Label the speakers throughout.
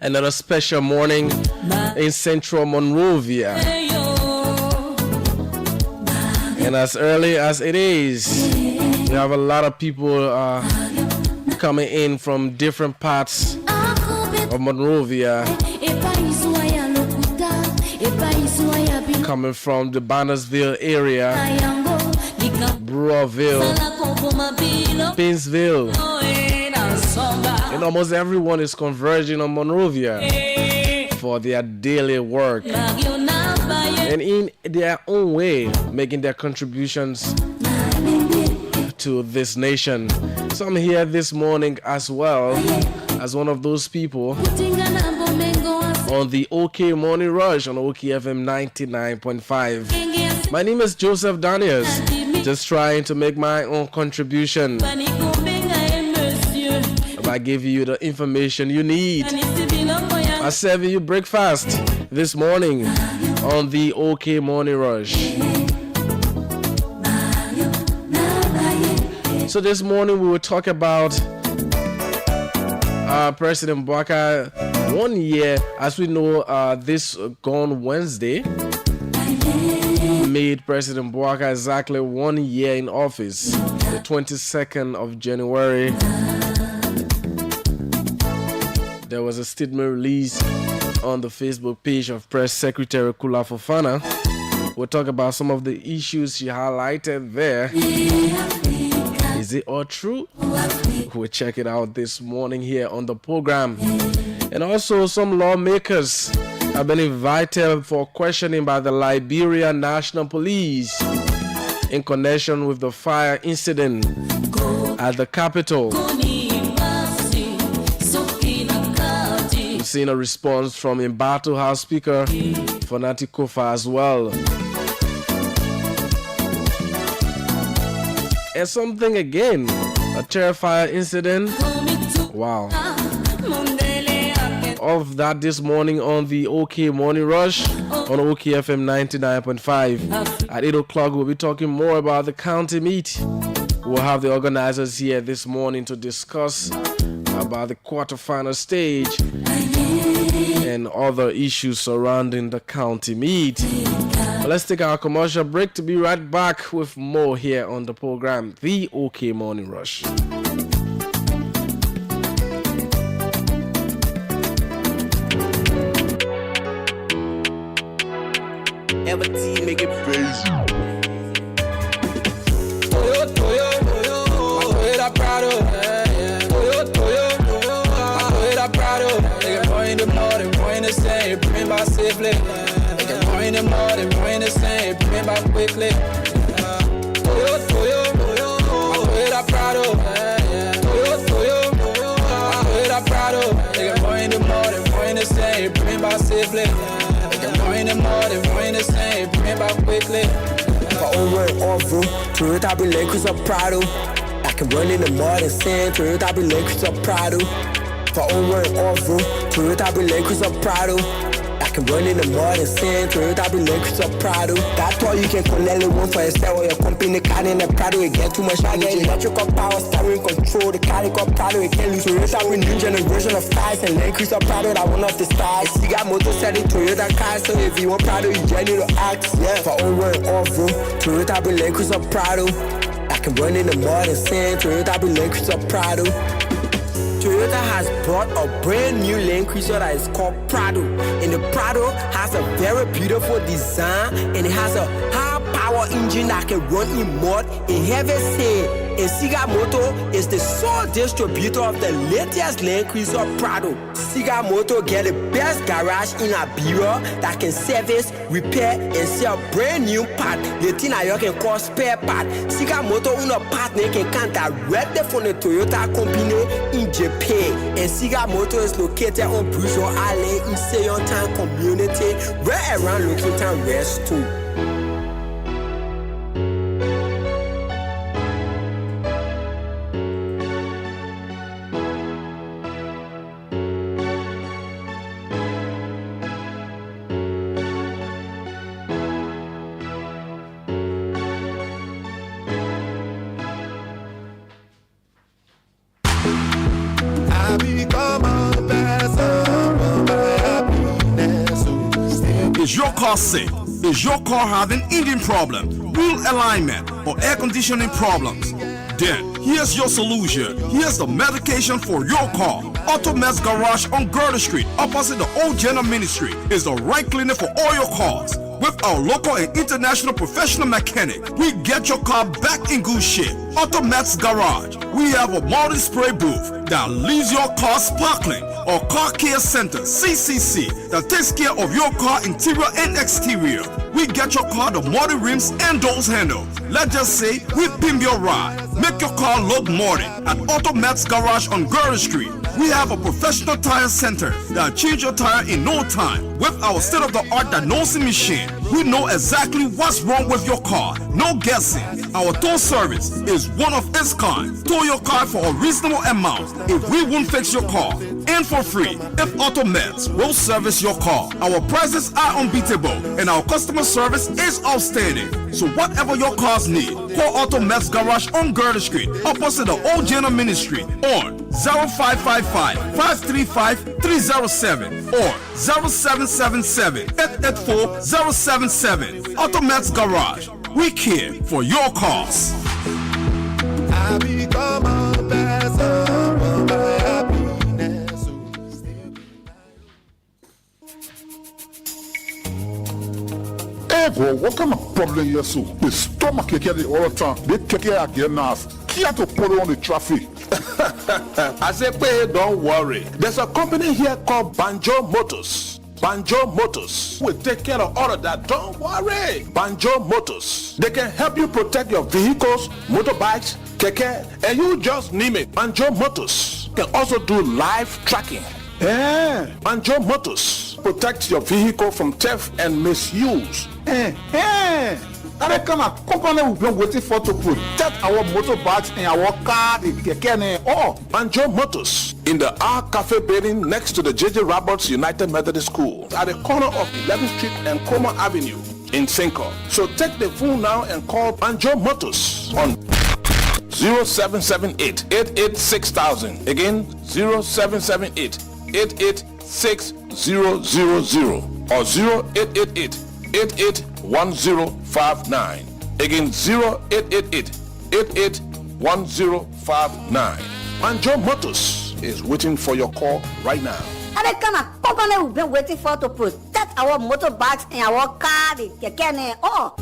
Speaker 1: Another special morning in central Monrovia. And as early as it is, we have a lot of people coming in from different parts of Monrovia, coming from the Bannersville area, Brewerville, Pinsville. And almost everyone is converging on Monrovia for their daily work and in their own way making their contributions to this nation. So I'm here this morning as well as one of those people on the OK Morning Rush on OKFM 99.5. My name is Joseph Daniels, just trying to make my own contribution. I give you the information you need. I serve you breakfast this morning on the OK Morning Rush. So this morning we will talk about President Boubacar 1 year. As we know, this gone Wednesday made President Boubacar exactly 1 year in office, the 22nd of January. There was a statement released on the Facebook page of Press Secretary Kula Fofana. We'll talk about some of the issues she highlighted there. Is it all true? We'll check it out this morning here on the program. And also, some lawmakers have been invited for questioning by the Liberia National Police in connection with the fire incident at the Capitol. We've seen a response from Mbatu House Speaker Fonati Kofa as well. And something again, a Terrifier incident. Wow. All of that this morning on the OK Morning Rush on OKFM 99.5. At 8 o'clock, we'll be talking more about the county meet. We'll have the organizers here this morning to discuss about the quarterfinal stage and other issues surrounding the county meet. But let's take our commercial break to be right back with more here on the program, The OK Morning Rush.
Speaker 2: Everything make it face. Bring back safely. They can more in the morning, more in the same. Bring back quickly. Toyo, Toyota Prado. Toyo, Toyota Prado. They can more in the morning, more in the same. Bring back safely. They can more in the morning, more in the same. Bring back quickly. For over and over, Toyota be like Chris Prado. I can run in the morning, same. Toyota be like Chris Prado. For over and over, Toyota be like Chris Prado. I can run in the morning, same Toyota be like Chris Prado. That's why you can connect it one for yourself or your company car in the Prado. It get too much, I get electrical power, steering control. The car got Prado, it can't lose. Toyota with new generation of cars and like Chris Prado, that one of the stars. You got motor selling Toyota cars, so if you want Prado, you just need to act. Yeah, for over and over, Toyota be like Chris Prado. I can run in the morning, same Toyota be like Chris Prado. Toyota has brought a brand new Land Cruiser that is called Prado. And the Prado has a very beautiful design and it has a high power engine that can run in mud, in heavy sand,
Speaker 3: and Siga Motor is the sole distributor of the latest Land Cruiser Prado. Siga Motor get the best garage in Iberia that can service, repair, and sell brand new parts. The thing you can call spare part. Siga Motor una partner can come directly from the Toyota company in Japan. And Siga Motor is located on Brujo Island in Seyon Town community, right around Lockington West too.
Speaker 4: Is your car sick? Is your car having engine problem, wheel alignment, or air conditioning problems? Then here's your solution. Here's the medication for your car. Automeds Garage on Girdle Street, opposite the Old General Ministry, is the right clinic for all your cars. With our local and international professional mechanic, we get your car back in good shape. Automeds Garage. We have a multi-spray booth that leaves your car sparkling, or Car Care Center, CCC, that takes care of your car interior and exterior. We get your car the modern rims and doors handle. Let's just say we pimp your ride. Make your car look modern at Automeds Garage on Girdle Street. We have a professional tire center that change your tire in no time. With our state-of-the-art diagnosing machine, we know exactly what's wrong with your car. No guessing. Our tow service is one of its kind. Tow your car for a reasonable amount if we won't fix your car, and for free if Automeds will service your car. Our prices are unbeatable and our customer service is outstanding. So whatever your cars need, call Automeds Garage on Girdle Street, opposite the Old General Ministry, on 0555-535-307 or 0777-884-077. Automeds Garage. We care for your cars.
Speaker 5: I become a passer for my happiness.
Speaker 6: Hey bro, what kind of problem here so? The stomach here all the time. They take care again now. Care to follow on the traffic.
Speaker 7: I say, pay, don't worry. There's a company here called Banjo Motors. Banjo Motors will take care of all of that. Don't worry. Banjo Motors. They can help you protect your vehicles, motorbikes, keke, and you just name it. Banjo Motors can also do live tracking. Banjo Motors protects your vehicle from theft and misuse.
Speaker 6: That kind of company we've been waiting for to protect our motorbikes and our car, the keke and all.
Speaker 7: Banjo Motors in the R Cafe building next to the J.J. Roberts United Methodist School at the corner of 11th Street and Coma Avenue in Cinco. So take the phone now and call Banjo Motors on 0778-886000. Again, 0778-886000 or 0888-881059. Again, 0888-881059. Banjo Motors is waiting for your call right now.
Speaker 8: And the kind of company we've been waiting for to protect our motorbikes and our car, the keke and all.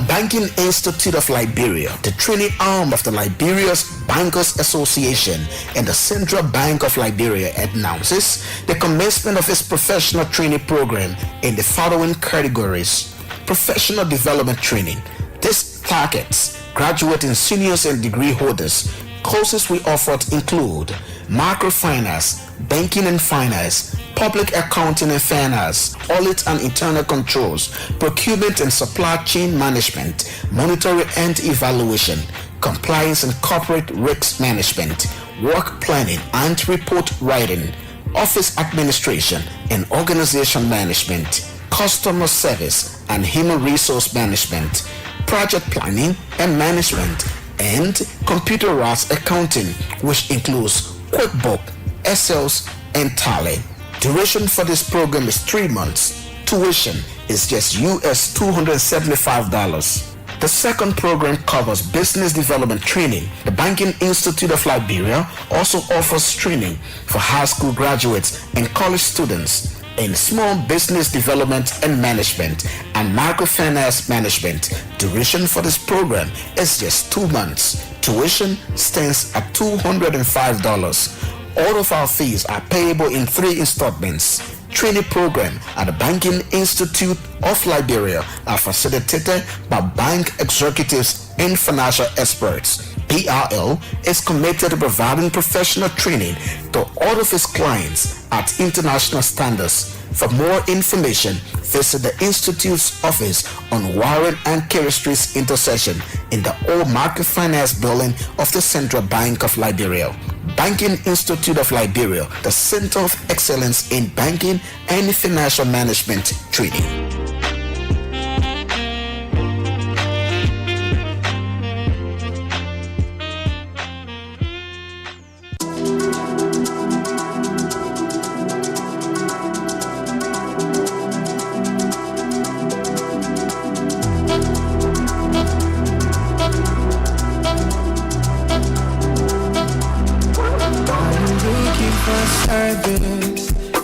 Speaker 9: Banking Institute of Liberia, the training arm of the Liberia's Bankers Association and the Central Bank of Liberia, announces the commencement of its professional training program in the following categories. Professional development training. This targets graduate and seniors and degree holders. Courses we offered include microfinance, banking and finance, public accounting and finance, audit and internal controls, procurement and supply chain management, monitoring and evaluation, compliance and corporate risk management, work planning and report writing, office administration and organization management, customer service and human resource management, project planning and management, and computerized accounting, which includes QuickBooks, Excels, and Tally. Duration for this program is 3 months. Tuition is just US $275. The second program covers business development training. The Banking Institute of Liberia also offers training for high school graduates and college students in small business development and management and microfinance management. Duration for this program is just 2 months. Tuition stands at $205. All of our fees are payable in 3 installments. Training program at the Banking Institute of Liberia are facilitated by bank executives and financial experts. PRL is committed to providing professional training to all of its clients at international standards. For more information, visit the Institute's office on Warren and Kerry Street's intersection in the old Microfinance building of the Central Bank of Liberia. Banking Institute of Liberia, the Center of Excellence in Banking and Financial Management Training.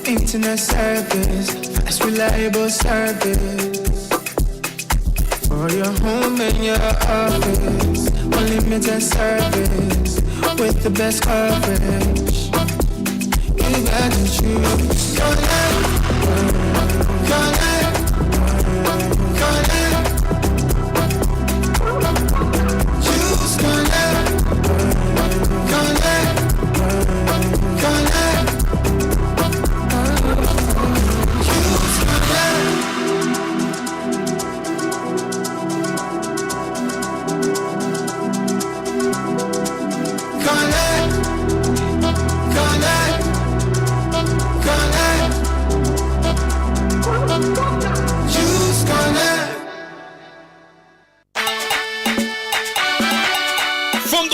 Speaker 2: Internet service, fast, reliable service for your home and your office. Unlimited service with the best coverage. You got to choose. Connect, connect, connect. Choose connect, connect, connect.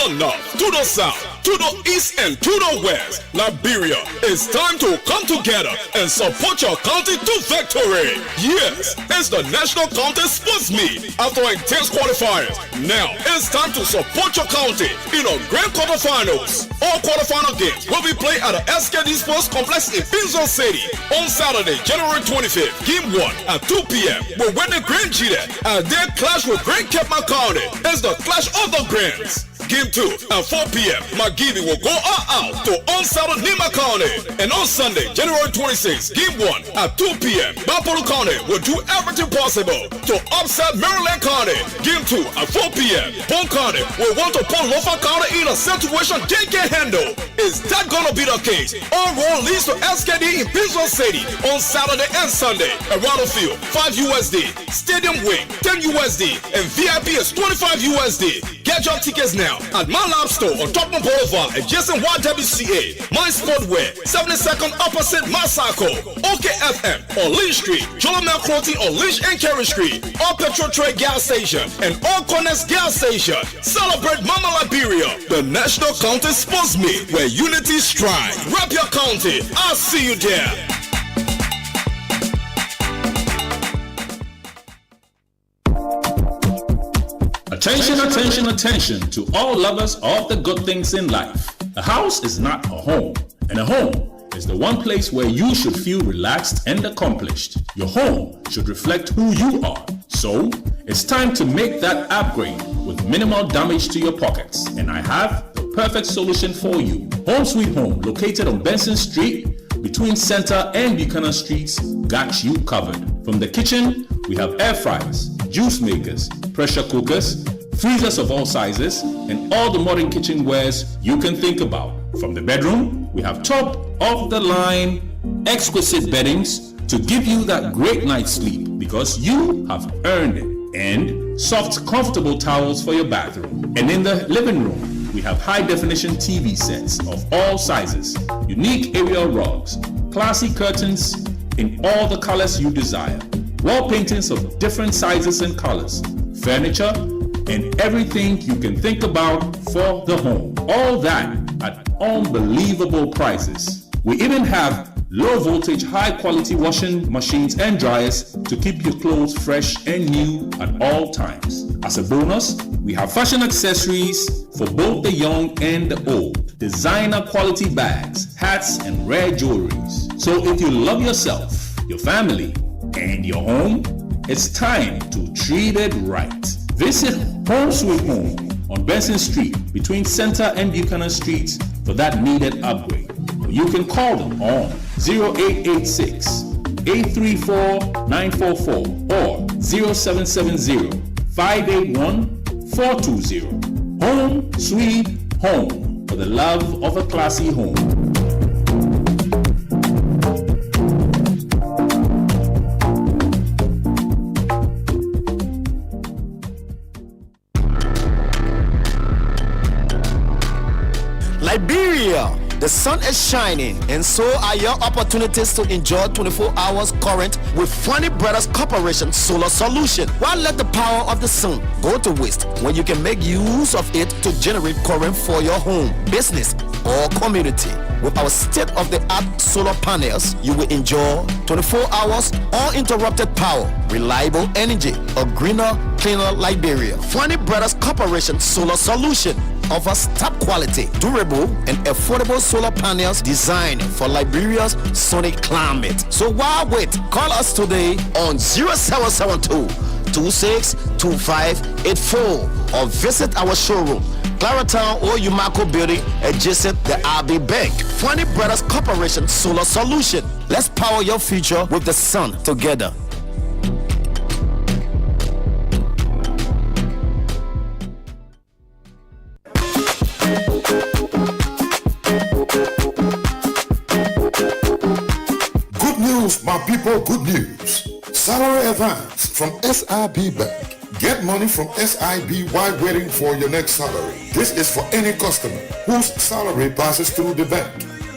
Speaker 4: North, to the south, to the east, and to the west, Liberia, it's time to come together and support your county to victory. Yes, it's the National County Sports Meet. After intense qualifiers, now it's time to support your county in a grand quarterfinals. All quarterfinal games will be played at the SKD Sports Complex in Pinzo City on Saturday, January 25th. Game 1 at 2 p.m. will win the Grand Cheetah and then clash with Grand Cape County. It's the clash of the Grands. Game 2 at 4 p.m. Magibi will go all out to Onsado Nima County. And on Sunday, January 26th, Game 1 at 2 p.m. Bapolo County will do everything possible to upset Maryland County. Game 2 at 4 p.m. Bon County will want to put Lofa County in a situation they can handle. Is that gonna be the case? All road leads to SKD in Pinzo City on Saturday and Sunday. Around the field, $5 USD. Stadium wing, $10 USD. And VIP is $25 USD. Get your tickets now at My Lab Store on Topman Boulevard adjacent YWCA. My Sportwear, 72nd opposite Masako. OKFM on Lynch Street. Jolomel Clothing on Lynch and Kerry Street. All Petrol Trade gas station and all Connects gas station. Celebrate Mama Liberia, the National County Sports Meet where unity strives. Rep your county. I'll see you there.
Speaker 10: Attention, attention, attention to all lovers of the good things in life. A house is not a home, and a home is the one place where you should feel relaxed and accomplished. Your home should reflect who you are. So, it's time to make that upgrade with minimal damage to your pockets. And I have the perfect solution for you. Home Sweet Home, located on Benson Street, between Center and Buchanan Streets, got you covered. From the kitchen, we have air fryers, juice makers, pressure cookers, freezers of all sizes, and all the modern kitchenwares you can think about. From the bedroom, we have top-of-the-line, exquisite beddings to give you that great night's sleep because you have earned it, and soft, comfortable towels for your bathroom. And in the living room, we have high-definition TV sets of all sizes, unique aerial rugs, classy curtains in all the colors you desire, wall paintings of different sizes and colors, furniture, and everything you can think about for the home. All that at unbelievable prices. We even have low voltage, high quality washing machines and dryers to keep your clothes fresh and new at all times. As a bonus, we have fashion accessories for both the young and the old, designer quality bags, hats, and rare jewelries. So if you love yourself, your family, and your home, it's time to treat it right. Visit Home Sweet Home on Benson Street between Center and Buchanan Streets for that needed upgrade. You can call them on 0886 834 944 or 0770 581 420. Home Sweet Home, for the love of a classy home.
Speaker 11: Liberia, the sun is shining, and so are your opportunities to enjoy 24 hours current with Funny Brothers Corporation Solar Solution. Why let the power of the sun go to waste when you can make use of it to generate current for your home, business, or community? With our state-of-the-art solar panels, you will enjoy 24 hours uninterrupted power, reliable energy, a greener, cleaner Liberia. Funny Brothers Corporation Solar Solution offers top quality, durable, and affordable solar panels designed for Liberia's sunny climate. So why wait? Call us today on 0772 262584 or visit our showroom, Claratown or Umako Building adjacent the RB Bank. Funny Brothers Corporation Solar Solution. Let's power your future with the sun together.
Speaker 6: Good news, my people, good news. Salary advance from SIB Bank. Get money from SIB while waiting for your next salary. This is for any customer whose salary passes through the bank.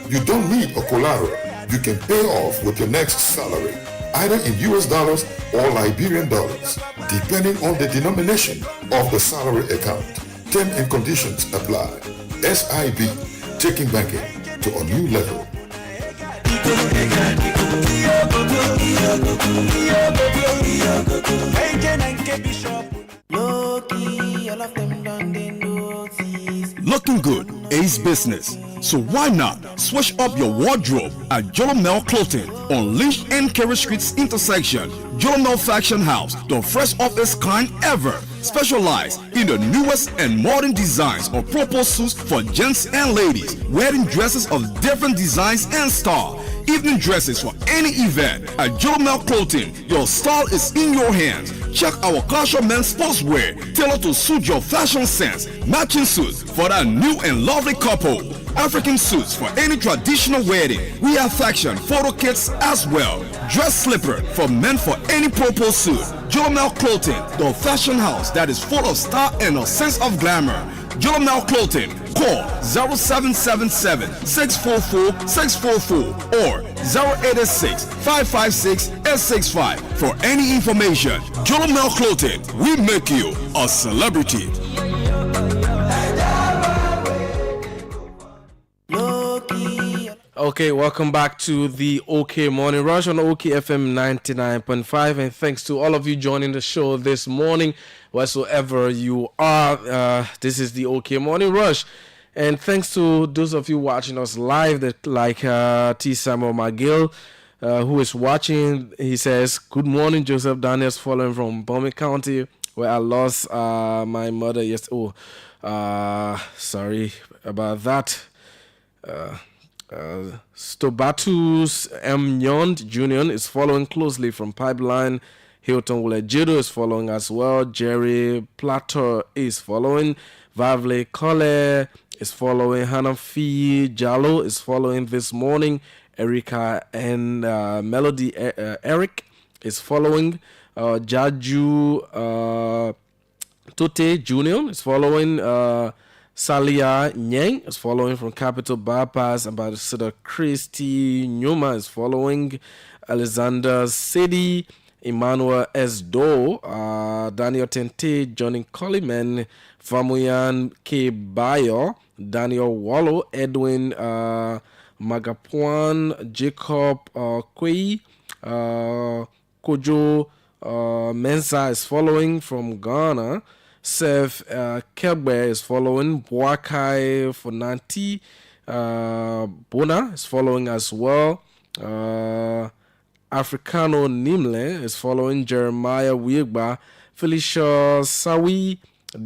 Speaker 6: You don't need a collateral. You can pay off with your next salary, either in US dollars or Liberian dollars, depending on the denomination of the salary account. Terms and conditions apply. SIB, taking banking to a new level.
Speaker 4: Looking good is business. So why not switch up your wardrobe at Jolomel Clothing on Lynch and Kerry Streets intersection. Jolomel Fashion House, the first of its kind ever. Specialized in the newest and modern designs of proper suits for gents and ladies, wearing dresses of different designs and style. Evening dresses for any event. At Jolomel Clothing, your style is in your hands. Check our casual men's sportswear tailored to suit your fashion sense. Matching suits for that new and lovely couple. African suits for any traditional wedding. We have fashion photo kits as well. Dress slipper for men for any purple suit. Jolomel Clothing, the fashion house that is full of style and a sense of glamour. Jolomel Clothing, call 0777-644-644 or 086-556-865 for any information. Jolomel Clothing, we make you a celebrity.
Speaker 1: Okay, welcome back to the OK Morning Rush on OK FM 99.5, and thanks to all of you joining the show this morning, wheresoever you are. This is the OK Morning Rush, and thanks to those of you watching us live, that like T. Samuel McGill, who is watching. He says, "Good morning, Joseph Daniels, following from Bombay County, where I lost my mother yesterday." Sorry about that. Stobatus M. Nyond Jr. is following closely from Pipeline. Hilton Wulejido is following as well. Jerry Platter is following. Vavle Kole is following. Hanafi Jallo is following this morning. Erica and Melody Eric is following. Jaju Tote Jr. is following. Salia Nyang is following from Capital Bypass. Ambassador Christy Numa is following. Alexander Sedi, Emmanuel S. Doe, Daniel Tente, Johnny Coleman, Famuyan K. Bayo, Daniel Wallow, Edwin Magapuan, Jacob Kwei, Kojo Mensa is following from Ghana. Seth Kelbe is following. Boakai Fonanti Bona is following as well. Africano Nimle is following. Jeremiah Wiegba, Felicia Sawi,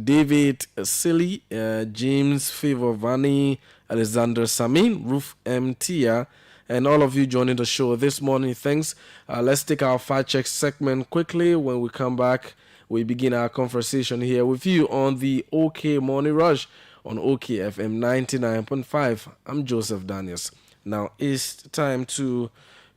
Speaker 1: David Silly, James Favor-Vani, Alexander Samin, Ruth M. Tia, and all of you joining the show this morning. Thanks. Let's take our fact check segment quickly. When we come back, we begin our conversation here with you on the OK Morning Rush on OK FM 99.5. I'm Joseph Daniels. Now it's time to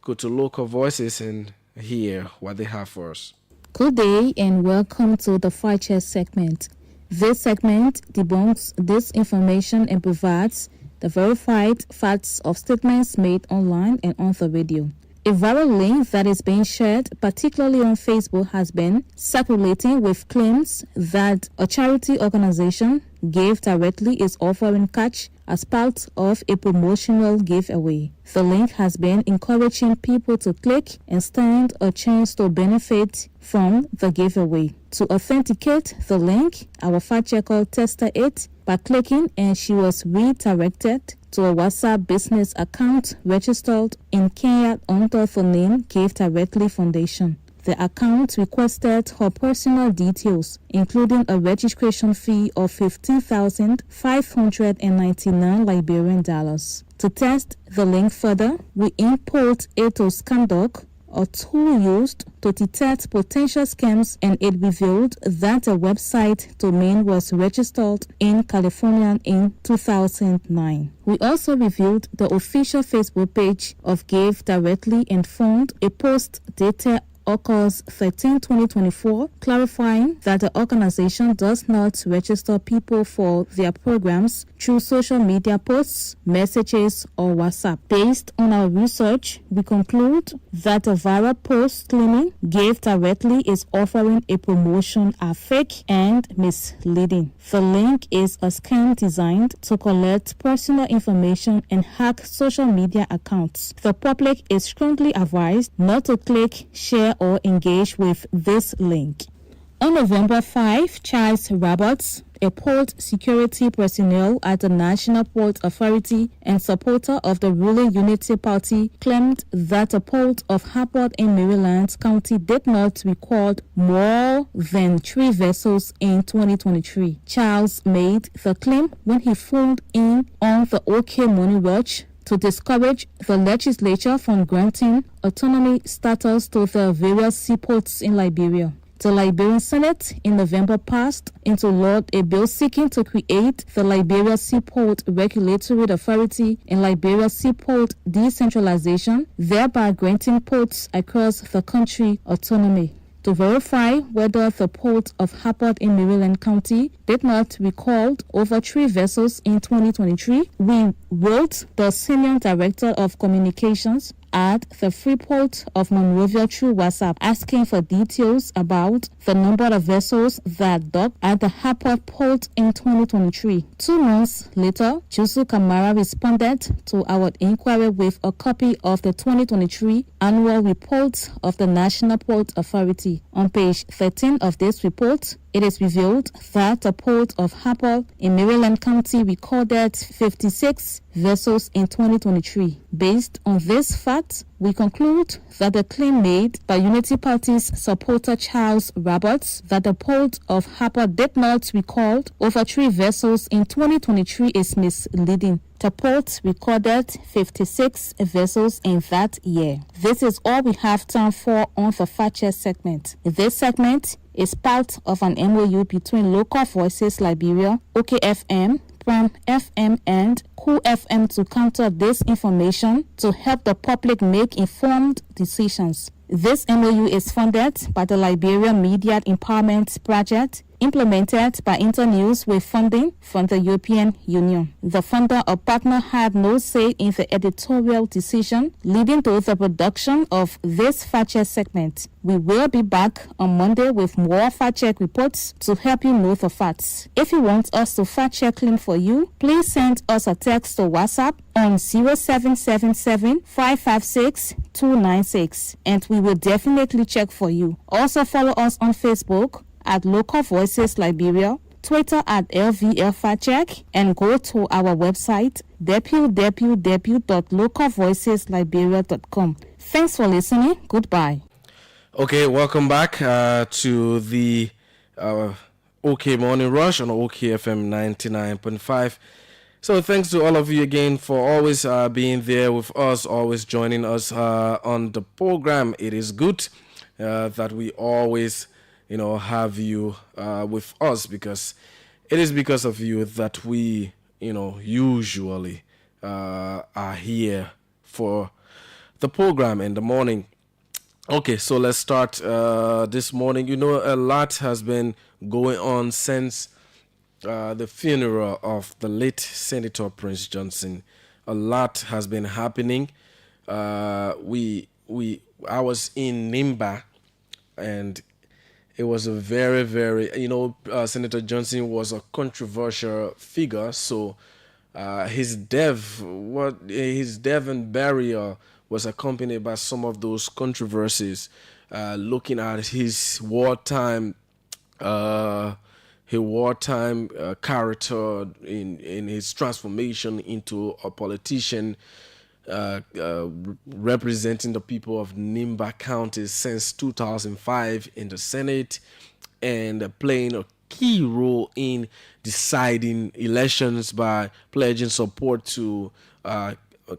Speaker 1: go to local voices and hear what they have for us.
Speaker 12: Good day and welcome to the Fact Check segment. This segment debunks disinformation and provides the verified facts of statements made online and on the radio. A viral link that is being shared, particularly on Facebook, has been circulating with claims that a charity organization, Give Directly, is offering cash as part of a promotional giveaway. The link has been encouraging people to click and stand a chance to benefit from the giveaway. To authenticate the link, our fact checker tested it by clicking, and she was redirected to a WhatsApp business account registered in Kenya under the name Give Directly Foundation. The account requested her personal details, including a registration fee of $15,599 Liberian dollars. To test the link further, we input Ethos Conduct, a tool used to detect potential scams, and it revealed that a website domain was registered in California in 2009. We also reviewed the official Facebook page of Give Directly and found a post dated August 13, 2024, clarifying that the organization does not register people for their programs through social media posts, messages, or WhatsApp. Based on our research, we conclude that the viral post claiming Give Directly is offering a promotion are fake and misleading. The link is a scam designed to collect personal information and hack social media accounts. The public is strongly advised not to click, share, or engage with this link. On November 5, Charles Roberts, a port security personnel at the National Port Authority and supporter of the ruling Unity Party, claimed that the port of Harport in Maryland County did not record more than 3 vessels in 2023. Charles made the claim when he phoned in on the OK Morning Watch to discourage the legislature from granting autonomy status to the various seaports in Liberia. The Liberian Senate in November passed into law a bill seeking to create the Liberia Seaport Regulatory Authority and Liberia Seaport Decentralization, thereby granting ports across the country autonomy. To verify whether the port of Harport in Maryland County did not record over 3 vessels in 2023, we wrote the Senior Director of Communications at the Freeport of Monrovia through WhatsApp, asking for details about the number of vessels that docked at the Harport port in 2023. 2 months later, Jusu Kamara responded to our inquiry with a copy of the 2023 annual report of the National Port Authority. On page 13 of this report, it is revealed that the port of Harport in Maryland County recorded 56 vessels in 2023. Based on this fact, we conclude that the claim made by Unity Party's supporter Charles Roberts that the port of Harport did not record over 3 vessels in 2023 is misleading. The port recorded 56 vessels in that year. This is all we have time for on the Fact Check segment. This segment is part of an MOU between Local Voices Liberia, OKFM, Prime FM, and Cool FM to counter disinformation to help the public make informed decisions. This MOU is funded by the Liberia Media Empowerment Project, implemented by Internews with funding from the European Union. The funder or partner had no say in the editorial decision, leading to the production of this fact check segment. We will be back on Monday with more fact check reports to help you know the facts. If you want us to fact check claim for you, please send us a text to WhatsApp on 0777 556 296 and we will definitely check for you. Also follow us on Facebook at Local Voices Liberia, Twitter at LVL Fact Check, and go to our website www.localvoicesliberia.com. Thanks for listening. Goodbye.
Speaker 1: Okay, welcome back to the OK Morning Rush on OKFM 99.5. So thanks to all of you again for always being there with us, always joining us on the program. It is good that we always, have you with us, because it is because of you that we, usually are here for the program in the morning. Okay, so let's start this morning. A lot has been going on since the funeral of the late Senator Prince Johnson. A lot has been happening. I was in Nimba, and it was a very, very, Senator Johnson was a controversial figure. So his death and burial was accompanied by some of those controversies, looking at his wartime character in his transformation into a politician, representing the people of Nimba County since 2005 in the Senate, and playing a key role in deciding elections by pledging support to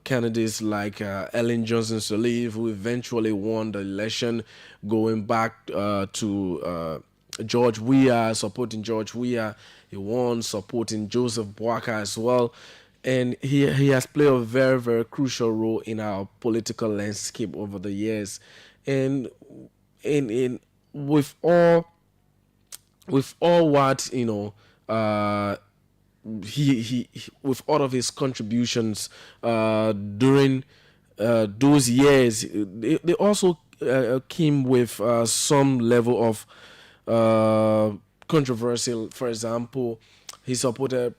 Speaker 1: candidates like Ellen Johnson Sirleaf, who eventually won the election, going back to George Weah, supporting George Weah. He won, supporting Joseph Boakai as well. And he has played a very, very crucial role in our political landscape over the years. And with all what, he with all of his contributions during those years, they also came with some level of controversial. For example, he supported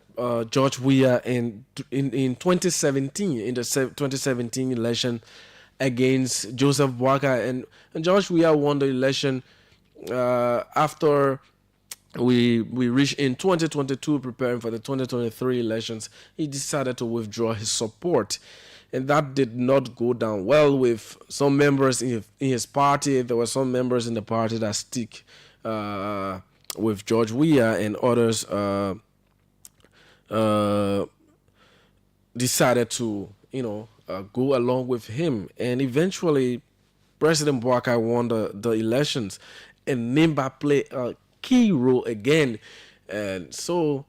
Speaker 1: George Weah in 2017, in the 2017 election against Joseph Boakai, and George Weah won the election after we reached in 2022, preparing for the 2023 elections. He decided to withdraw his support, and that did not go down well with some members in his party. There were some members in the party that stick with George Weah, and others decided to go along with him. And eventually President Boakai won the elections, and Nimba played a key role again. And so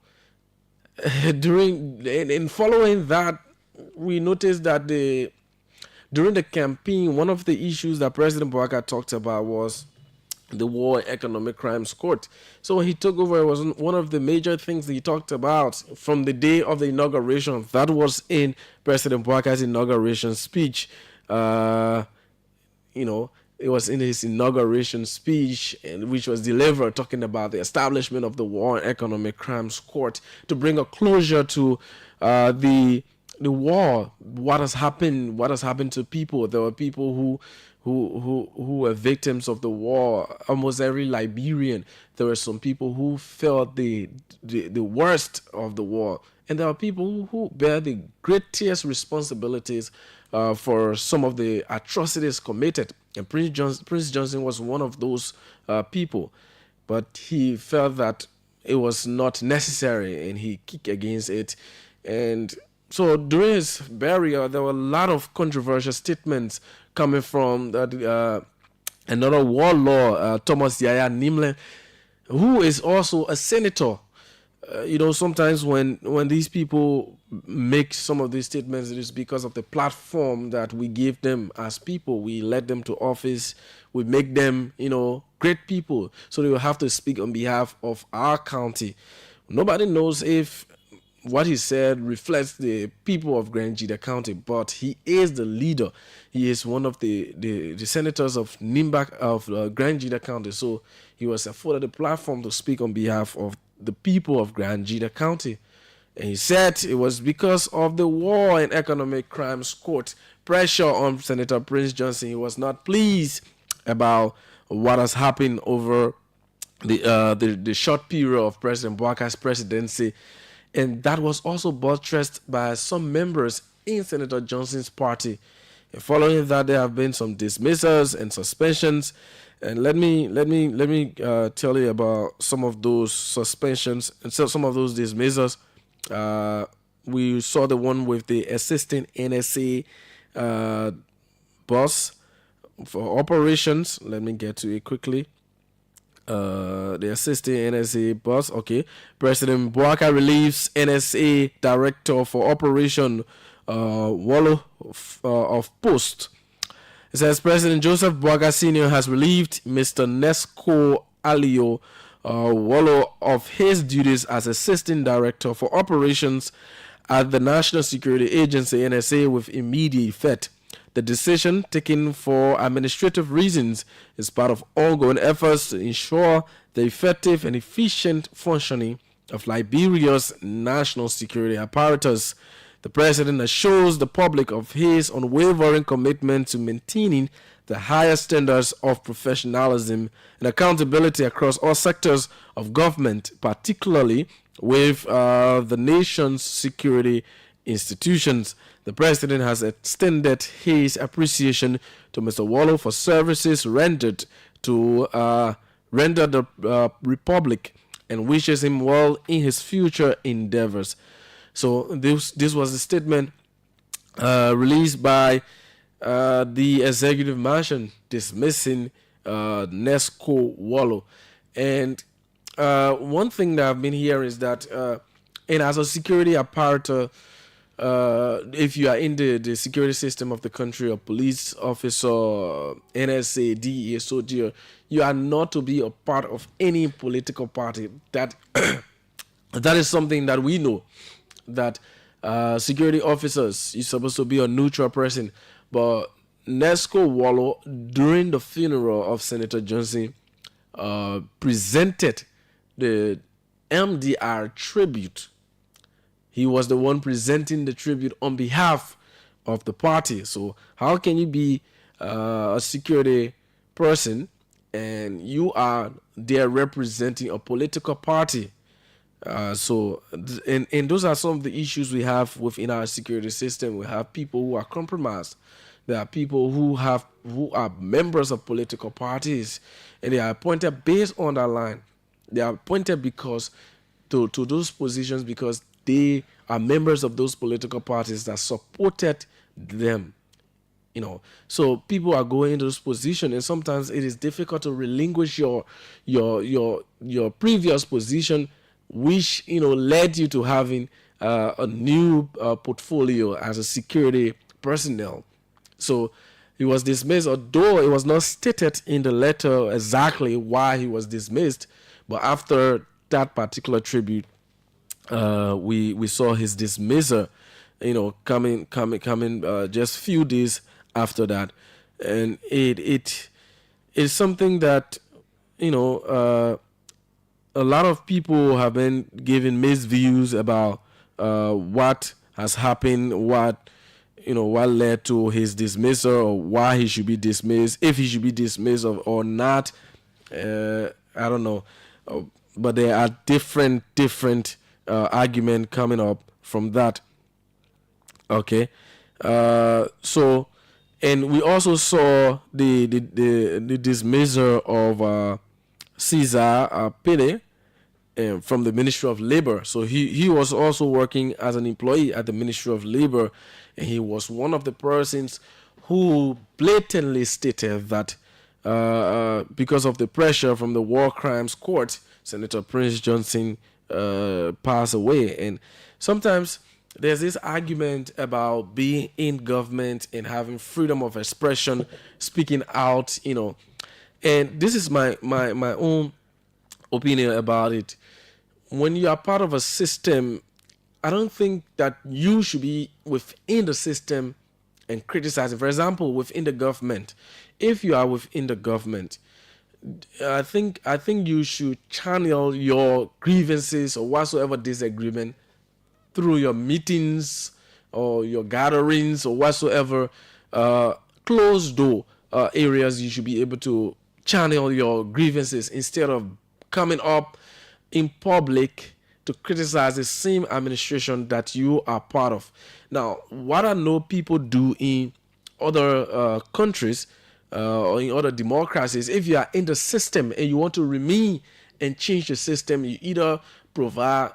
Speaker 1: following that, we noticed that during the campaign, one of the issues that President Boakai talked about was the War and Economic Crimes Court. So when he took over, it was one of the major things he talked about from the day of the inauguration. That was in President Boakai's inauguration speech. It was in his inauguration speech, which was delivered, talking about the establishment of the War and Economic Crimes Court to bring a closure to the war. What has happened to people? There were people who were victims of the war. Almost every Liberian, there were some people who felt the worst of the war, and there are people who bear the greatest responsibilities for some of the atrocities committed. And Prince Johnson was one of those people, but he felt that it was not necessary, and he kicked against it. And so during his burial, there were a lot of controversial statements coming from another warlord, Thomas Yaya Nimle, who is also a senator. Sometimes when these people make some of these statements, it is because of the platform that we give them as people. We let them to office. We make them, great people, so they will have to speak on behalf of our county. Nobody knows if what he said reflects the people of Grand Jida County, but he is the leader. He is one of the senators of Nimbak of Grand Jida County, so he was afforded the platform to speak on behalf of the people of Grand Jida County. And he said it was because of the war and economic crimes court pressure on Senator Prince Johnson. He was not pleased about what has happened over the short period of President Bouakar's presidency. And that was also buttressed by some members in Senator Johnson's party. And following that, there have been some dismissals and suspensions. And let me tell you about some of those suspensions and some of those dismissals. We saw the one with the assistant NSA boss for operations. Let me get to it quickly. The assistant NSA boss. Okay. President Bouakar relieves NSA director for operation Wallo of post. It says President Joseph Bouakar Sr. has relieved Mr. Nesco Alio Wallo of his duties as assistant director for operations at the National Security Agency NSA with immediate effect. The decision, taken for administrative reasons, is part of ongoing efforts to ensure the effective and efficient functioning of Liberia's national security apparatus. The president assures the public of his unwavering commitment to maintaining the highest standards of professionalism and accountability across all sectors of government, particularly with the nation's security institutions. The president has extended his appreciation to Mr. Wallo for services rendered to the Republic and wishes him well in his future endeavors. So this was a statement released by the executive mansion dismissing Nesco Wallo. And one thing that I've been hearing is that and as a security apparatus, if you are in the security system of the country, a police officer, NSA, DEA, soldier, you are not to be a part of any political party. That that is something that we know, that security officers, you're supposed to be a neutral person. But Nesco Wallo, during the funeral of Senator Johnson, presented the MDR tribute. He was the one presenting the tribute on behalf of the party. So how can you be a security person and you are there representing a political party? And those are some of the issues we have within our security system. We have people who are compromised. There are people who are members of political parties, and they are appointed based on that line. They are appointed because to those positions because they are members of those political parties that supported them. So people are going into this position, and sometimes it is difficult to relinquish your previous position, which led you to having a new portfolio as a security personnel. So he was dismissed, although it was not stated in the letter exactly why he was dismissed. But after that particular tribute, we saw his dismissal, coming just few days after that, and it is something that a lot of people have been giving mixed views about what has happened, what led to his dismissal, or why he should be dismissed, if he should be dismissed or not. I don't know, but there are different argument coming up from that. Okay, so, and we also saw the dismissal of Cesar Pede from the Ministry of Labor. So he was also working as an employee at the Ministry of Labor, and he was one of the persons who blatantly stated that because of the pressure from the War Crimes Court, Senator Prince Johnson passed away. And sometimes there's this argument about being in government and having freedom of expression, speaking out, And this is my own opinion about it. When you are part of a system, I don't think that you should be within the system and criticizing. For example, within the government, if you are within the government, I think you should channel your grievances or whatsoever disagreement through your meetings or your gatherings or whatsoever closed door areas. You should be able to channel your grievances instead of coming up in public to criticize the same administration that you are part of. Now, what I know people do in other countries or in other democracies, if you are in the system and you want to remain and change the system, you either provide,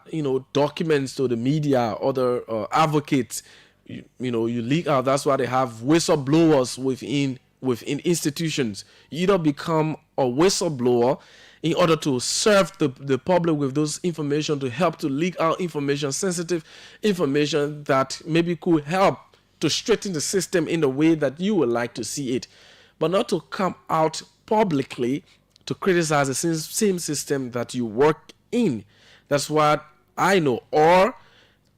Speaker 1: documents to the media, other advocates, you leak out. That's why they have whistleblowers within institutions. You either become a whistleblower in order to serve the public with those information, to help to leak out information, sensitive information that maybe could help to straighten the system in the way that you would like to see it, but not to come out publicly to criticize the same system that you work in. That's what I know. Or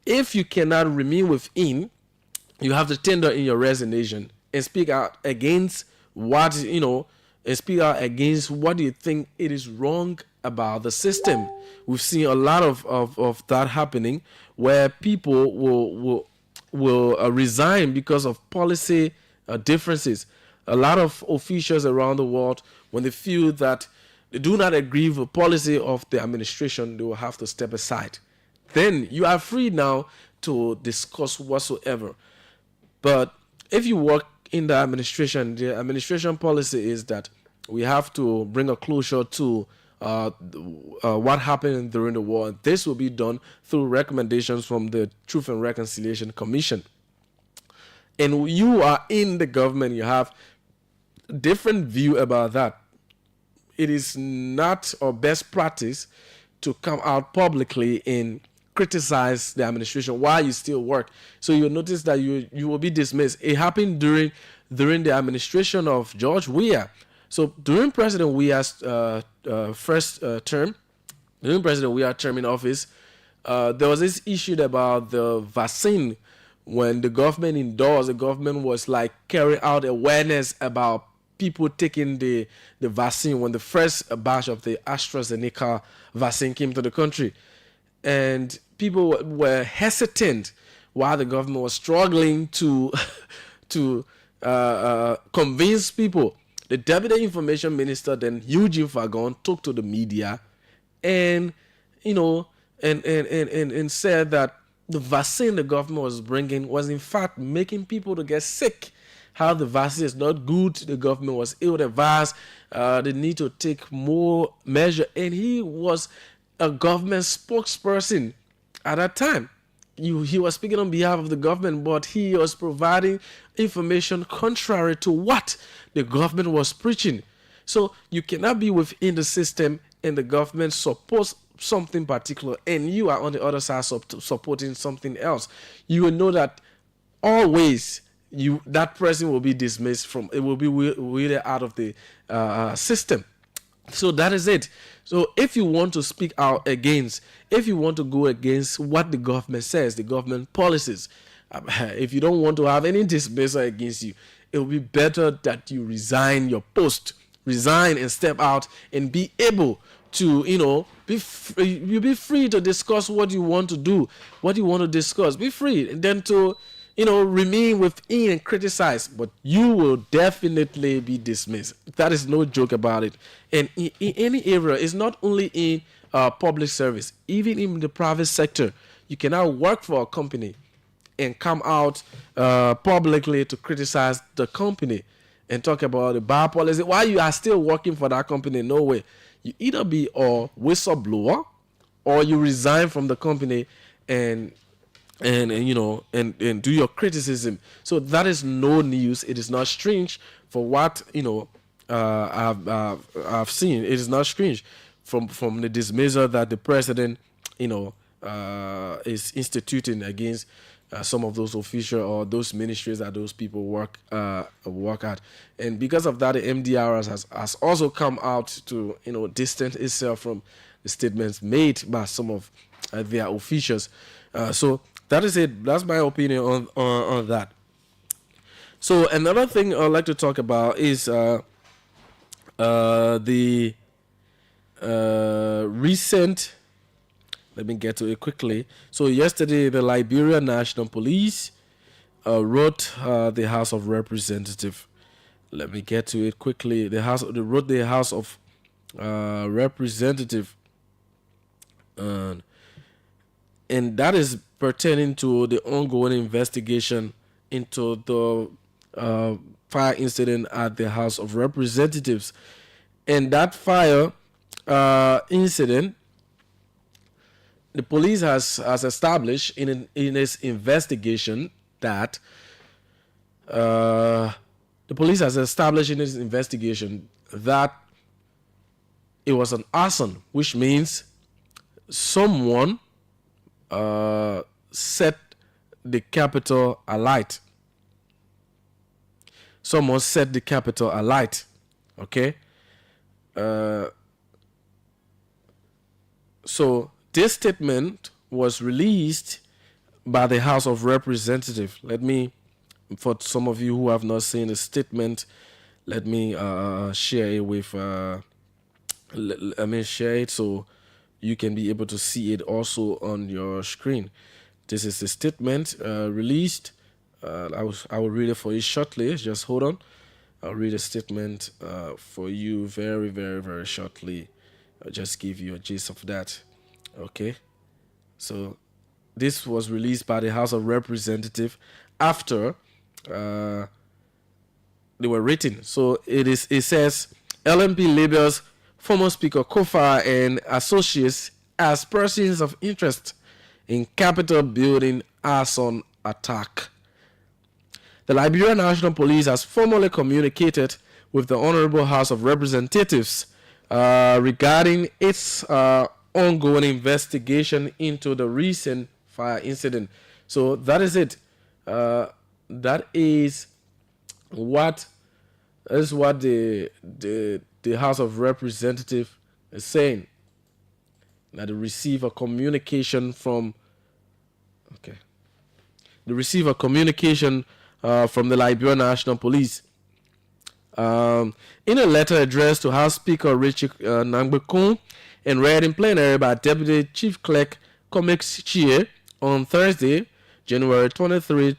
Speaker 1: if you cannot remain within, you have to tender in your resignation and speak out against what, and speak out against what you think it is wrong about the system. We've seen a lot of that happening, where people will resign because of policy differences. A lot of officials around the world, when they feel that they do not agree with the policy of the administration, they will have to step aside. Then you are free now to discuss whatsoever. But if you work in the administration policy is that we have to bring a closure to what happened during the war. This will be done through recommendations from the Truth and Reconciliation Commission. And you are in the government, you have a different view about that. It is not our best practice to come out publicly and criticize the administration while you still work. So you'll notice that you will be dismissed. It happened during the administration of George Weah. So during President Weah's first term, during President Weah's term in office, there was this issue about the vaccine. When the government was like carrying out awareness about people taking the vaccine when the first batch of the AstraZeneca vaccine came to the country. And people were hesitant while the government was struggling to convince people. The Deputy Information Minister, then Eugene Fagon, took to the media and said that the vaccine the government was bringing was in fact making people to get sick. How the vaccine is not good, the government was ill-advised, they need to take more measure. And he was a government spokesperson at that time. He was speaking on behalf of the government, but he was providing information contrary to what the government was preaching. So you cannot be within the system and the government supports something particular and you are on the other side supporting something else. You will know that always that person will be dismissed from, it will be really out of the system. So that is it. So if you want to speak out against, if you want to go against what the government says, the government policies, if you don't want to have any dismissal against you, it will be better that you resign your post, resign and step out and be able to, you'll be free to discuss what you want to do, what you want to discuss. Be free, and then to remain within and criticize, but you will definitely be dismissed. That is no joke about it. And in any area, it's not only in public service, even in the private sector, you cannot work for a company and come out publicly to criticize the company and talk about the bad policy while you are still working for that company. No way. You either be a whistleblower or you resign from the company and do your criticism. So that is no news. It is not strange for what I've seen. It is not strange from the dismissal that the president is instituting against some of those officials or those ministries that those people work at. And because of that, the MDR has also come out to distance itself from the statements made by some of their officials. So that is it. That's my opinion on that. So another thing I'd like to talk about is the recent. Let me get to it quickly. So yesterday, the Liberia National Police wrote the House of Representatives. Let me get to it quickly. They wrote the House of Representatives, and that is pertaining to the ongoing investigation into the fire incident at the House of Representatives. And that fire incident, the police has established in its investigation that it was an arson, which means someone set the Capitol alight. Someone set the Capitol alight. Okay. So this statement was released by the House of Representatives. Let me, for some of you who have not seen the statement, let me share it with. Let me share it so you can be able to see it also on your screen. This is the statement released. I will read it for you shortly. Just hold on. I'll read a statement for you very, very, very shortly. I'll just give you a gist of that. Okay. So this was released by the House of Representatives after they were written. So it says LMP labels former Speaker Kofa and associates as persons of interest in Capitol building arson attack. The Liberia National Police has formally communicated with the Honorable House of Representatives regarding its ongoing investigation into the recent fire incident. So that is it. That is what the House of Representatives is saying. That they receive a communication from. Okay. They receive a communication from the Liberia National Police. In a letter addressed to House Speaker Richie Nangbekun and read in plenary by Deputy Chief Clerk Comex Chie on Thursday, January 23,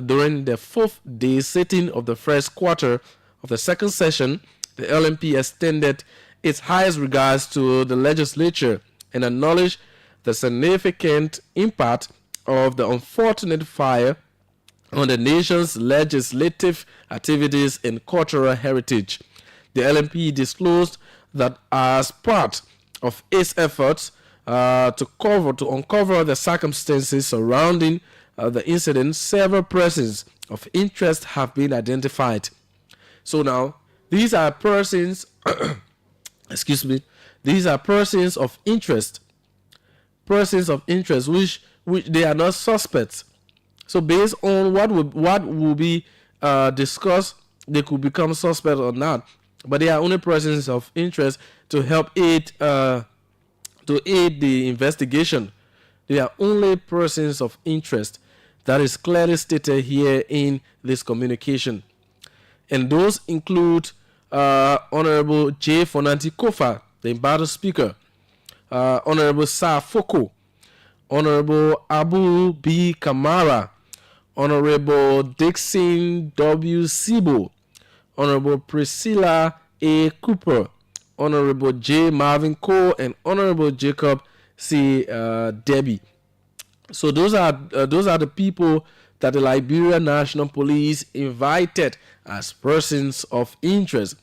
Speaker 1: during the fourth day sitting of the first quarter of the second session, the LMP extended its highest regards to the legislature and acknowledged the significant impact of the unfortunate fire on the nation's legislative activities and cultural heritage. The LMP disclosed that as part of its efforts to uncover the circumstances surrounding the incident, several persons of interest have been identified. So now, these are persons, excuse me, these are persons of interest, which they are not suspects. So based on what will be discussed, they could become suspect or not. But they are only persons of interest to help aid the investigation. They are only persons of interest. That is clearly stated here in this communication. And those include Honorable J. Fonanti Kofa, the embattled speaker, Honorable Sa Foko, Honorable Abu B. Kamara, Honorable Dixon W. Sibo, Honorable Priscilla A. Cooper, Honorable J. Marvin Cole, and Honorable Jacob C. Debbie. So those are the people that the Liberia National Police invited as persons of interest.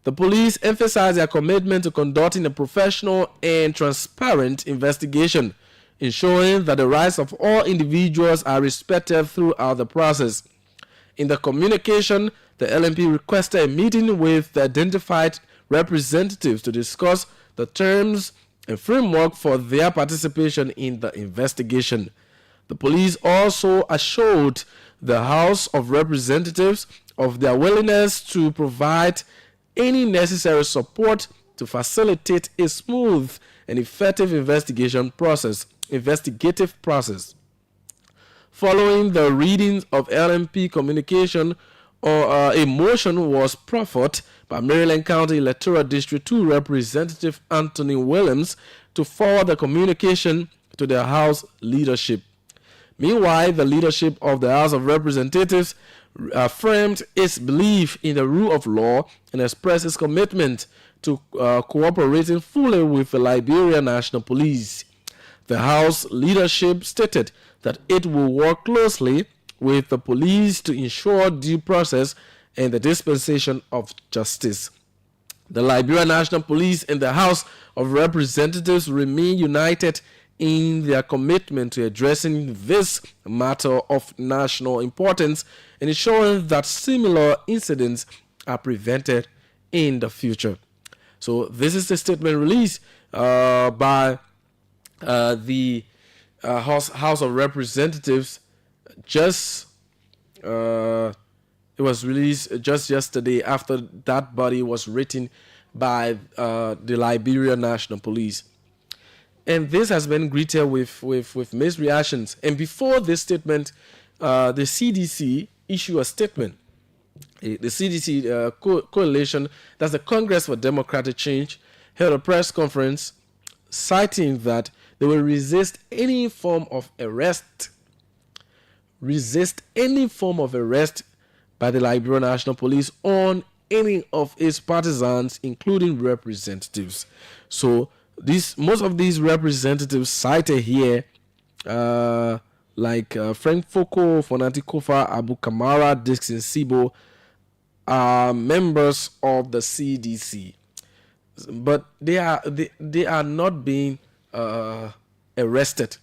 Speaker 1: The police emphasized their commitment to conducting a professional and transparent investigation, ensuring that the rights of all individuals are respected throughout the process. In the communication, the LMP requested a meeting with the identified representatives to discuss the terms and framework for their participation in the investigation. The police also assured the House of Representatives of their willingness to provide any necessary support to facilitate a smooth and effective investigative process. Following the reading of LMP communication, a motion was proffered by Maryland County Electoral District 2 Representative Anthony Williams to forward the communication to the House leadership. Meanwhile, the leadership of the House of Representatives affirmed its belief in the rule of law and expressed its commitment to cooperating fully with the Liberia National Police. The House leadership stated that it will work closely with the police to ensure due process and the dispensation of justice. The Liberia National Police and the House of Representatives remain united in their commitment to addressing this matter of national importance and ensuring that similar incidents are prevented in the future. So this is the statement released by the House of Representatives. It was released just yesterday after that body was written by the Liberia National Police. And this has been greeted with mixed reactions. And before this statement, the CDC issued a statement. The CDC coalition, that's the Congress for Democratic Change, held a press conference citing that they will resist any form of arrest by the Liberia National Police on any of its partisans, including representatives. So most of these representatives cited here, like Frank Foko, Fonanti Kofa, Abu Kamara, Dixon Sibo, are members of the CDC, but they are not being arrested.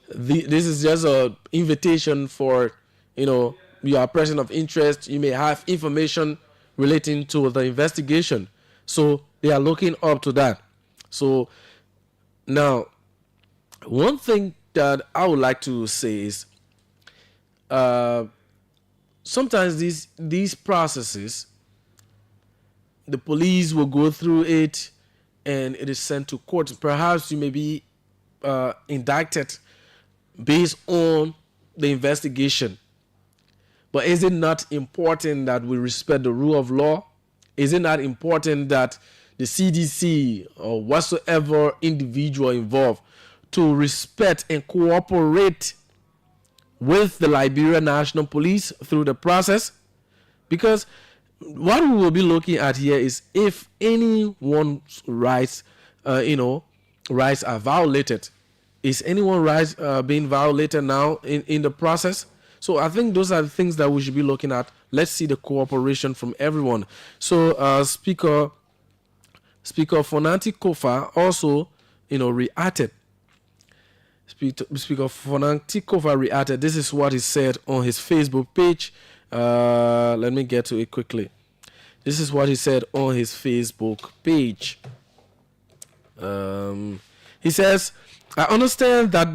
Speaker 1: This is just an invitation for, you are a person of interest. You may have information relating to the investigation, so they are looking up to that. So now, one thing that I would like to say is, sometimes these processes, the police will go through it and it is sent to court. Perhaps you may be indicted based on the investigation. But is it not important that we respect the rule of law? Is it not important that the CDC or whatsoever individual involved to respect and cooperate with the Liberia National Police through the process? Because what we will be looking at here is if anyone's rights, rights are violated. Is anyone's rights being violated now in the process? So I think those are the things that we should be looking at. Let's see the cooperation from everyone. So Speaker Fonanti Kofa also, reacted. Speaker Fonanti Kofa reacted. This is what he said on his Facebook page. Let me get to it quickly. This is what he said on his Facebook page. He says, I understand that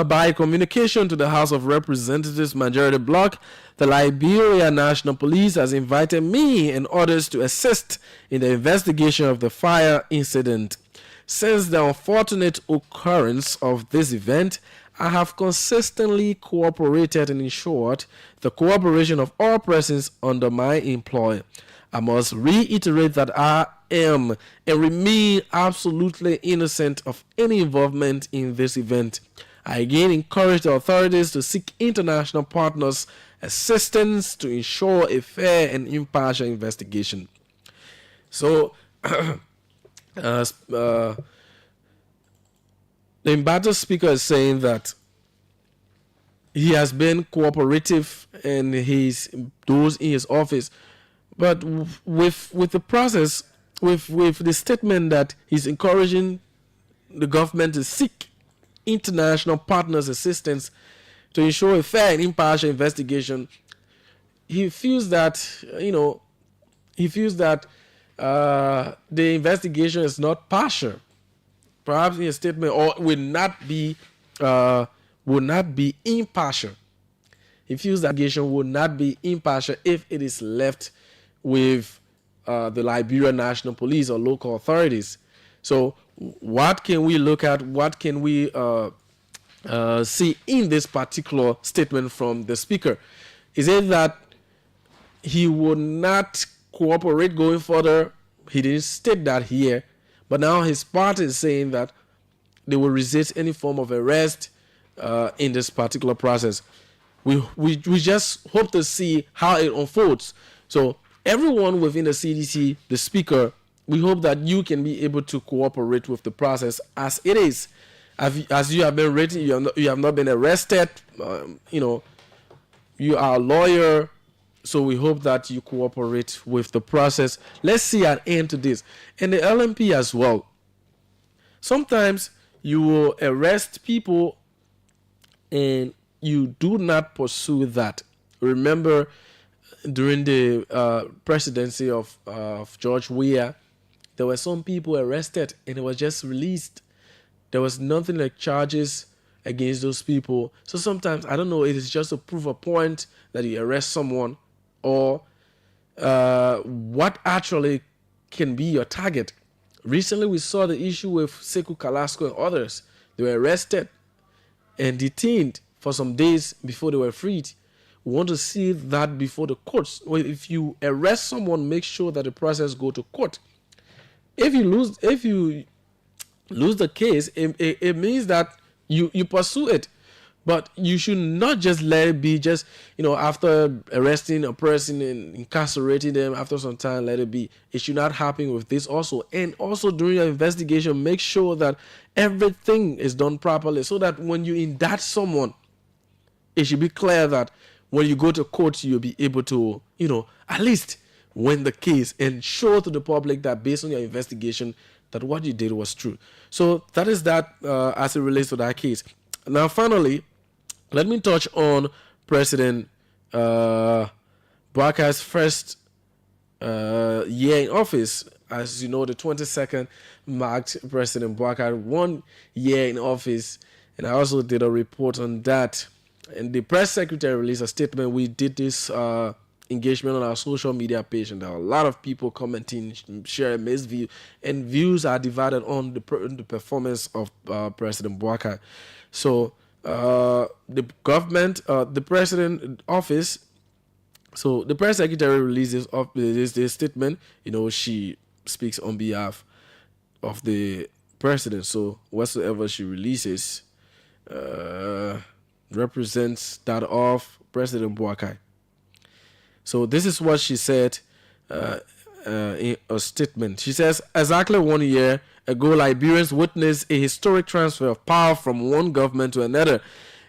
Speaker 1: by communication to the House of Representatives majority bloc, the Liberia National Police has invited me and others to assist in the investigation of the fire incident. Since the unfortunate occurrence of this event, I have consistently cooperated and ensured the cooperation of all persons under my employ. I must reiterate that I am and remain absolutely innocent of any involvement in this event. I again encourage the authorities to seek international partners' assistance to ensure a fair and impartial investigation. So, the embattled speaker is saying that he has been cooperative and those in his office, but with the process, with the statement that he's encouraging the government to seek international partners' assistance to ensure a fair and impartial investigation, he feels that the investigation is not partial. Perhaps in a statement, or will not be will not be impartial. He feels that investigation will not be impartial if it is left with the Liberia National Police or local authorities. So what can we look at? What can we see in this particular statement from the speaker? Is it that he would not cooperate going further? He didn't state that here, but now his party is saying that they will resist any form of arrest in this particular process. We just hope to see how it unfolds. So everyone within the CDC, the speaker, we hope that you can be able to cooperate with the process as it is. As you have been written, you have not been arrested. You are a lawyer, so we hope that you cooperate with the process. Let's see an end to this. And the LMP as well. Sometimes you will arrest people and you do not pursue that. Remember, during the presidency of George Weah, there were some people arrested and it was just released. There was nothing like charges against those people. So sometimes, I don't know, it is just to prove a point that you arrest someone, or what actually can be your target. Recently, we saw the issue with Sekou Kalasco and others. They were arrested and detained for some days before they were freed. We want to see that before the courts. Well, if you arrest someone, make sure that the process go to court. If you lose the case, it means that you pursue it. But you should not just let it be just, after arresting a person and incarcerating them, after some time, let it be. It should not happen with this also. And also during your investigation, make sure that everything is done properly so that when you indict someone, it should be clear that when you go to court, you'll be able to, at least win the case and show to the public that based on your investigation that what you did was true. So that is that as it relates to that case. Now, finally, let me touch on President Boakar's first year in office. As you know, the 22nd marked President Boakar 1 year in office, and I also did a report on that. And the press secretary released a statement. We did this engagement on our social media page, and there are a lot of people commenting, sharing mixed views, and views are divided on the performance of President Boakar. So the government, the president office, so the press secretary releases this statement. She speaks on behalf of the president. So whatsoever she releases represents that of President Boakar. So this is what she said in a statement. She says, exactly 1 year ago, Liberians witnessed a historic transfer of power from one government to another.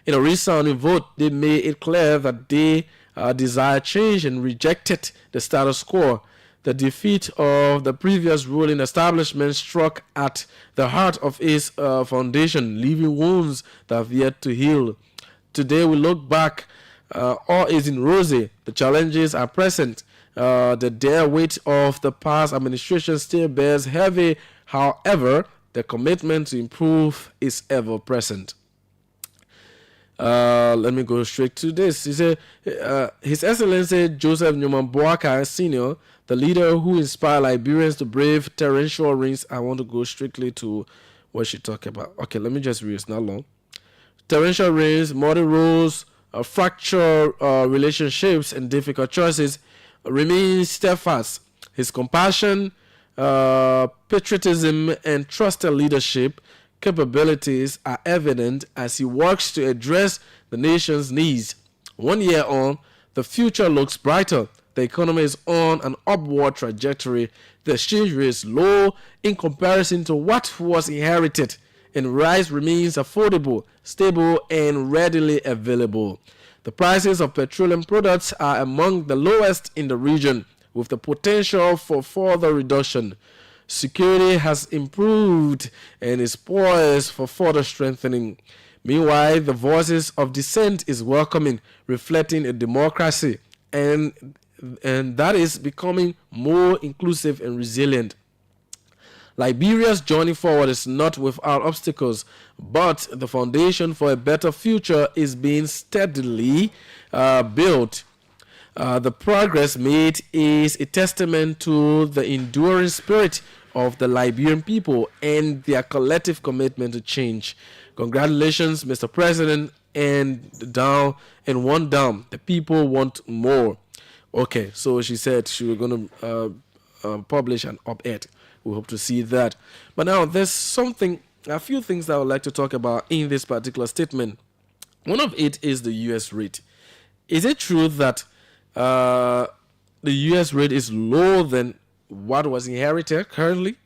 Speaker 1: In a resounding vote, they made it clear that they desired change and rejected the status quo. The defeat of the previous ruling establishment struck at the heart of its foundation, leaving wounds that have yet to heal. Today we look back, all isn't rosy. The challenges are present. The dire weight of the past administration still bears heavy. However, the commitment to improve is ever present. Let me go straight to this. He said, His Excellency Joseph Newman Boakar Sr., the leader who inspired Liberians to brave torrential rains. I want to go strictly to what she talked about. Okay, let me just read. It's not long. Torrential rains, muddy roads, fractured relationships, and difficult choices remain steadfast. His compassion, patriotism, and trusted leadership capabilities are evident as he works to address the nation's needs. 1 year on, the future looks brighter. The economy is on an upward trajectory. The exchange rate is low in comparison to what was inherited, and rice remains affordable, stable, and readily available. The prices of petroleum products are among the lowest in the region, with the potential for further reduction. Security has improved and is poised for further strengthening. Meanwhile, the voices of dissent is welcoming, reflecting a democracy, and that is becoming more inclusive and resilient. Liberia's journey forward is not without obstacles, but the foundation for a better future is being steadily built. The progress made is a testament to the enduring spirit of the Liberian people and their collective commitment to change. Congratulations, Mr. President, and one down. The people want more. Okay, so she said she was going to publish an op-ed. We hope to see that. But now there's a few things that I would like to talk about in this particular statement. One of it is the U.S. rate. Is it true that the U.S. rate is lower than what was inherited currently?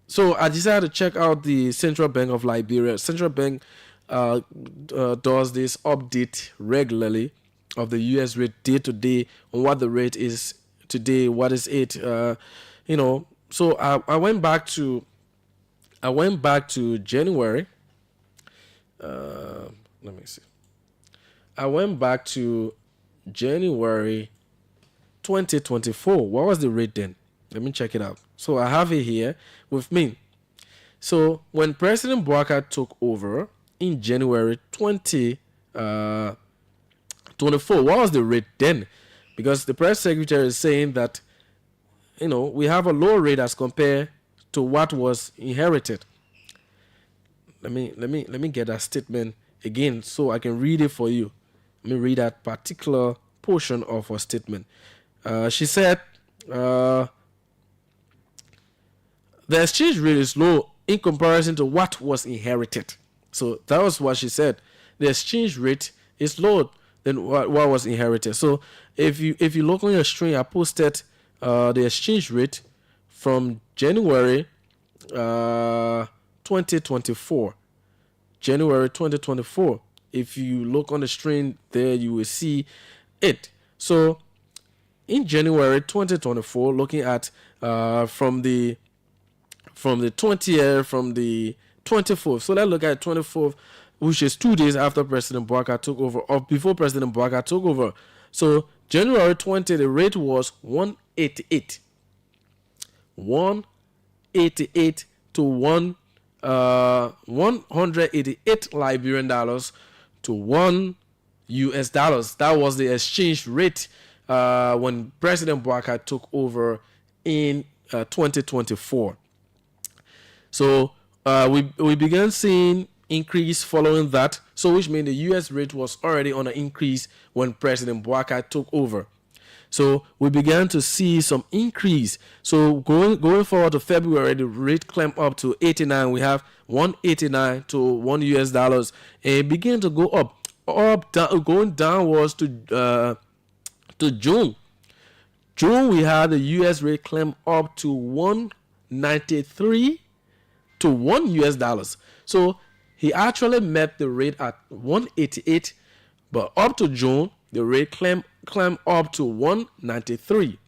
Speaker 1: So I decided to check out the Central Bank of Liberia. Central Bank does this update regularly of the U.S. rate day to day on what the rate is today. What is it? So I went back to January. Let me see. I went back to January 2024. What was the rate then? Let me check it out. So I have it here with me. So when President Boubacar took over in January 2024, what was the rate then? Because the press secretary is saying that, we have a low rate as compared to what was inherited. Let me get that statement again so I can read it for you. Let me read that particular portion of her statement. She said, the exchange rate is low in comparison to what was inherited. So that was what she said. The exchange rate is low than what was inherited. So if you look on your screen, I posted the exchange rate from January 2024. January 2024. If you look on the screen there, you will see it. So in January 2024, looking at from the 20th, from the 24th. So let's look at 24th, which is 2 days after President Boubacar took over, or before President Boubacar took over. So January 20, the rate was 188. 188 to 188 Liberian dollars to $1 US. That was the exchange rate when President Boubacar took over in 2024. So we began seeing increase following that. So which means the US rate was already on an increase when President Boubacar took over. So we began to see some increase. So going forward to February, the rate climbed up to 89. We have 189 to $1 US, and it began to go up, down, going downwards to June. June, we had the US rate climb up to 193 to $1 US. So he actually met the rate at 188, but up to June, the rate climbed up to 193.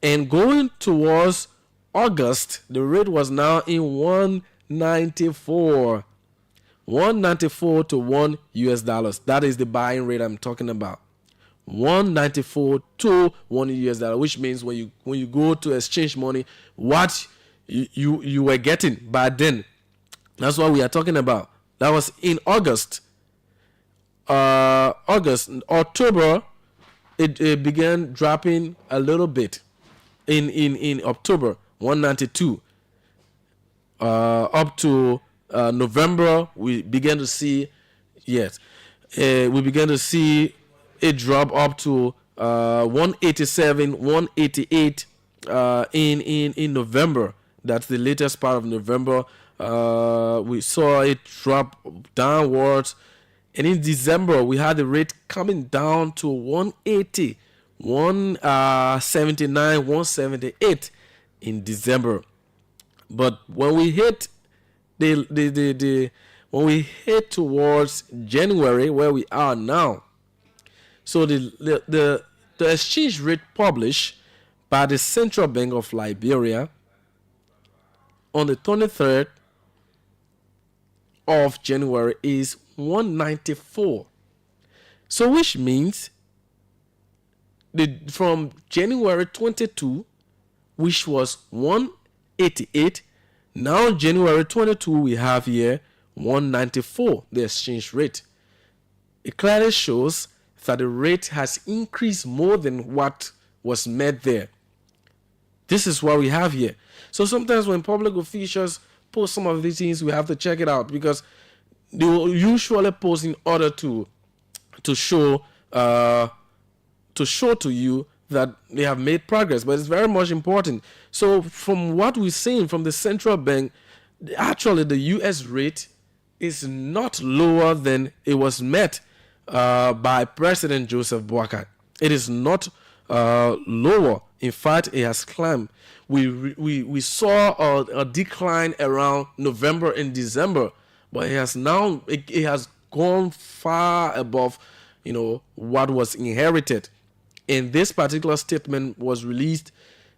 Speaker 1: And going towards August, the rate was now in 194. 194 to $1 US. That is the buying rate I'm talking about. 194 to $1 US, which means when you go to exchange money, what you were getting by then. That's what we are talking about. That was in August. October, it began dropping a little bit. In October, 192. Up to November, we began to see, we began to see it drop up to 187, 188 in November. That's the latest part of November. We saw it drop downwards. And in December, we had the rate coming down to 180, 179, 178 in December. But when we hit when we hit towards January, where we are now, so the exchange rate published by the Central Bank of Liberia on the 23rd of January is 194. So which means from January 22 which was 188. Now January 22, we have here 194, the exchange rate. It clearly shows that the rate has increased more than what was met there. This is what we have here. So sometimes when public officials post some of these things, we have to check it out, because they will usually post in order to show to you that they have made progress, but it's very much important. So from what we're seeing from the central bank, actually the U.S. rate is not lower than it was met by President Joseph Boakai. It is not lower. In fact, it has climbed. We saw a decline around November and December, but it has now it has gone far above, what was inherited. And this particular statement was released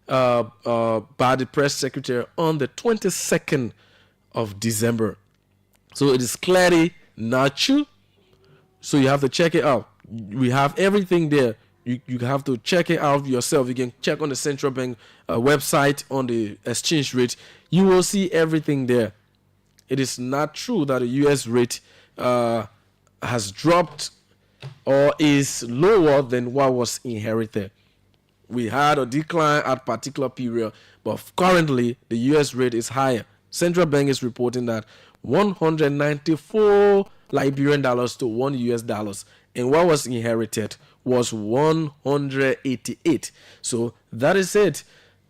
Speaker 1: by the press secretary on the 22nd of December. So it is clearly not true. So you have to check it out. We have everything there. You have to check it out yourself. You can check on the central bank website on the exchange rate. You will see everything there. It is not true that the U.S. rate has dropped or is lower than what was inherited. We had a decline at a particular period, but currently the U.S. rate is higher. Central bank is reporting that 194 Liberian dollars to $1 US, and what was inherited was 188. So that is it.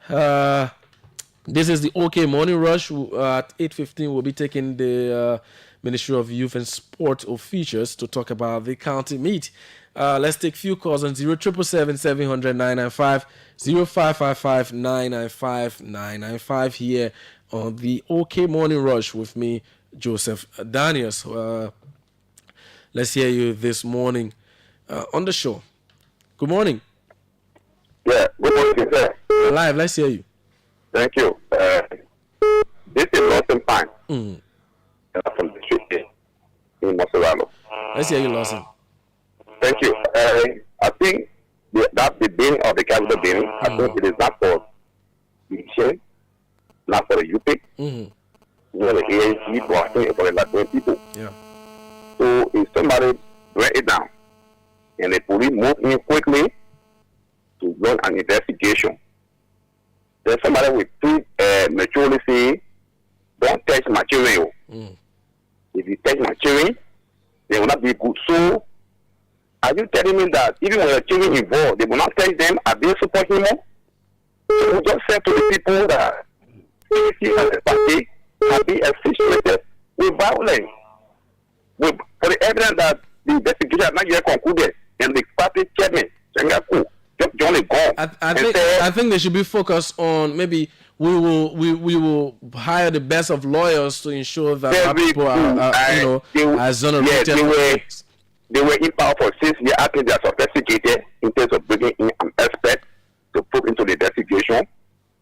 Speaker 1: This is the OK Morning Rush. At 8:15, we'll be taking the Ministry of Youth and Sport officials to talk about the county meet. Let's take few calls on 0777 700 995, 0555 995 995 here on the OK Morning Rush with me, Joseph Daniels. Let's hear you this morning on the show. Good morning.
Speaker 13: Yeah, good morning, sir.
Speaker 1: Live, let's hear you.
Speaker 13: Thank you. This is Lawson Pine. From the street here in Maserano.
Speaker 1: Let's hear you, Lawson.
Speaker 13: Thank you. I think that the bill of the capital bill, I think it is not for the nation, not for the UP. The ANC, for the Latvian people.
Speaker 1: Yeah.
Speaker 13: So if somebody break it down and the police move in quickly to run an investigation, then somebody will maturely say, don't touch my children. If you touch my children, they will not be good. So are you telling me that even when your children involved, they will not touch them? Are they support him? So we just said to the people that he and the party have been associated with violence. For the evidence that the investigation has not yet concluded, and the party chairman, Sengaku, just John gone.
Speaker 1: I think they should be focused on maybe we will hire the best of lawyers to ensure that our people are exonerated.
Speaker 13: They were in power for 6 years. I think they are sophisticated in terms of bringing in an expert to put into the investigation.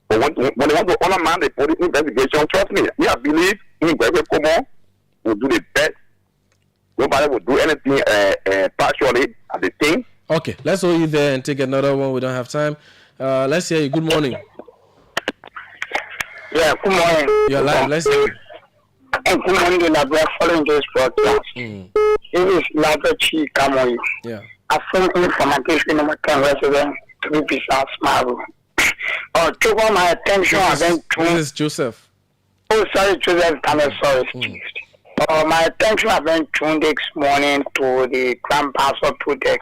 Speaker 13: But when they want to honor the police investigation, trust me, I believe in Gregory Como will do the best. Nobody will do anything partially at the thing.
Speaker 1: Okay, let's hold you there and take another one. We don't have time. Let's hear you. Good morning.
Speaker 14: Yeah, good morning.
Speaker 1: You're live. Let's hear you.
Speaker 14: And good morning, Labra, following this broadcast. This is Labra Chi Kamoy.
Speaker 1: Yeah.
Speaker 14: A phone information number 10 resident, 3 Pisa Smaru. Took all my attention.
Speaker 1: This is Joseph.
Speaker 14: Oh, sorry, Joseph. I'm sorry. My attention has been tuned this morning to the Grand Pastor Protest.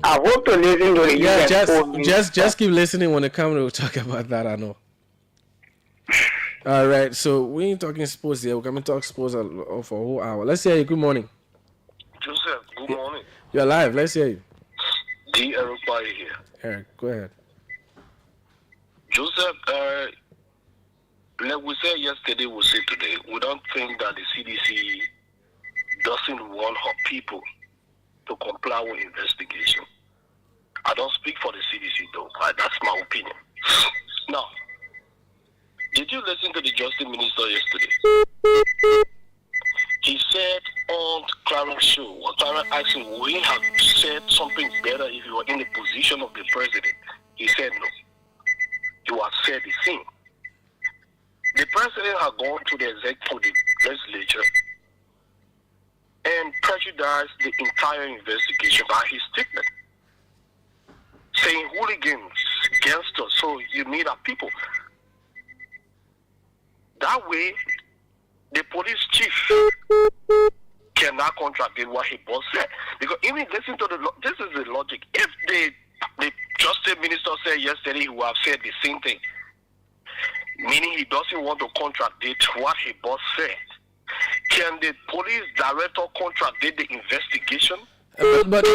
Speaker 14: I hope to listen to the
Speaker 1: just keep listening when it comes to talk about that. I know. All right, so we ain't talking sports here. We're going to talk sports for a whole hour. Let's hear you. Good morning.
Speaker 15: Joseph, good morning.
Speaker 1: You're live. Let's hear you.
Speaker 15: D. Eric Baye here.
Speaker 1: Eric, go ahead.
Speaker 15: Joseph, like we said yesterday, we say today, we don't think that the CDC doesn't want her people to comply with investigation. I don't speak for the CDC though. That's my opinion. Now, did you listen to the Justice Minister yesterday? He said on Clarence show, Clarence asked him, would he have said something better if he were in the position of the president? He said no. He would have said the legislature and prejudice the entire investigation by his statement, saying hooligans against us, so you need our people. That way, the police chief cannot contradict what he boss said. Because even listen to this is the logic. If the justice minister said yesterday he would have said the same thing, meaning he doesn't want to contradict what he boss said, can the police director contradict the investigation?
Speaker 1: But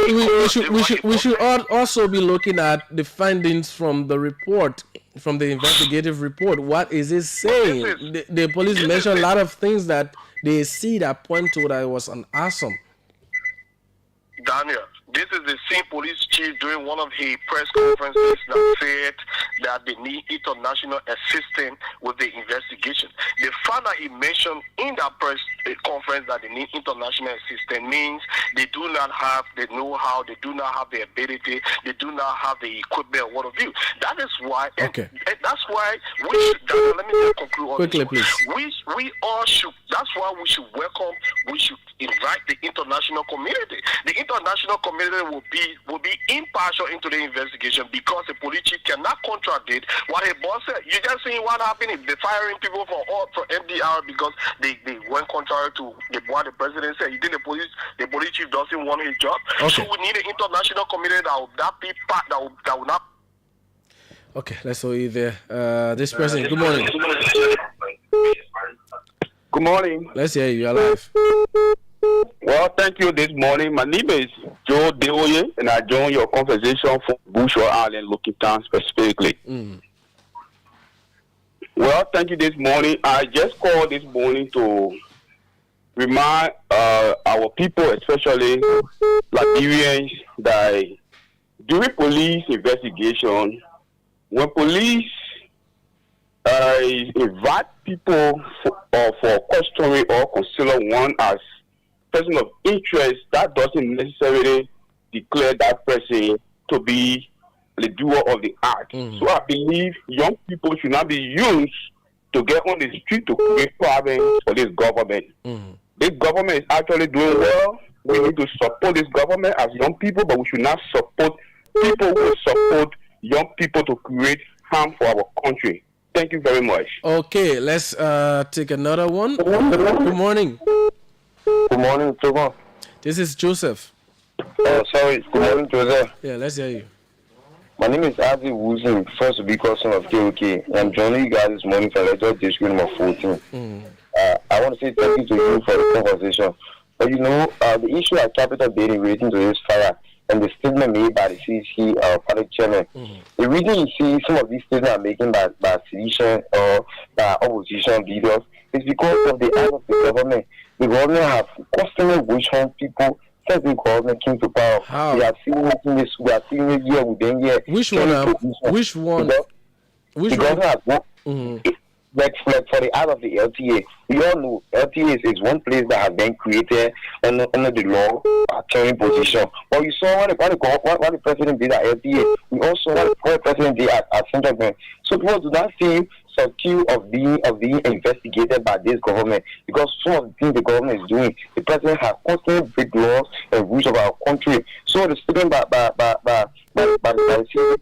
Speaker 1: we should also be looking at the findings from the report, from the investigative report. What is it saying? The police mentioned a lot of things that they see that point to that it was an arson.
Speaker 15: Daniel, this is the same police chief during one of his press conferences that said that they need international assistance with the investigation. The fact that he mentioned in that press conference that they need international assistance means they do not have the know-how, they do not have the ability, they do not have the equipment or what have you. That is why,
Speaker 1: okay.
Speaker 15: And that's why we should, Daniel, let me just conclude on
Speaker 1: quickly,
Speaker 15: this.
Speaker 1: please.
Speaker 15: We all should, that's why we should welcome, we should invite the international community. The international community will be impartial into the investigation because the police chief cannot contradict what a boss said. You just see what happened in the firing people for MDR because they went contrary to what the president said. You think the police chief doesn't want his job?
Speaker 1: Okay.
Speaker 15: So we need an international community that will not.
Speaker 1: Okay, let's go there. This person, good morning.
Speaker 16: Good morning.
Speaker 1: Let's hear you. You're live.
Speaker 16: Well, thank you this morning. My name is Joe Deoye, and I join your conversation from Bushwa Island, Lucky Town specifically. Well, thank you this morning. I just called this morning to remind our people, especially Liberians, that during police investigation, when police invite people for questioning or consider one as person of interest, that doesn't necessarily declare that person to be the doer of the act. So I believe young people should not be used to get on the street to create problems for this government. This government is actually doing well. We need to support this government as young people, but we should not support people who support young people to create harm for our country. Thank you very much.
Speaker 1: Okay, let's take another one. Good morning.
Speaker 17: Good morning, Togo.
Speaker 1: This is Joseph.
Speaker 17: Oh, sorry. Good morning, Joseph.
Speaker 1: Yeah, let's hear you.
Speaker 17: My name is Adi Wuzin, first to be cousin of KOK. I'm joining you guys this morning for lecture district number 14. I want to say thank you to you for the conversation. But you know, the issue at Capitol Day relating to this fire and the statement made by the CC public chairman. The reason you see some of these statements are making by opposition or by opposition leaders is because of the act of the government. The government have constantly wished on people since the government came to power.
Speaker 1: How?
Speaker 17: We have seen it in this. We have seen it year within year.
Speaker 1: Which one? Which one?
Speaker 17: The government has like for the act of the LTA. We all know LTA is one place that has been created under the law carrying position. But we saw what the president did at LTA. We also saw what the president did at Central Bank. So people do not feel secure of being investigated by this government because some of the things the government is doing, the president has constantly break laws and rules of our country. So the statement by the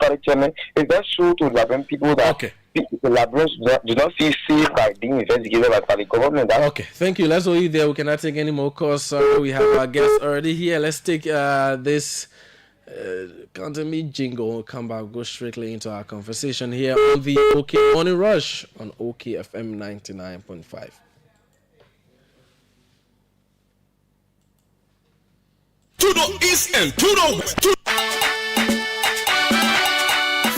Speaker 17: party chairman is that true to Liberian people that the Liberians do not feel safe by being investigated by the government.
Speaker 1: Okay, thank you. Let's go there. We cannot take any more calls. We have our guests already here. Let's take this Counter Me jingle. We'll come back, go strictly into our conversation here on the OK Morning Rush on OK FM 99.5.
Speaker 4: To the east and to the west.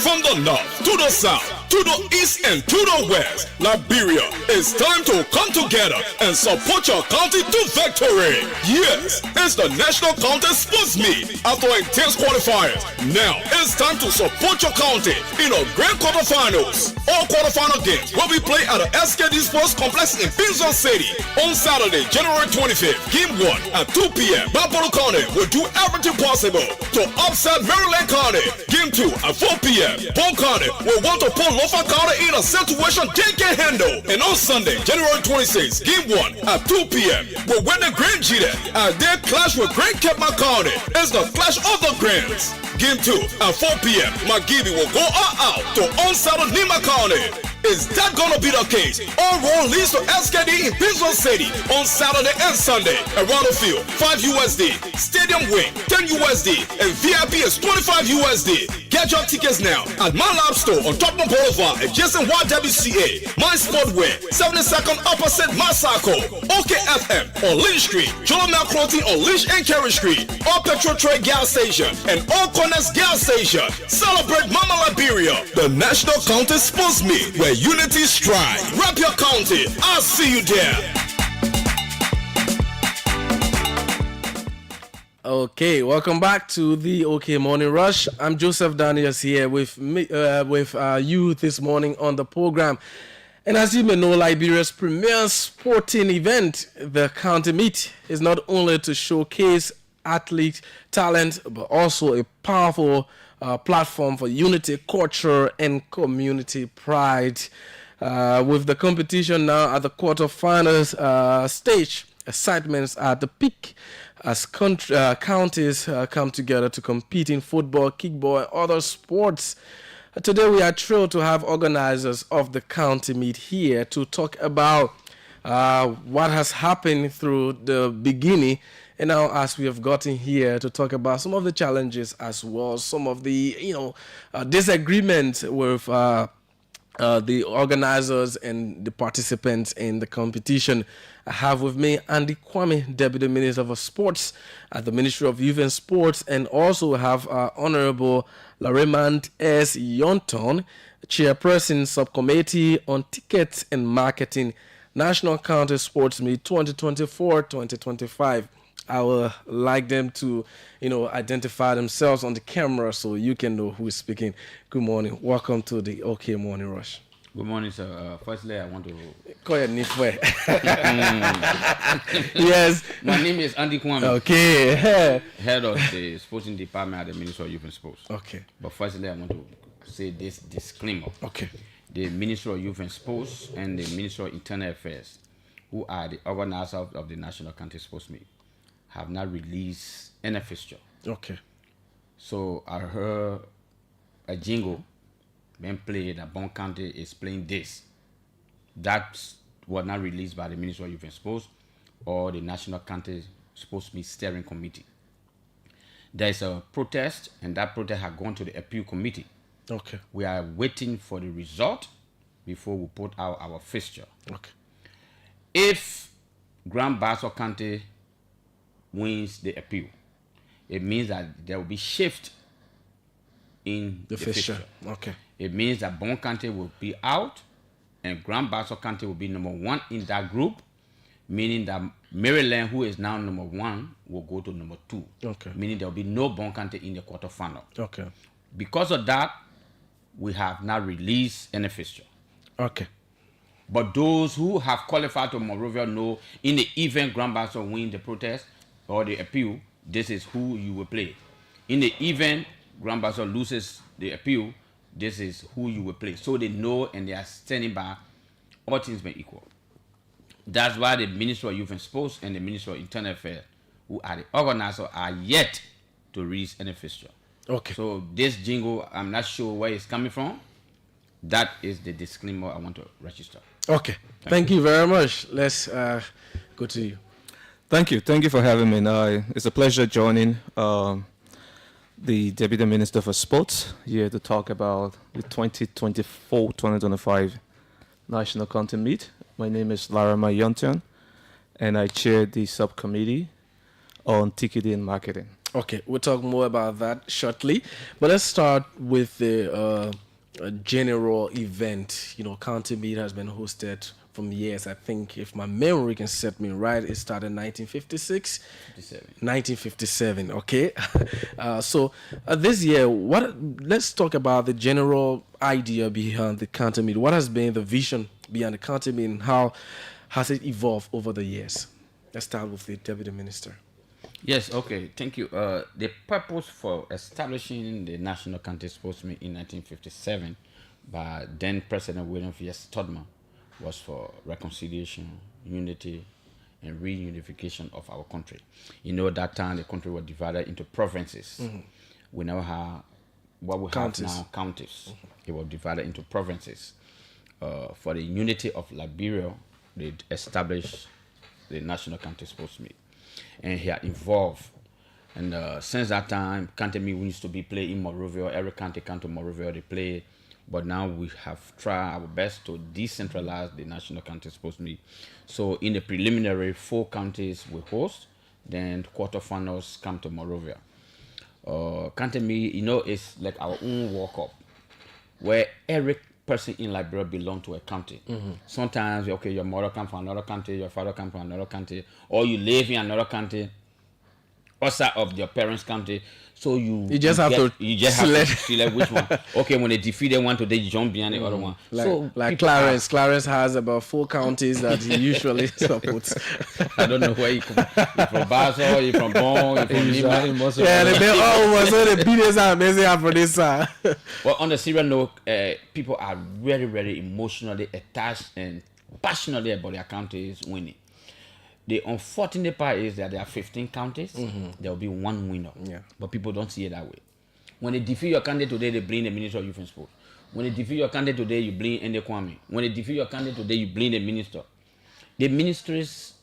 Speaker 4: From the north to the south, to the east and to the west, Liberia, it's time to come together and support your county to victory. Yes, it's the National County Sports Meet after intense qualifiers. Now it's time to support your county in a grand quarterfinals. All quarterfinal games will be played at the SKD Sports Complex in Pinson City on Saturday, January 25th. Game 1 at 2 p.m. Buffalo County will do everything possible to upset Maryland County. Game 2 at 4 p.m. Polk County will want to pull
Speaker 18: Alofa County in a situation they can handle. And on Sunday, January 26th, Game 1 at 2 p.m. will win the Grand Gita as they clash with Grand Kepma County. It's the clash of the Grands. Game 2 at 4 p.m. McGibby will go all out to onside of Nima County. Is that gonna be the case? All road leads to SKD in Pinson City on Saturday and Sunday. Around the field, 5 USD. Stadium wing, 10 USD. And VIP is 25 USD. Get your tickets now at My Lab Store on Tottenham Boulevard at Jason YWCA. My Sportwear, 72nd opposite Masako. OKFM on Lynch Street. Jolomel Clothing on Lynch and Carey Street. All Petrol Trade Gas Station and all Connects Gas Station. Celebrate Mama Liberia, the National County Sports Meet where unity stride. Rep your county. I'll see you there.
Speaker 1: Okay, welcome back to the OK Morning Rush. I'm Joseph Daniels here with you this morning on the program. And as you may know, Liberia's premier sporting event, the County Meet, is not only to showcase athlete talent, but also a powerful platform for unity, culture, and community pride. With the competition now at the quarterfinals stage, excitements are at the peak as counties come together to compete in football, kickball, and other sports. Today we are thrilled to have organizers of the County Meet here to talk about what has happened through the beginning. And now, as we have gotten here to talk about some of the challenges as well, some of the disagreements with the organizers and the participants in the competition. I have with me Andy Kwame, Deputy Minister for Sports at the Ministry of Youth and Sports, and also have Honorable Larimand S. Yonton, Chairperson, Subcommittee on Tickets and Marketing, National County Sports Meet 2024-2025. I would like them to, identify themselves on the camera so you can know who is speaking. Good morning. Welcome to the OK Morning Rush.
Speaker 19: Good morning, sir. Firstly, I want to...
Speaker 1: Call your Nifwe. Yes.
Speaker 19: My name is Andy Kwame.
Speaker 1: Okay.
Speaker 19: Head of the Sporting Department at the Ministry of Youth and Sports.
Speaker 1: Okay.
Speaker 19: But firstly, I want to say this disclaimer.
Speaker 1: Okay.
Speaker 19: The Ministry of Youth and Sports and the Ministry of Internal Affairs, who are the organizers of the National County Sports Meet, have not released any fixture.
Speaker 1: Okay.
Speaker 19: So I heard a jingle being played that Bon County is playing this. That was not released by the Ministry of Youth and Sports or the National County Sports Meet Steering Committee. There is a protest, and that protest has gone to the appeal committee.
Speaker 1: Okay.
Speaker 19: We are waiting for the result before we put out our fixture.
Speaker 1: Okay.
Speaker 19: If Grand Bassa County wins the appeal, it means that there will be shift in the fixture.
Speaker 1: Okay.
Speaker 19: It means that Bon County will be out and Grand Bassa County will be number 1 in that group, meaning that Maryland, who is now number 1, will go to number 2.
Speaker 1: Okay.
Speaker 19: Meaning there will be no Bon County in the quarterfinal.
Speaker 1: Okay.
Speaker 19: Because of that, we have not released any fixture.
Speaker 1: Okay.
Speaker 19: But those who have qualified to Monrovia know in the event Grand Bassa win the protest or the appeal, this is who you will play. In the event Grand Bassa loses the appeal, this is who you will play. So they know and they are standing by, all things being equal. That's why the Ministry of Youth and Sports and the Ministry of Internal Affairs, who are the organizers, are yet to release any fixture.
Speaker 1: Okay.
Speaker 19: So this jingle, I'm not sure where it's coming from. That is the disclaimer I want to register.
Speaker 1: Okay. Thank you very much. Let's go to you.
Speaker 20: Thank you. Thank you for having me. It's a pleasure joining the Deputy Minister for Sports here to talk about the 2024-2025 National County Meet. My name is Larama Yontian, and I chair the subcommittee on ticketing and marketing.
Speaker 1: Okay, we'll talk more about that shortly. But let's start with the general event. County Meet has been hosted from years. I think, if my memory can set me right, it started in 1956. 1957, okay. So this year, let's talk about the general idea behind the County Meet. What has been the vision behind the County Meet, and how has it evolved over the years? Let's start with the Deputy Minister.
Speaker 19: Yes, okay, thank you. The purpose for establishing the National County Sports Meet in 1957 by then President William V.S. Todman was for reconciliation, unity, and reunification of our country. You know, at that time the country was divided into provinces. We now have what we
Speaker 1: Counties.
Speaker 19: have now, counties. It was divided into provinces. For the unity of Liberia, they established the National County Sports Meet. And he had involved. And since that time, county meet used to be played in Monrovia. Every county come to Monrovia, they play. But now we have tried our best to decentralize the National County Sports Meet. So in the preliminary, 4 counties we host. Then quarterfinals come to Monrovia. County meet, you know, it's like our own World Cup, where every person in Liberia belong to a county. Sometimes, okay, your mother come from another country, your father come from another country, or you live in another country, outside of your parents' country. So you
Speaker 1: just have to
Speaker 19: select which one. Okay, when they defeated one today, you jump behind the other one.
Speaker 1: Like Clarence. Clarence has about 4 counties that he usually supports.
Speaker 19: I don't know where you come from. You're from Basel, you're from Bon, you're from Lima.
Speaker 1: Yeah, they all so the beaters are amazing for this.
Speaker 19: Well, on the serious note, people are very, very emotionally attached and passionately about their counties winning. The unfortunate part is that there are 15 counties. There will be 1 winner. But people don't see it that way. When they defeat your candidate today, they blame the Minister of Youth and Sport. When they defeat your candidate today, you blame Ende Kwame. When they defeat your candidate today, you blame the minister. The ministries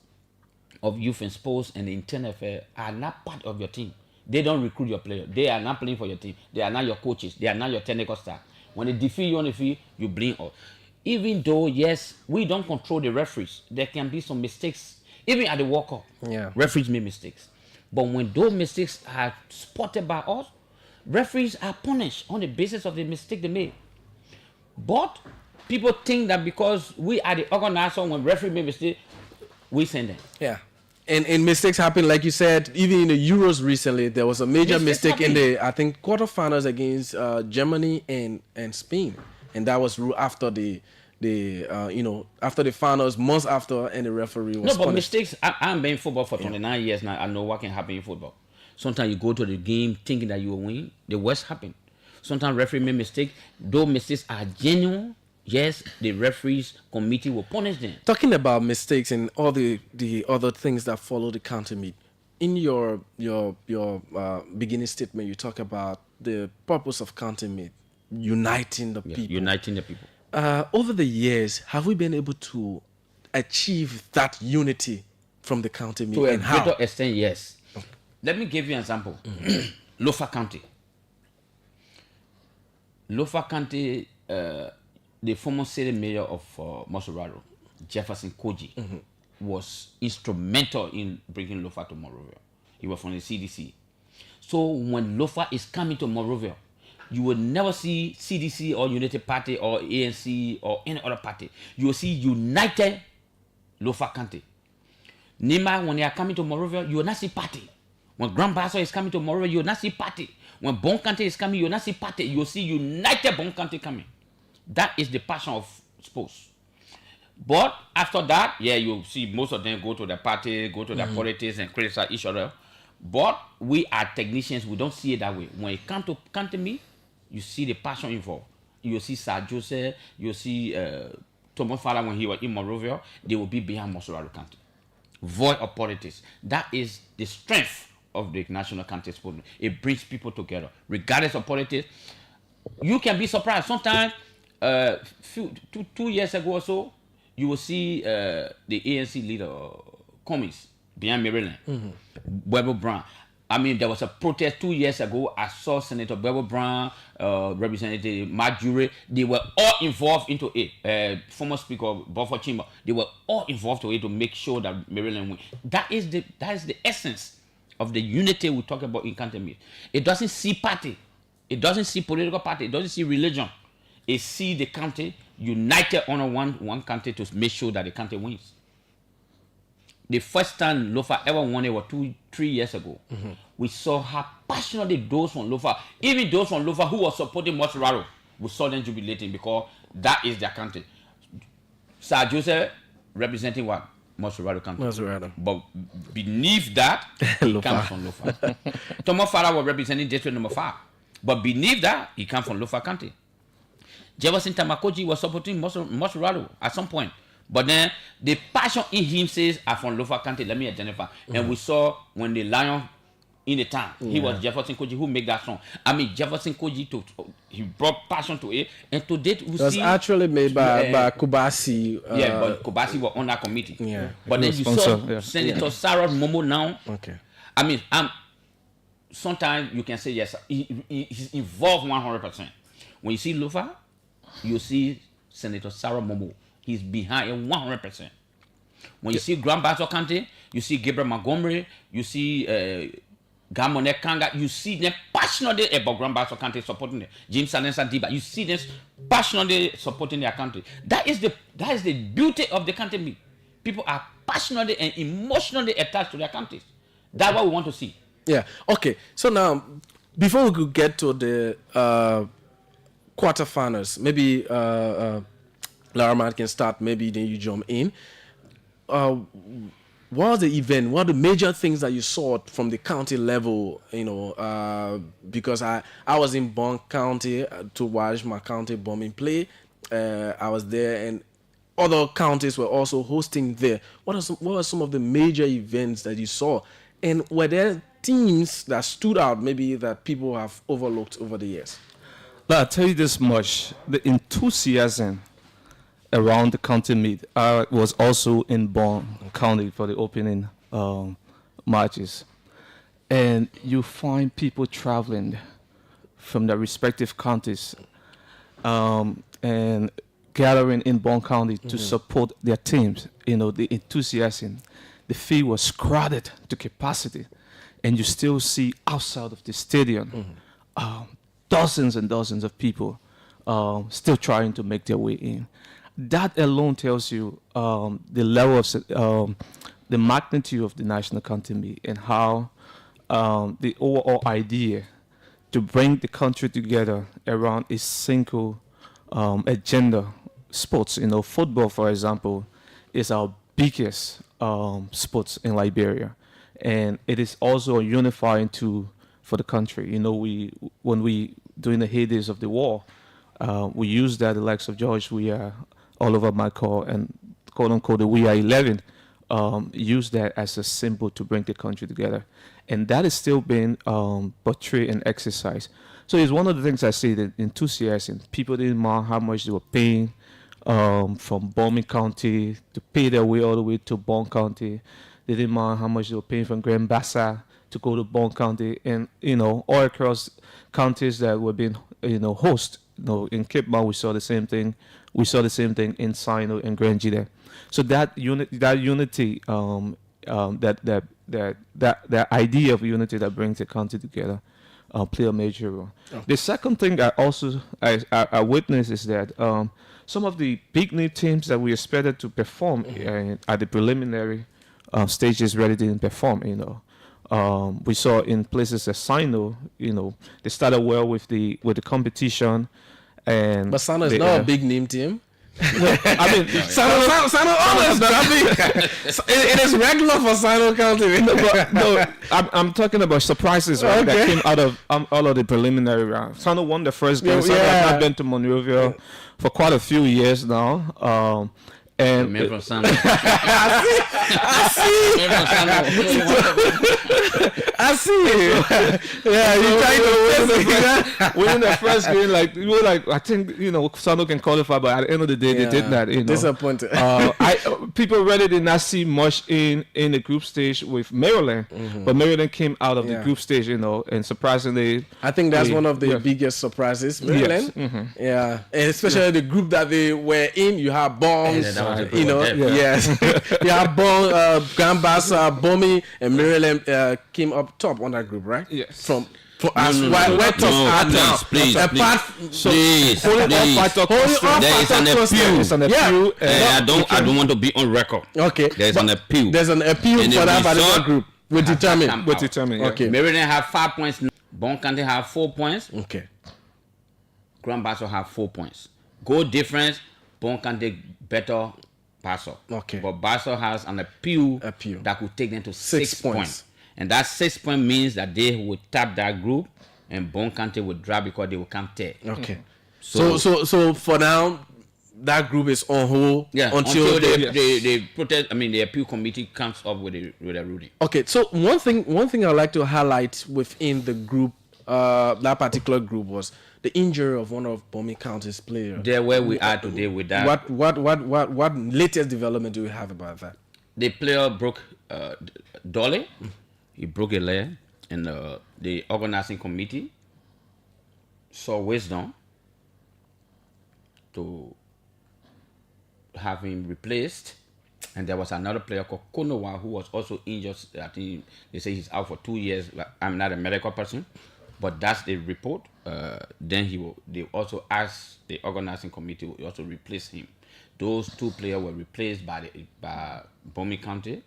Speaker 19: of Youth and Sports and the Internal Affairs are not part of your team. They don't recruit your players. They are not playing for your team. They are not your coaches. They are not your technical staff. When they defeat you on the field, you blame us. Even though, yes, we don't control the referees, there can be some mistakes. Even at the World Cup, referees make mistakes. But when those mistakes are spotted by us, referees are punished on the basis of the mistake they made. But people think that because we are the organizer, when referee make mistake, we send them.
Speaker 1: Yeah. And mistakes happen, like you said, even in the Euros recently, there was a major mistake in the, I think, quarterfinals against Germany and Spain. And that was after after the finals, months after, and the referee was punished.
Speaker 19: Mistakes, I'm been in football for 29 years now. I know what can happen in football. Sometimes you go to the game thinking that you will win, the worst happen. Sometimes referee make mistakes. Those mistakes are genuine. Yes, the referees committee will punish them.
Speaker 1: Talking about mistakes and all the other things that follow the county meet, in your beginning statement, you talk about the purpose of county meet, uniting the people.
Speaker 19: Uniting the people.
Speaker 1: Over the years, have we been able to achieve that unity from the county meet?
Speaker 19: To a greater extent, yes. Okay. Let me give you an example. Lofa County. Lofa County, the former city mayor of Mosorado, Jefferson Koji, was instrumental in bringing Lofa to Monrovia. He was from the CDC. So when Lofa is coming to Monrovia, you will never see CDC or United Party or ANC or any other party. You will see united Lofa County. Nima, when they are coming to Monrovia, you will not see party. When Grand Basso is coming to Monrovia, you will not see party. When Bon County is coming, you will not see party. You will see united Bon County coming. That is the passion of sports. But after that, you will see most of them go to the party, go to their politics and criticize each other. But we are technicians, we don't see it that way. When it comes to county meet, you see the passion involved. You see Sir Joseph, you see Thomas Fala when he was in Monrovia, they will be behind Mosorado County. Void of politics. That is the strength of the National County Sport. It brings people together, regardless of politics. You can be surprised. Sometimes, 2 years ago or so, you will see the ANC leader, Cummings, behind Maryland, Webber Brown. I mean, there was a protest 2 years ago. I saw Senator Webber Brown, Representative Mark Jury. They were all involved into it. Former Speaker Beaufort Chamber. They were all involved to it to make sure that Maryland win. That is the essence of the unity we talk about in county meet. It doesn't see party. It doesn't see political party. It doesn't see religion. It see the county united under one county to make sure that the county wins. The first time Lofa ever won it was 3 years ago. We saw how passionately those from Lofa, even those from Lofa who were supporting Mosorado, we saw them jubilating because that is their country. Sir Joseph representing what? Mosorado County.
Speaker 1: Mosorado.
Speaker 19: But beneath that, he comes from Lofa. Thomas Farah was representing District Number 5. But beneath that, he comes from Lofa County. Jefferson Tamakoji was supporting Mosrado at some point. But then the passion in him says, I'm from Lofa County, let me identify. And we saw when the Lion in the town, he was Jefferson Koji who made that song. I mean, Jefferson Koji, he brought passion to it. And to date, we
Speaker 1: it was
Speaker 19: see...
Speaker 1: actually made by Kubasi.
Speaker 19: But Kubasi was on that committee.
Speaker 1: Yeah.
Speaker 19: But then you saw Senator Sarah Momo now.
Speaker 1: Okay.
Speaker 19: I mean, sometimes you can say, yes, he's involved 100%. When you see Lofa, you see Senator Sarah Momo. He's behind it 100%. When you see Grand Bassa County, you see Gabriel Montgomery, you see Gamone Kanga, you see them passionately about Grand Bassa County supporting them. James Salensa Diba, you see them passionately supporting their country. That is the beauty of the country. People are passionately and emotionally attached to their countries. That's what we want to see.
Speaker 1: Yeah. Okay. So now, before we could get to the quarterfinals, maybe Laraman can start. Maybe then you jump in. What was the event? What are the major things that you saw from the county level? You know, because I was in Bon County to watch my county bombing play. I was there, and other counties were also hosting there. What were some of the major events that you saw? And were there teams that stood out, maybe that people have overlooked over the years?
Speaker 20: I'll tell you this much: the enthusiasm around the county meet. I was also in Bon County for the opening matches, and you find people traveling from their respective counties and gathering in Bon County to support their teams. You know, the enthusiasm. The field was crowded to capacity, and you still see outside of the stadium dozens and dozens of people still trying to make their way in. That alone tells you the level of the magnitude of the national county meet and how the overall idea to bring the country together around a single agenda. Sports, you know, football, for example, is our biggest sports in Liberia, and it is also a unifying tool for the country. You know, when we during the heydays of the war, we used that, the likes of George Weah, Oliver McCall, and quote unquote the We Are 11, use that as a symbol to bring the country together, and that is still being portrayed and exercised. So it's one of the things I see, the enthusiasm. People didn't mind how much they were paying from Bombing County to pay their way all the way to Bon County. They didn't mind how much they were paying from Grand Bassa to go to Bon County, and you know, all across counties that were being, you know, host. You know, in Cape Mount we saw the same thing. We saw the same thing in Sino and Grand Jide. So that unity, that idea of unity that brings the country together, play a major role. Okay. The second thing I witnessed is that some of the big name teams that we expected to perform at the preliminary stages really didn't perform. You know, we saw in places like Sino, you know, they started well with the competition, but
Speaker 1: Sino is not a big name team.
Speaker 20: I mean,
Speaker 1: Sino always it is regular for Sino County.
Speaker 20: No, I'm talking about surprises, right? Okay. That came out of the preliminary round. Sino won the first game. Sino has not been to Monrovia for quite a few years now. And
Speaker 19: I
Speaker 20: see. Yeah, you trying to win the first game. Like you were like, I think, you know, Sano can qualify, but at the end of the day, they did not. You know,
Speaker 1: disappointed.
Speaker 20: People really did not see much in the group stage with Maryland, but Maryland came out of the group stage, you know, and surprisingly,
Speaker 1: I think that's one of the biggest surprises. Maryland, and especially the group that they were in. You have Bombs. You know, yes. Yeah, Grand Bassa, Bomi, and Maryland came up top on that group, right?
Speaker 20: Yes.
Speaker 1: Please.
Speaker 19: There is an appeal. I don't want to be on record.
Speaker 1: Okay.
Speaker 19: There's an appeal.
Speaker 1: There's an appeal for that particular group. We determine.
Speaker 20: Yeah.
Speaker 19: Okay. Maryland have 5 points. Bon County have 4 points.
Speaker 1: Okay.
Speaker 19: Grand Bassa have 4 points. Goal difference. Bon County better. Bassa.
Speaker 1: Okay.
Speaker 19: But Bassa has an appeal that could take them to 6 points. And that 6 point means that they will tap that group and Bon County will drop because they will come third.
Speaker 1: Okay. So for now, that group is on hold.
Speaker 19: Yeah, until the protest. I mean, the appeal committee comes up with a ruling.
Speaker 1: Okay, so one thing I'd like to highlight within the group, that particular group, was the injury of one of Bomi County's players.
Speaker 19: There, where we are today with that.
Speaker 1: What latest development do we have about that?
Speaker 19: The player broke Dolly. He broke a leg, and the organizing committee saw wisdom to have him replaced. And there was another player called Konowa who was also injured. I think they say he's out for 2 years. I'm not a medical person, but that's the report. Then they also asked the organizing committee to also replace him. Those 2 players were replaced by Bomi County,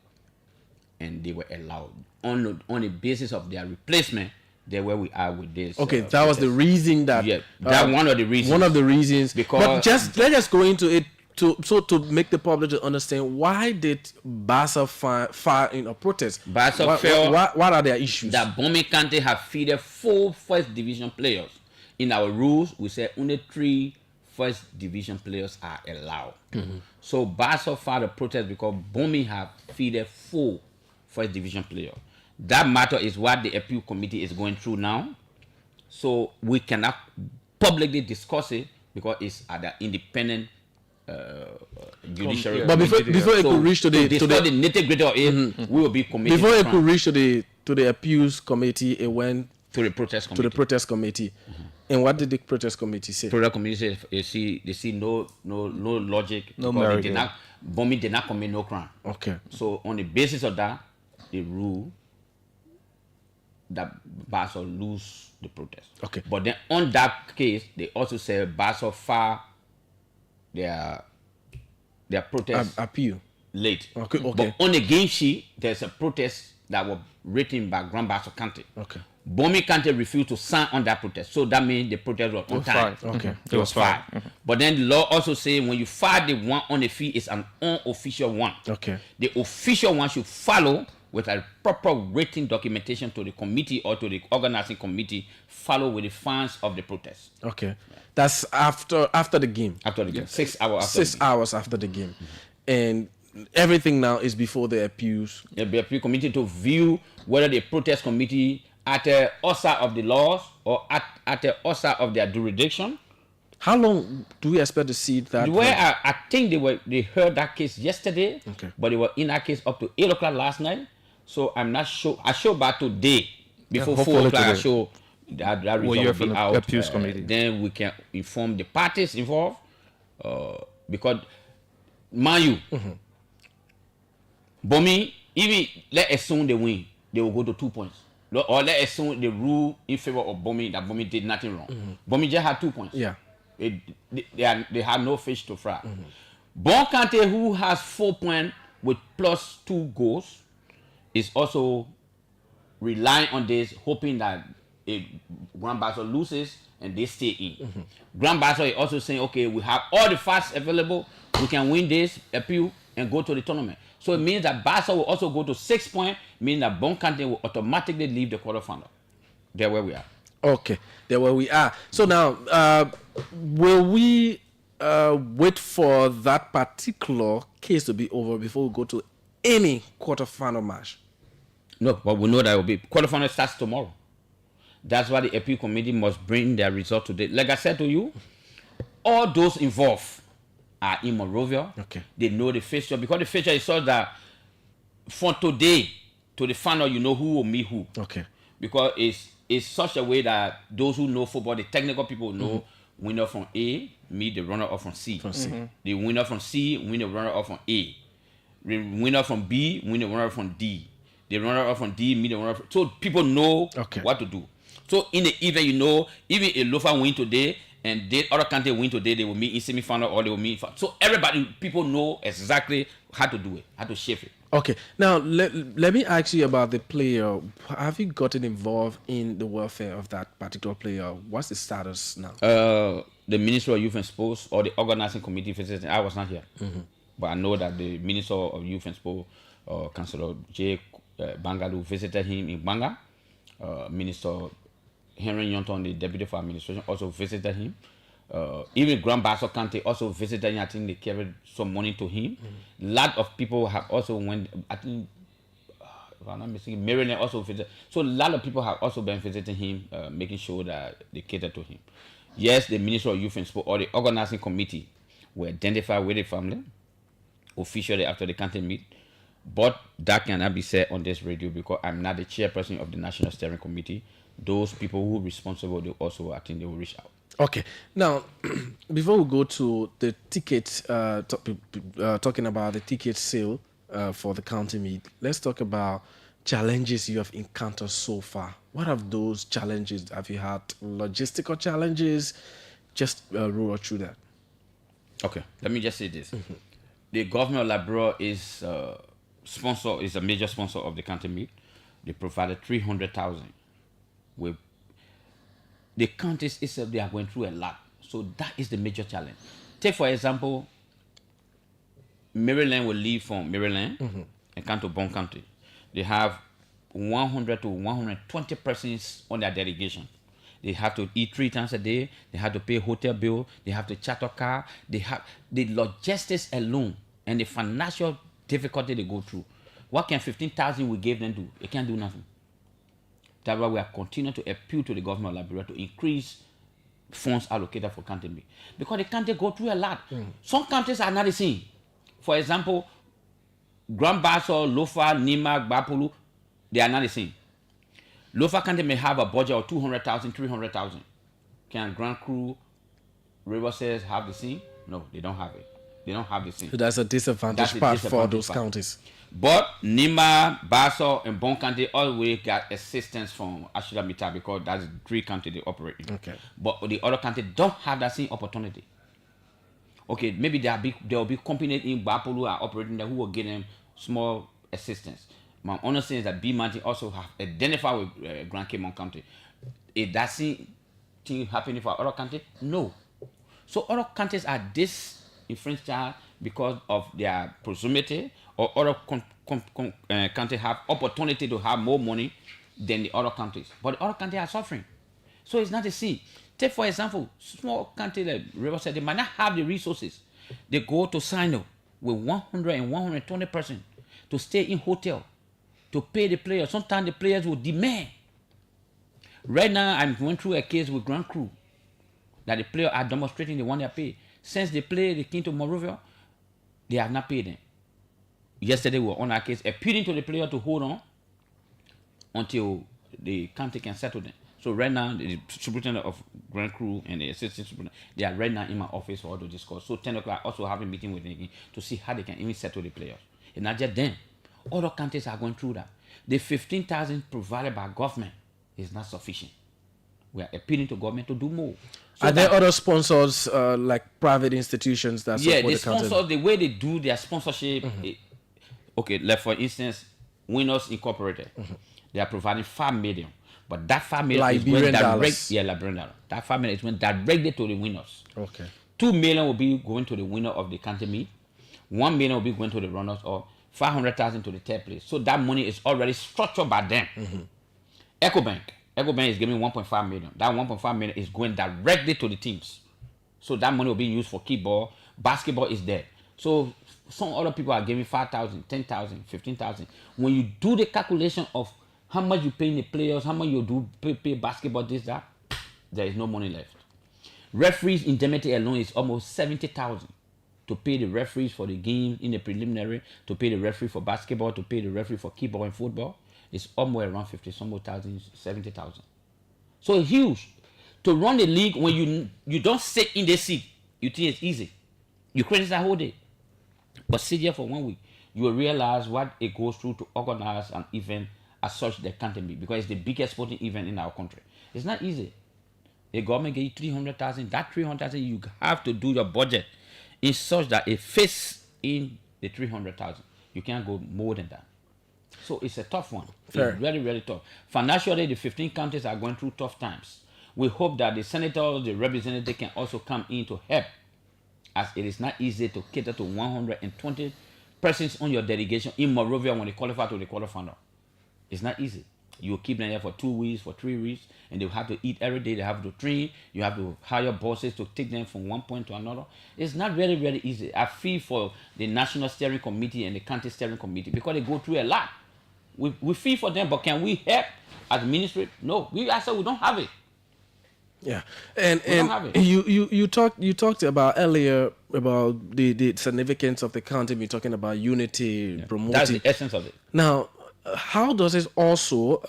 Speaker 19: and they were allowed on the basis of their replacement. They're where we are with this.
Speaker 1: Okay, that was the reason that.
Speaker 19: Yeah, that one of the reasons.
Speaker 1: One of the reasons.
Speaker 19: Because
Speaker 1: let's just go into it to make the public to understand, why did Bassa file in a protest?
Speaker 19: Bassa
Speaker 1: what are their issues?
Speaker 19: That Bomi County have fielded 4 first division players. In our rules, we say only 3 first division players are allowed. So Bassa filed a protest because Bomi have fielded 4 first division players. That matter is what the appeal committee is going through now. So we cannot publicly discuss it because it's at the independent judiciary.
Speaker 1: But before it could reach to the
Speaker 19: nitty-gritty of it, we will be committed.
Speaker 1: Before it could reach to the appeals committee, it went
Speaker 19: to the protest committee.
Speaker 1: And what did the protest committee say?
Speaker 19: Protest committee said they see no logic.
Speaker 20: No merit.
Speaker 19: Bomi did not commit no crime.
Speaker 1: Okay.
Speaker 19: So on the basis of that, they rule that Bassa lose the protest.
Speaker 1: Okay.
Speaker 19: But then on that case, they also said Bassa filed their protest
Speaker 1: appeal
Speaker 19: late.
Speaker 1: Okay.
Speaker 19: But on the game sheet, there's a protest that was written by Grand Bassa County.
Speaker 1: Okay.
Speaker 19: Bomi County refused to sign on that protest, so that means the protest was on time.
Speaker 1: Okay.
Speaker 19: It was filed. But then the law also says when you file the one on the fee, it's an unofficial one.
Speaker 1: Okay.
Speaker 19: The official one should follow with a proper written documentation to the committee or to the organizing committee, follow with the fines of the protest.
Speaker 1: Okay. That's after the game.
Speaker 19: After the game. 6 hours after
Speaker 1: 6 hours after the game. And everything now is before the appeals.
Speaker 19: The appeal committee to view whether the protest committee at the outside of the laws or at the outside of their jurisdiction.
Speaker 1: How long do we expect to see that?
Speaker 19: I think they heard that case yesterday, but they were in that case up to 8 o'clock last night. So I'm not sure. I show back today before 4 o'clock. I show that result will be out.
Speaker 20: Appeals committee.
Speaker 19: Then we can inform the parties involved, because mind you, Bomi, even let's assume they win, they will go to 2 points. Or let's assume the rule in favor of Bomi that Bomi did nothing wrong. Bomi just had 2 points.
Speaker 1: Yeah.
Speaker 19: They had no fish to fry. Bon County, who has 4 points with plus 2 goals, is also relying on this, hoping that Grand Bassa loses and they stay in. Grand Bassa is also saying, okay, we have all the facts available, we can win this appeal and go to the tournament. So it means that Bassa will also go to 6 points, meaning that Bon County will automatically leave the quarterfinal. There where we are.
Speaker 1: Okay, there where we are. So now, will we wait for that particular case to be over before we go to any quarterfinal match?
Speaker 19: No, but we know that will be quarterfinal starts tomorrow. That's why the appeal committee must bring their result today. Like I said to you, all those involved are in Monrovia.
Speaker 1: Okay.
Speaker 19: They know the fixture because the fixture is so that from today to the final, you know who will meet who.
Speaker 1: Okay.
Speaker 19: Because it's such a way that those who know football, the technical people know winner from A meet the runner up from C. The winner from C win the runner up from A. The winner from B win the runner up from D. The runner up from D meet the runner up from... So people know what to do. So in the event, you know, even if Lofa win today and the other country win today, they will meet in semi-final or they will meet in final. So people know exactly how to do it, how to shape it.
Speaker 1: Okay. Now, let me ask you about the player. Have you gotten involved in the welfare of that particular player? What's the status now?
Speaker 19: The Minister of Youth and Sports or the organizing committee visited. I was not here. But I know that the Minister of Youth and Sports, Councillor J. Bangaloo, visited him in Banga. Minister Henry Yonton, the Deputy for Administration, also visited him. Even Grand Basso County also visited him. I think they carried some money to him. A lot of people have also went, I think, if I'm not mistaken, Maryland also visited. So a lot of people have also been visiting him, making sure that they cater to him. Yes, the Minister of Youth and Sport or the organizing committee will identify with the family officially after the county meet. But that cannot be said on this radio because I'm not the chairperson of the National Steering Committee. Those people who are responsible, they also, I think they will reach out.
Speaker 1: Okay. Now, before we go to the ticket, talking about the ticket sale for the county meet, let's talk about challenges you have encountered so far. What have those challenges? Have you had logistical challenges? Just roll through that.
Speaker 19: Okay. Let me just say this. The government of Liberia is a major sponsor of the county meet. They provided 300,000 with the counties itself. They are going through a lot, so that is the major challenge. Take for example, Maryland will leave from Maryland and come to Bon County. They have 100 to 120 persons on their delegation. They have to eat 3 times a day. They have to pay hotel bill. They have to charter car. They have the logistics alone and the financial difficulty they go through. What can 15,000 we gave them do? They can't do nothing. That's why we are continuing to appeal to the government of Liberia to increase funds allocated for county meet. Because the county go through a lot. Some counties are not the same. For example, Grand Basso, Lofa, Nima, Gbapulu, they are not the same. Lofa County may have a budget of 200,000, 300,000. Can Grand Cru, Riverside have the same? No, they don't have it. They don't have the same.
Speaker 1: So that's a disadvantage for those counties.
Speaker 19: But Nima, Basso, and Bon County always got assistance from Ashila Mita because that's 3 counties they operate in.
Speaker 1: Okay.
Speaker 19: But the other counties don't have that same opportunity. Okay, maybe there will be companies in Gbapulu are operating there who will give them small assistance. My understanding is that B Mountain also have identified with Grand Cape County. Is that same thing happening for other countries? No. So other countries are disenfranchised because of their proximity, or other countries have opportunity to have more money than the other countries. But the other countries are suffering. So it's not the same. Take for example, small country like Riverside, they might not have the resources. They go to sign up with 100 and 120% to stay in hotel, to pay the players. Sometimes the players will demand. Right now, I'm going through a case with Grand Cru that the players are demonstrating they want their pay. Since they played, they came to Monrovia, they have not paid them. Yesterday, we were on our case, appealing to the player to hold on until the county can settle them. So right now, the superintendent of Grand Cru and the assistant superintendent, they are right now in my office for all to discuss. So 10 o'clock, also have a meeting with them to see how they can even settle the players. And not just them. Other countries are going through that. The 15,000 provided by government is not sufficient. We are appealing to government to do more. So
Speaker 1: are there other sponsors like private institutions that support the county?
Speaker 19: Yeah, the sponsors, the way they do their sponsorship. Okay, like for instance, Winners Incorporated, they are providing $5 million, but that $5 million is going direct. Yeah, Liberian dollar. That $5 million is going directly to the winners.
Speaker 1: Okay.
Speaker 19: $2 million will be going to the winner of the county meet. $1 million will be going to the runners, or 500,000 to the third place. So that money is already structured by them. EcoBank is giving 1.5 million. That 1.5 million is going directly to the teams. So that money will be used for kickball. Basketball is there. So some other people are giving 5,000, 10,000, 15,000. When you do the calculation of how much you pay the players, how much you do pay basketball, this, that, there is no money left. Referees indemnity alone is almost 70,000 to pay the referees for the game in the preliminary, to pay the referee for basketball, to pay the referee for kickball and football. It's almost around 50,000, 70,000. So it's huge. To run the league when you don't sit in the seat, you think it's easy. You criticize that whole day. But sit here for 1 week, you will realize what it goes through to organize an event as such that can't be, because it's the biggest sporting event in our country. It's not easy. The government gave you 300,000. That 300,000, you have to do your budget in such that it fits in the 300,000. You can't go more than that. So it's a tough one.
Speaker 1: Fair.
Speaker 19: It's very, very tough. Financially, the 15 counties are going through tough times. We hope that the senators, the representatives can also come in to help, as it is not easy to cater to 120 persons on your delegation in Monrovia when they qualify to the quarterfinal. It's not easy. You keep them here for 2 weeks, for 3 weeks, and they have to eat every day. They have to train. You have to hire bosses to take them from one point to another. It's not very, very easy. I feel for the National Steering Committee and the County Steering Committee because they go through a lot. We feel for them, but can we help administrate? No, we don't have it.
Speaker 1: Yeah, and you talked about earlier about the significance of the county. We're talking about unity, promoting.
Speaker 19: That's the essence of it.
Speaker 1: Now, how does it also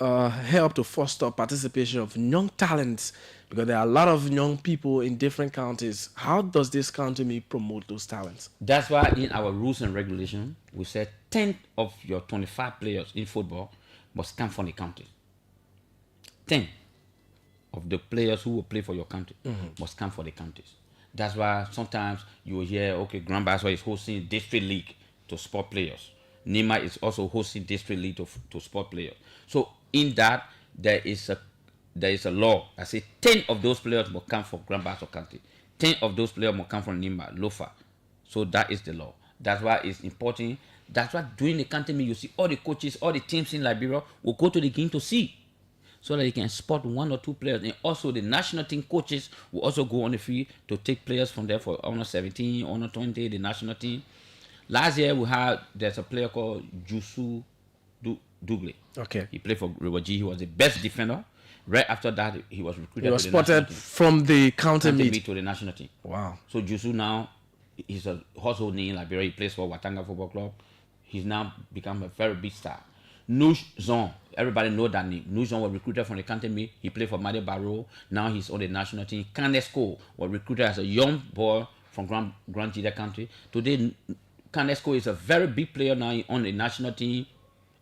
Speaker 1: help to foster participation of young talents? Because there are a lot of young people in different counties. How does this county meet promote those talents?
Speaker 19: That's why in our rules and regulations, we said 10 of your 25 players in football must come from the county. 10 of the players who will play for your country must come for the counties. That's why sometimes you will hear, okay, Grand Basel is hosting district league to sport players. Nima is also hosting district league to sport players. So in that, there is a law. I say 10 of those players must come from Grand Basel County. 10 of those players must come from Nima, Lofa. So that is the law. That's why it's important. That's why during the country meet, you see all the coaches, all the teams in Liberia will go to the game to see, so that they can spot 1 or 2 players. And also the national team coaches will also go on the field to take players from there for under 17, under 20, the national team. Last year there's a player called Jusu Dougley.
Speaker 1: Okay.
Speaker 19: He played for Riwaji. He was the best defender. Right after that, he was recruited.
Speaker 1: He was
Speaker 19: to the
Speaker 1: spotted from the county meet
Speaker 19: to the national team.
Speaker 1: Wow.
Speaker 19: So Jusu now, he's a household name in Liberia. He plays for Watanga Football Club. He's now become a very big star. Nush Zon, everybody know that name. Nush Zon was recruited from the county meet. He played for Made Barrow. Now he's on the national team. Kanesco was recruited as a young boy from Grand Jida country. Today, Kanesco is a very big player now on the national team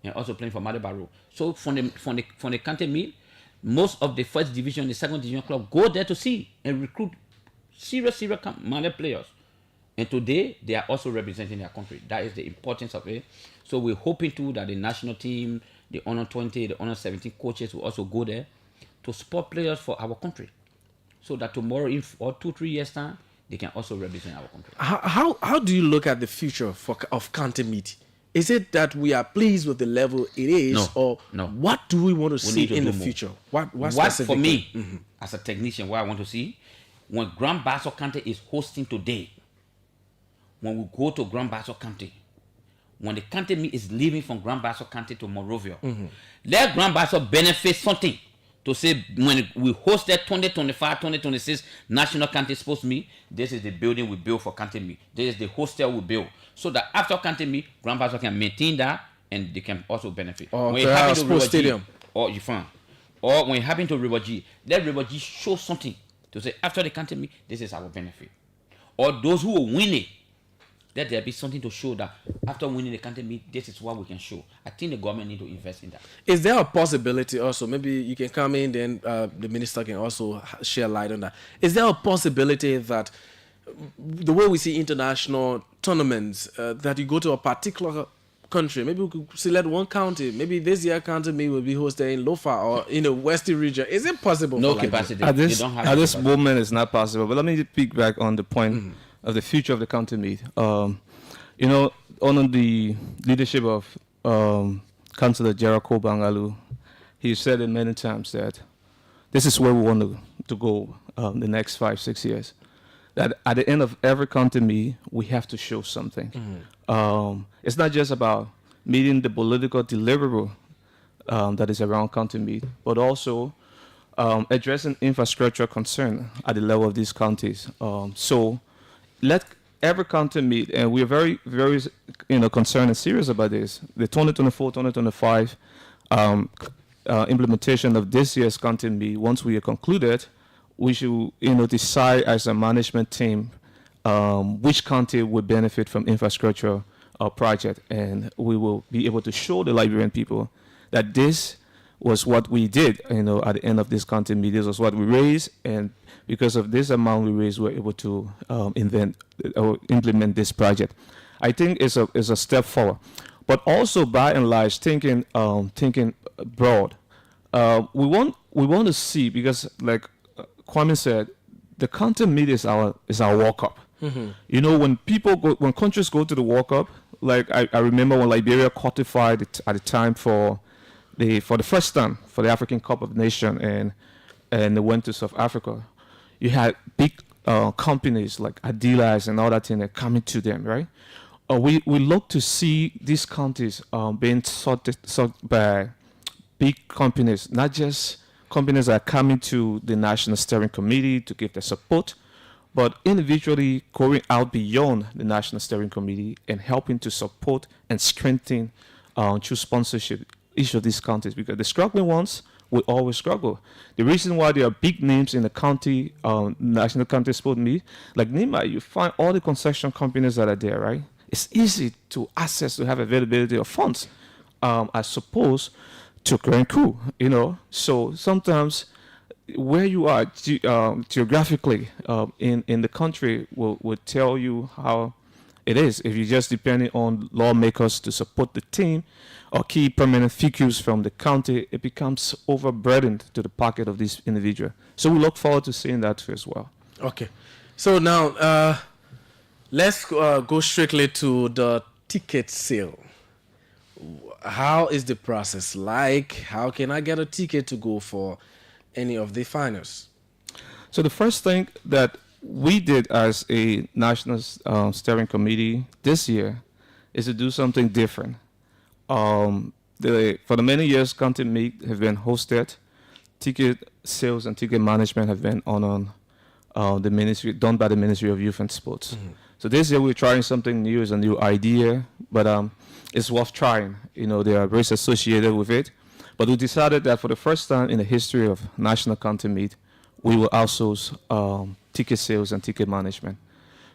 Speaker 19: and also playing for Made Barrow. So from the county meet, most of the first division, the second division club go there to see and recruit serious Mali players. And today, they are also representing their country. That is the importance of it. So we're hoping too that the national team, the under 20, the under 17 coaches will also go there to support players for our country. So that tomorrow, in 2-3 years' time, they can also represent our country.
Speaker 1: How do you look at the future of county meet? Is it that we are pleased with the level it is, or what do we want to see in the future? What
Speaker 19: for me, as a technician, what I want to see, when Grand Basel County is hosting today, when we go to Grand Basel County, when the county meet is leaving from Grand Basel County to Monrovia, let Grand Basel benefit something to say when we host that 2025, 2026 National County Sports Meet, this is the building we build for county meet. This is the hostel we build. So that after county meet, Grand Basel can maintain that and they can also benefit.
Speaker 1: Or when sports stadium.
Speaker 19: Or when it happen to Riwaji, let Riwaji show something to say after the county meet, this is our benefit. Or those who will win it, let there be something to show that after winning the county meet, this is what we can show. I think the government need to invest in that.
Speaker 1: Is there a possibility also, maybe you can come in, then the minister can also share light on that. Is there a possibility that the way we see international tournaments, that you go to a particular country, maybe we could select one county, maybe this year county meet will be hosted in Lofa or in the Western region. Is it possible?
Speaker 19: No capacity.
Speaker 20: At this moment, it's not possible. But let me pick back on the point of the future of the county meet. Under the leadership of Councillor Jericho Bangalu, he said it many times that this is where we want to go the next 5-6 years. That at the end of every county meet, we have to show something. It's not just about meeting the political deliverable that is around county meet, but also addressing infrastructure concern at the level of these counties. So let every county meet, and we are very, very concerned and serious about this. The 2024-2025 implementation of this year's county meet, once we are concluded, we should decide as a management team which county would benefit from infrastructure project, and we will be able to show the Liberian people that this was what we did, at the end of this county meet. This was what we raised, and because of this amount we raised, we're able to implement this project. I think it's a step forward, but also by and large thinking broad. We want to see, because like Kwame said, the county meet is our World Cup. When countries go to the World Cup, like I remember when Liberia qualified at the time for for the first time for the African Cup of Nations, and they went to South Africa, you had big companies like Adidas and all that thing that coming to them, right? We look to see these countries being sought by big companies, not just companies that are coming to the National Steering Committee to give their support, but individually going out beyond the National Steering Committee and helping to support and strengthen through sponsorship each of these countries, because the struggling ones will always struggle. The reason why there are big names in the county, national county sport meet, like Nima, you find all the concession companies that are there, right? It's easy to access, to have availability of funds, as opposed to Grand Coup, So sometimes where you are geographically in the country will tell you how it is. If you're just depending on lawmakers to support the team or key permanent figures from the county, it becomes overburdened to the pocket of these individuals. So we look forward to seeing that too as well.
Speaker 1: Okay. So now, let's go strictly to the ticket sale. How is the process like? How can I get a ticket to go for any of the finals?
Speaker 20: So the first thing that we did as a national steering committee this year is to do something different. For the many years county meet have been hosted, ticket sales and ticket management have been on the ministry, done by the Ministry of Youth and Sports. Mm-hmm. So this year we're trying something new. It's a new idea, but it's worth trying. There are risks associated with it. But we decided that for the first time in the history of National County Meet, we will outsource ticket sales and ticket management.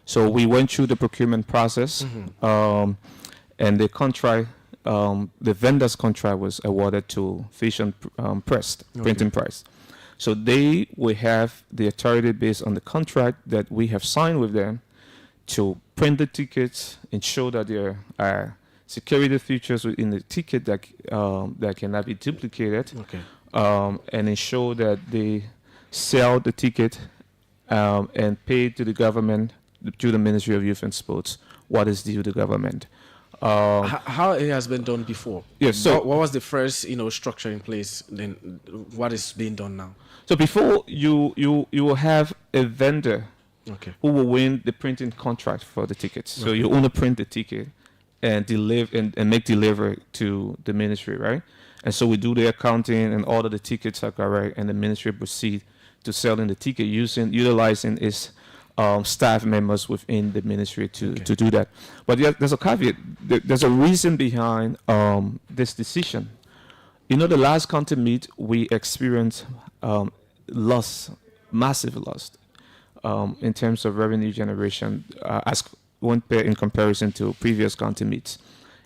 Speaker 20: So we went through the procurement process, and the contract, the vendor's contract was awarded to Fish and Press, Printing Press. So they will have the authority based on the contract that we have signed with them to print the tickets, ensure that there are security features within the ticket that cannot be duplicated, and ensure that they sell the ticket and pay to the government through the Ministry of Youth and Sports what is due to the government.
Speaker 1: How it has been done before?
Speaker 20: Yes. So
Speaker 1: what was the first structure in place? Then what is being done now?
Speaker 20: So before you will have a vendor who will win the printing contract for the tickets. So you only print the ticket and deliver and make delivery to the ministry, right? And so we do the accounting and all of the tickets are correct, and the ministry proceed to selling the ticket utilizing its staff members within the ministry to do that. But there's a caveat. There's a reason behind this decision. The last county meet, we experienced loss, massive loss in terms of revenue generation as one pair in comparison to previous county meets.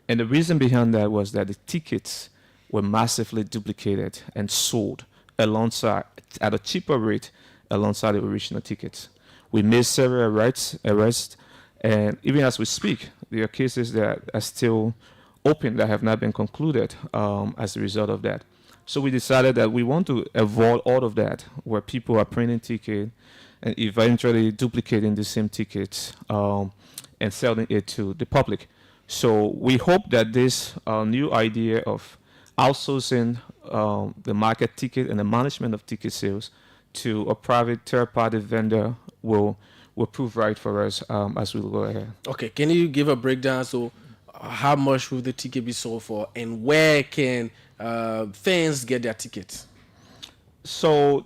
Speaker 20: And the reason behind that was that the tickets were massively duplicated and sold alongside at a cheaper rate alongside the original tickets. We made several arrests, and even as we speak, there are cases that are still open that have not been concluded as a result of that. So we decided that we want to avoid all of that, where people are printing tickets and eventually duplicating the same tickets and selling it to the public. So we hope that this new idea of outsourcing the market ticket and the management of ticket sales to a private third-party vendor will prove right for us as we go ahead.
Speaker 1: Okay, can you give a breakdown? So how much will the ticket be sold for, and where can fans get their tickets?
Speaker 20: So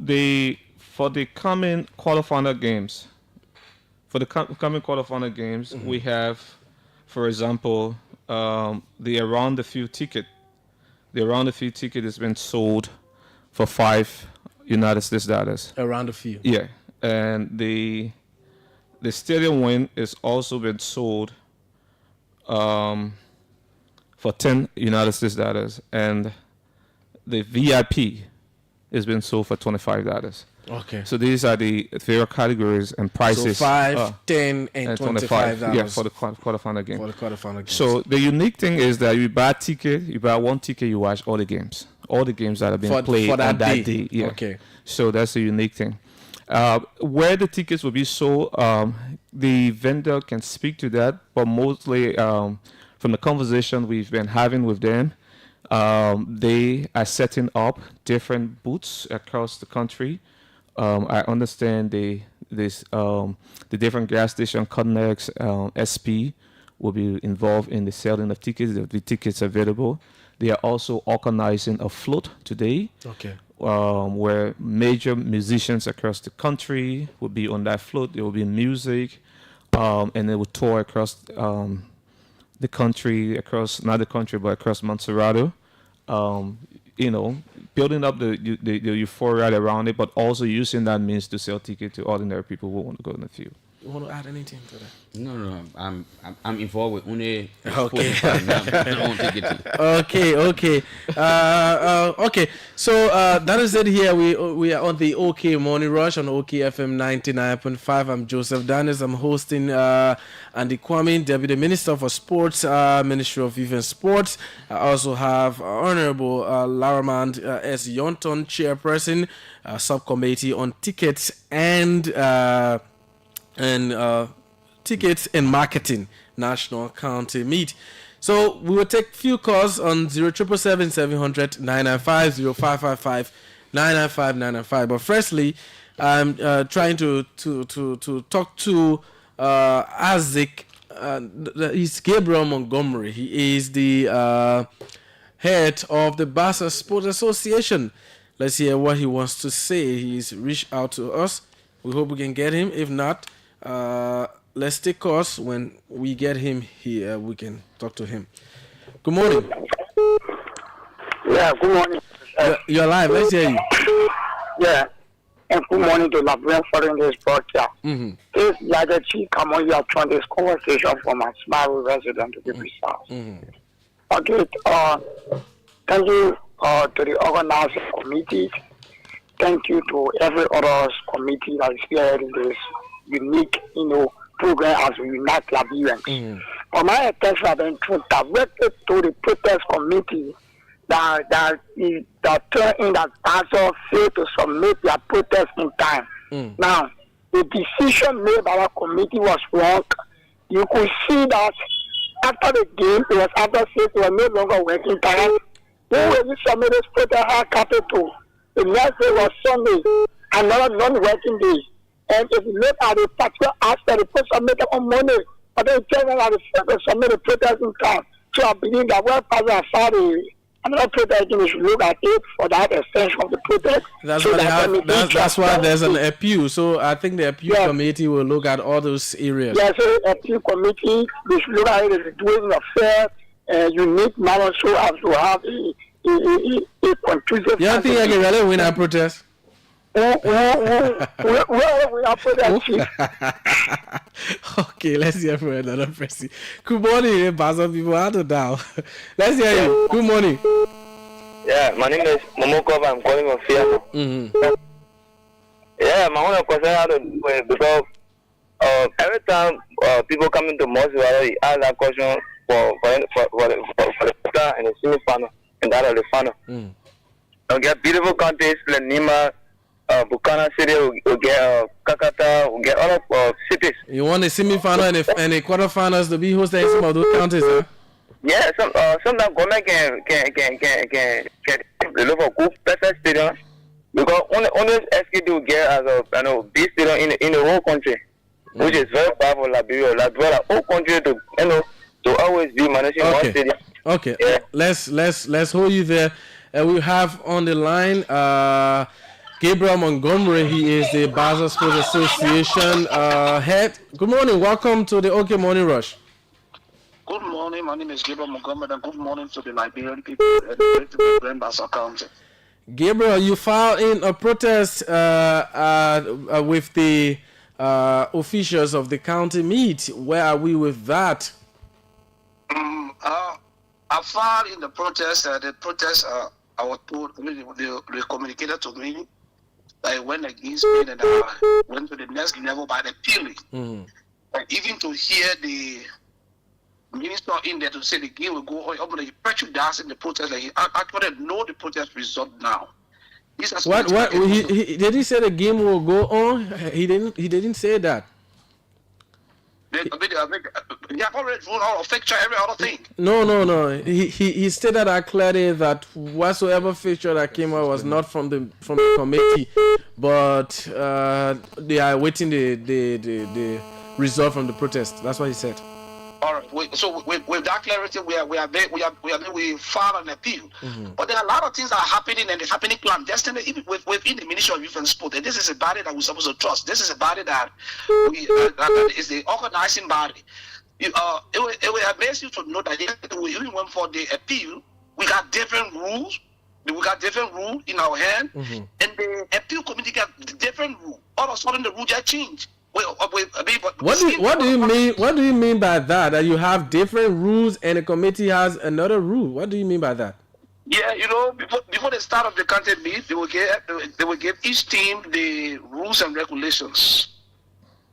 Speaker 20: for the coming quarterfinal games, we have, for example, the Around the Field ticket. The Around the Field ticket has been sold for $5 United States dollars.
Speaker 1: Around the Field.
Speaker 20: Yeah, and the stadium win is also been sold for $10 United States dollars, and the VIP has been sold for $25.
Speaker 1: Okay.
Speaker 20: So these are the various categories and prices.
Speaker 1: So 5, 10, and $25.
Speaker 20: Yeah, for the quarterfinal game.
Speaker 1: For the quarterfinal game.
Speaker 20: So the unique thing is that you buy one ticket, you watch all the games. All the games that have been played
Speaker 1: for that
Speaker 20: on that day. Yeah.
Speaker 1: Okay.
Speaker 20: So that's the unique thing. Where the tickets will be sold, the vendor can speak to that, but mostly from the conversation we've been having with them, They are setting up different booths across the country. I understand the different gas station connects, SP will be involved in the selling of tickets. The tickets available. They are also organizing a float today.
Speaker 1: Okay.
Speaker 20: Where major musicians across the country will be on that float. There will be music, and they will tour across the country, not the country, but across Montserrat. Building up the euphoria around it, but also using that means to sell tickets to ordinary people who want to go in the field.
Speaker 1: You want to add anything to that?
Speaker 19: No. I'm involved with only.
Speaker 1: Okay.
Speaker 19: Okay.
Speaker 1: Okay. So that is it. Here we are on the OK Morning Rush on OK FM 99.5. I'm Joseph Daniels. I'm hosting Andy Kwame, Deputy Minister for Sports, Ministry of Youth and Sports. I also have Honorable Laramand S. Yonton, Chairperson, Subcommittee on Tickets and Tickets and Marketing, National County Meet. So we will take few calls on 0777 700 995 0555 995 995. But firstly, I'm trying to talk to Isaac. He's Gabriel Montgomery. He is the head of the Bassa Sports Association. Let's hear what he wants to say. He's reached out to us. We hope we can get him. If not, let's take calls. When we get him here, we can talk to him. Good morning.
Speaker 14: Yeah, good morning.
Speaker 1: You're live. Let's hear you.
Speaker 14: Yeah, and good morning to Labrador following this broadcast.
Speaker 1: Mm-hmm.
Speaker 14: This Yagachi, come on, you have joined this conversation from a small resident to be precise.
Speaker 1: Mm-hmm.
Speaker 14: Okay, thank you to the organizing committee. Thank you to every other committee that is here in this unique, program as we unite Liberians.
Speaker 1: Mm-hmm.
Speaker 14: For my attention has been directed to the protest committee that turned in that Bassa failed to submit their protest in time.
Speaker 1: Mm.
Speaker 14: Now, the decision made by our committee was wrong. You could see that after the game, it was after 6, they were no longer working time. When we submitted protest high capital, the next day was Sunday, another non-working day. And if you look at the particular aspect, the person submitted on Monday, but then tell them that the submit the protest in time. So I believe that when Pastor Friday, another protest, we should look at it for that extension of the protest.
Speaker 1: That's why there's an appeal. So I think the appeal committee will look at all those areas.
Speaker 14: Yes, so the appeal committee, we should look at it as doing a fair, unique manner, so as to have a conclusive.
Speaker 1: You don't think I can really win our protest? Okay, let's hear from another person. Good morning, Bassa people. I don't know. Let's hear you. Good morning.
Speaker 21: Yeah, my name is Momoko. I'm calling from Fiano.
Speaker 1: Mm-hmm.
Speaker 21: Yeah, my only question I don't know because every time people come into Moscow, they ask that question for the and the semi-final and that of the final. We get beautiful countries like Nima, Bukana City, we get Kakata, we get all of cities.
Speaker 1: You want the semi-final and the quarterfinals to be hosted in some of those countries, huh?
Speaker 21: Yeah, sometimes government can look for good better stadiums because only SKD will get as a big stadium in the whole country, which is very powerful. Liberia, the whole country to always be managing one stadium.
Speaker 1: Okay, yeah. Let's hold you there. We have on the line Gabriel Montgomery. He is the Bassa Sports Association head. Good morning. Welcome to the OK Morning Rush.
Speaker 15: Good morning. My name is Gabriel Montgomery, and good morning to the Liberian people at the Grand Bassa County.
Speaker 1: Gabriel, you filed in a protest with the officials of the county meet. Where are we with that?
Speaker 15: I filed in the protest. I was told, they communicated to me that I went against me and I went to the next level by the appealing. And even to hear the minister in there to say the game will go on, I'm going to prejudice in the protest. Like, I actually know the protest result now.
Speaker 1: What? Did he say the game will go on? He didn't say that.
Speaker 15: They have already ruled out of fixture every other thing.
Speaker 1: No. He stated that clearly that whatsoever fixture that came out was not from the committee, but they are awaiting the result from the protest. That's what he said.
Speaker 15: All right. With that clarity, we filed an appeal. But there are a lot of things that are happening, and they're happening clandestinely even within the Ministry of Youth and Sport. And this is a body that we're supposed to trust. This is a body that is the organizing body. It will amaze you to know that we even went for the appeal. We got different rules. We got different rules in our hand, and the appeal committee got different rules. All of a sudden, the rules are changed.
Speaker 1: What do you mean? What do you mean by that? That you have different rules and the committee has another rule? What do you mean by that?
Speaker 15: Yeah, before the start of the country meet, they will give each team the rules and regulations.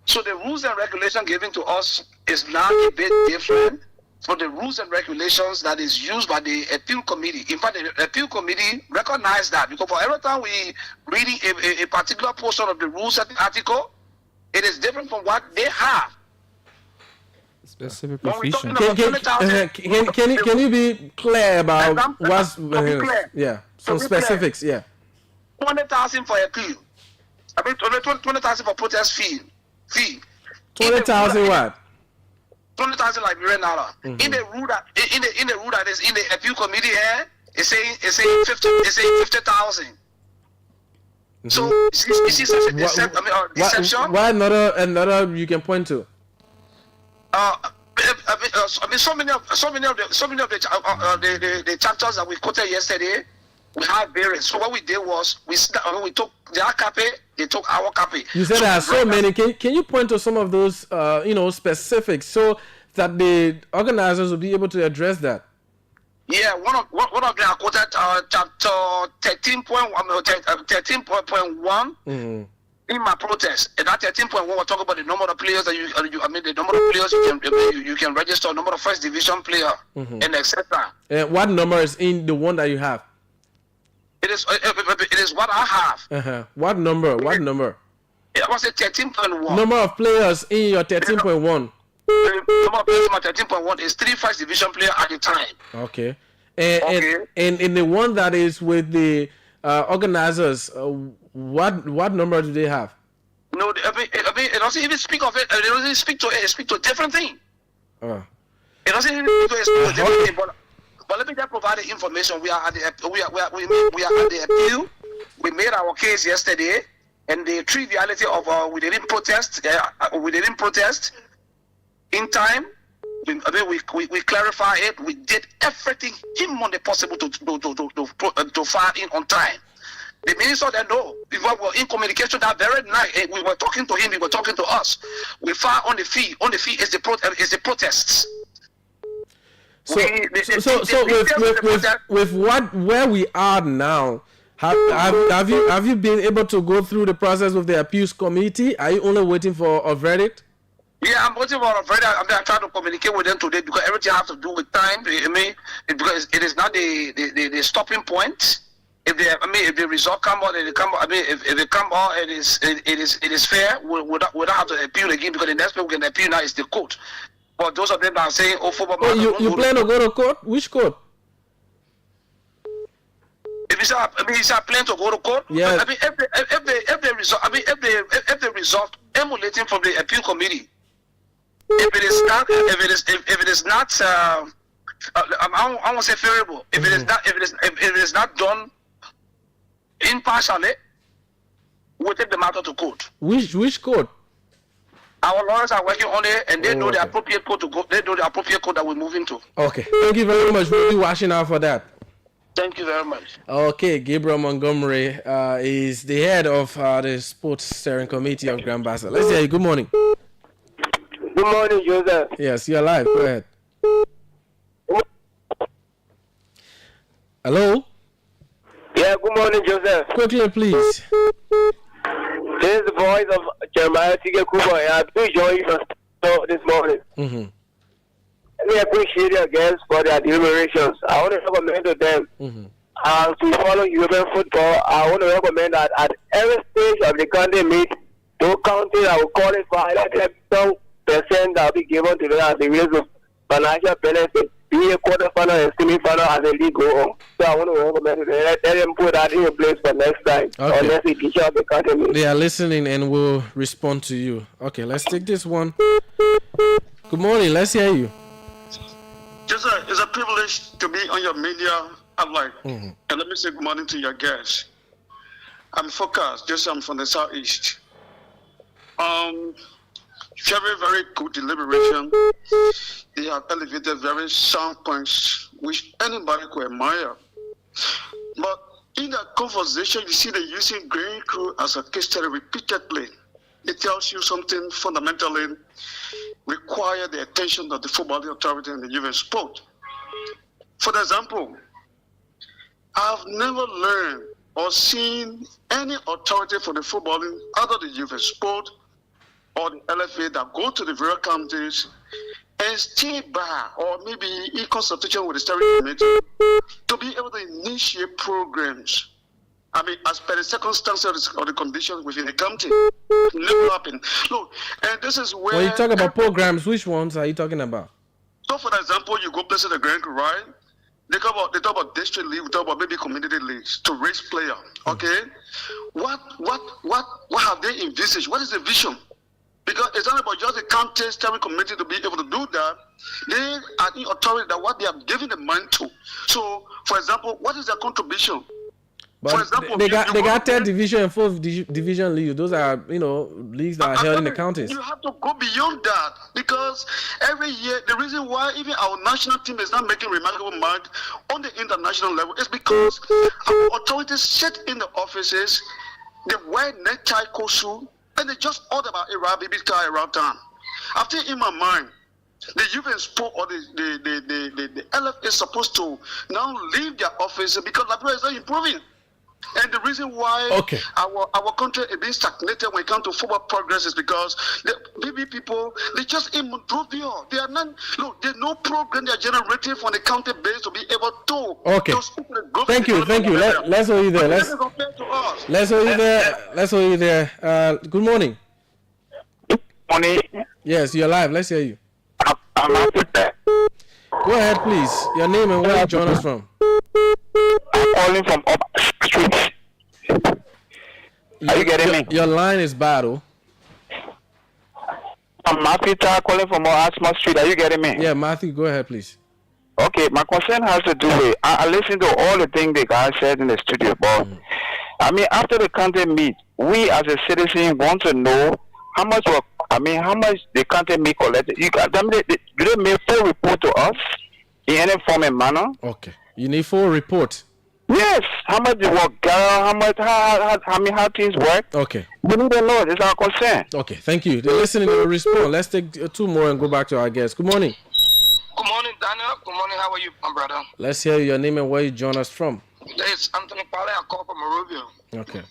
Speaker 15: So the rules and regulations given to us is now a bit different from the rules and regulations that is used by the appeal committee. In fact, the appeal committee recognized that, because for every time we reading a particular portion of the rules and the article, it is different from what they have.
Speaker 20: Specific provision.
Speaker 1: Can you be clear about what's some specifics?
Speaker 15: Clear. 20,000 for appeal. 20,000 for protest fee.
Speaker 1: 20,000 what?
Speaker 15: 20,000 Liberian dollar. In the rule that is in the appeal committee here, it's saying 50,000. So you see such a deception.
Speaker 1: Why another you can point to?
Speaker 15: So many of the chapters that we quoted yesterday, we have variants. So what we did was we took their copy, they took our copy.
Speaker 1: You said there are so many. Can you point to some of those specifics so that the organizers will be able to address that?
Speaker 15: Yeah, one of them I quoted chapter 13.1 in my protest. And that 13.1 we're talking about the number of players that the number of players you can register, number of first division player, and etc.
Speaker 1: What number is in the one that you have?
Speaker 15: It is what I have.
Speaker 1: What number? What number?
Speaker 15: It was a 13.1.
Speaker 1: Number of players in your 13.1.
Speaker 15: The number of players in my 13.1 is 3 first division players at the time.
Speaker 1: Okay. And in the one that is with the organizers, what number do they have?
Speaker 15: No, it doesn't even speak of it. It doesn't speak to it. It speaks to a different thing. It doesn't even speak to a different thing. But let me just provide the information. We are at the appeal. We made our case yesterday, and the triviality of we didn't protest. We didn't protest in time. We clarify it. We did everything humanly possible to file in on time. The minister then know. We were in communication that very night. We were talking to him. He was talking to us. We filed on the fee. On the fee is the protests.
Speaker 1: So with where we are now, have you been able to go through the process with the appeals committee? Are you only waiting for a verdict?
Speaker 15: Yeah, I'm waiting for a verdict. I'm trying to communicate with them today because everything has to do with time. Because it is not the stopping point. If the result come out, if it come out, it is fair. We don't have to appeal again because the next people can appeal now is the court. But those of them that are saying,
Speaker 1: you plan to go to court? Which court?
Speaker 15: If you plan to go to court,
Speaker 1: yeah.
Speaker 15: If the result emulating from the appeal committee, if it is not, I won't say favorable. If it is not done impartially, we'll take the matter to court.
Speaker 1: Which court?
Speaker 15: Our lawyers are working on it, and they know the appropriate court to go. They know the appropriate court that we're moving to.
Speaker 1: Okay. Thank you very much. We'll be watching out for that.
Speaker 15: Thank you very much.
Speaker 1: Okay, Gabriel Montgomery is the head of the Sports Steering Committee of Grand Bassa. Let's say good morning.
Speaker 3: Good morning, Joseph.
Speaker 1: Yes, you're live. Go ahead. Hello?
Speaker 3: Yeah, good morning, Joseph.
Speaker 1: Quickly, please.
Speaker 3: This is the voice of Jeremiah Tige Kuba. I do join you this morning. Let me appreciate your guests for their deliberations. I want to recommend to them to follow European football. I want to recommend that at every stage of the country meet, no county that will qualify, let them don't percent that will be given to them as a result of financial benefit, be a quarterfinal and semi-final as a league go on. So I want to recommend it. Let them put that in place for next time.
Speaker 1: Okay.
Speaker 3: Or next edition of the academy.
Speaker 1: They are listening and will respond to you. Okay, let's take this one. Good morning. Let's hear you.
Speaker 5: It's a privilege to be on your media outline. And let me say good morning to your guests. I'm focused. I'm from the southeast. Very, very good deliberation. They have elevated very sound points which anybody could admire. But in that conversation, you see they're using Green Crew as a case study repeatedly. It tells you something fundamentally require the attention of the football authority and the youth sport. For example, I've never learned or seen any authority for the footballing other than the youth sport or the LFA that go to the various counties and stay by or maybe in consultation with the steering committee to be able to initiate programs. I mean, as per the circumstances or the conditions within the county, never happen. Look, and this is where...
Speaker 1: When you talk about programs, which ones are you talking about?
Speaker 5: So, for example, you go places the Grand right? They talk about district league, we talk about maybe community leagues to raise players. Okay, what have they envisaged? What is the vision? Because it's not about just the county steering committee to be able to do that. They are the authority that what they have given the mind to. So, for example, what is their contribution?
Speaker 1: But
Speaker 5: for example,
Speaker 1: they got third division and fourth division leagues. Those are, leagues that are held in the counties.
Speaker 5: You have to go beyond that because every year, the reason why even our national team is not making remarkable mark on the international level is because our authorities sit in the offices, they wear necktie kosu, and they just order about a baby car around town. I think in my mind, the youth and sport or the LF is supposed to now leave their office because Liberia is not improving. And the reason why our country is being stagnated when it comes to football progress is because the BB people, they just in Monrovia. They are not, look, there's no program they are generating from the county base to be able to.
Speaker 1: Okay. Thank you. Let's hold you there. Let's hold you there. Good morning.
Speaker 3: Morning.
Speaker 1: Yes, you're live. Let's hear you.
Speaker 3: I'm out.
Speaker 1: Go ahead, please. Your name and where you join us from.
Speaker 3: I'm calling from up street. Are you getting me?
Speaker 1: Your line is bad, oh.
Speaker 3: I'm Matthew calling from Asma Street. Are you getting me?
Speaker 1: Yeah, Matthew, go ahead, please.
Speaker 3: Okay, my concern has to do with I listened to all the things the guy said in the studio, but I mean, after the county meet, we as a citizen want to know how much the county meet collected. Do they make full report to us in any form and manner?
Speaker 1: Okay, you need full report.
Speaker 3: Yes, how much they work, how things work.
Speaker 1: Okay.
Speaker 3: We need to know. It's our concern.
Speaker 1: Okay, thank you. They're listening to respond. Let's take two more and go back to our guests. Good morning.
Speaker 22: Good morning, Daniel. Good morning. How are you, my brother?
Speaker 1: Let's hear your name and where you join us from.
Speaker 22: It's Anthony Pale. I call from Morovia.
Speaker 1: Okay.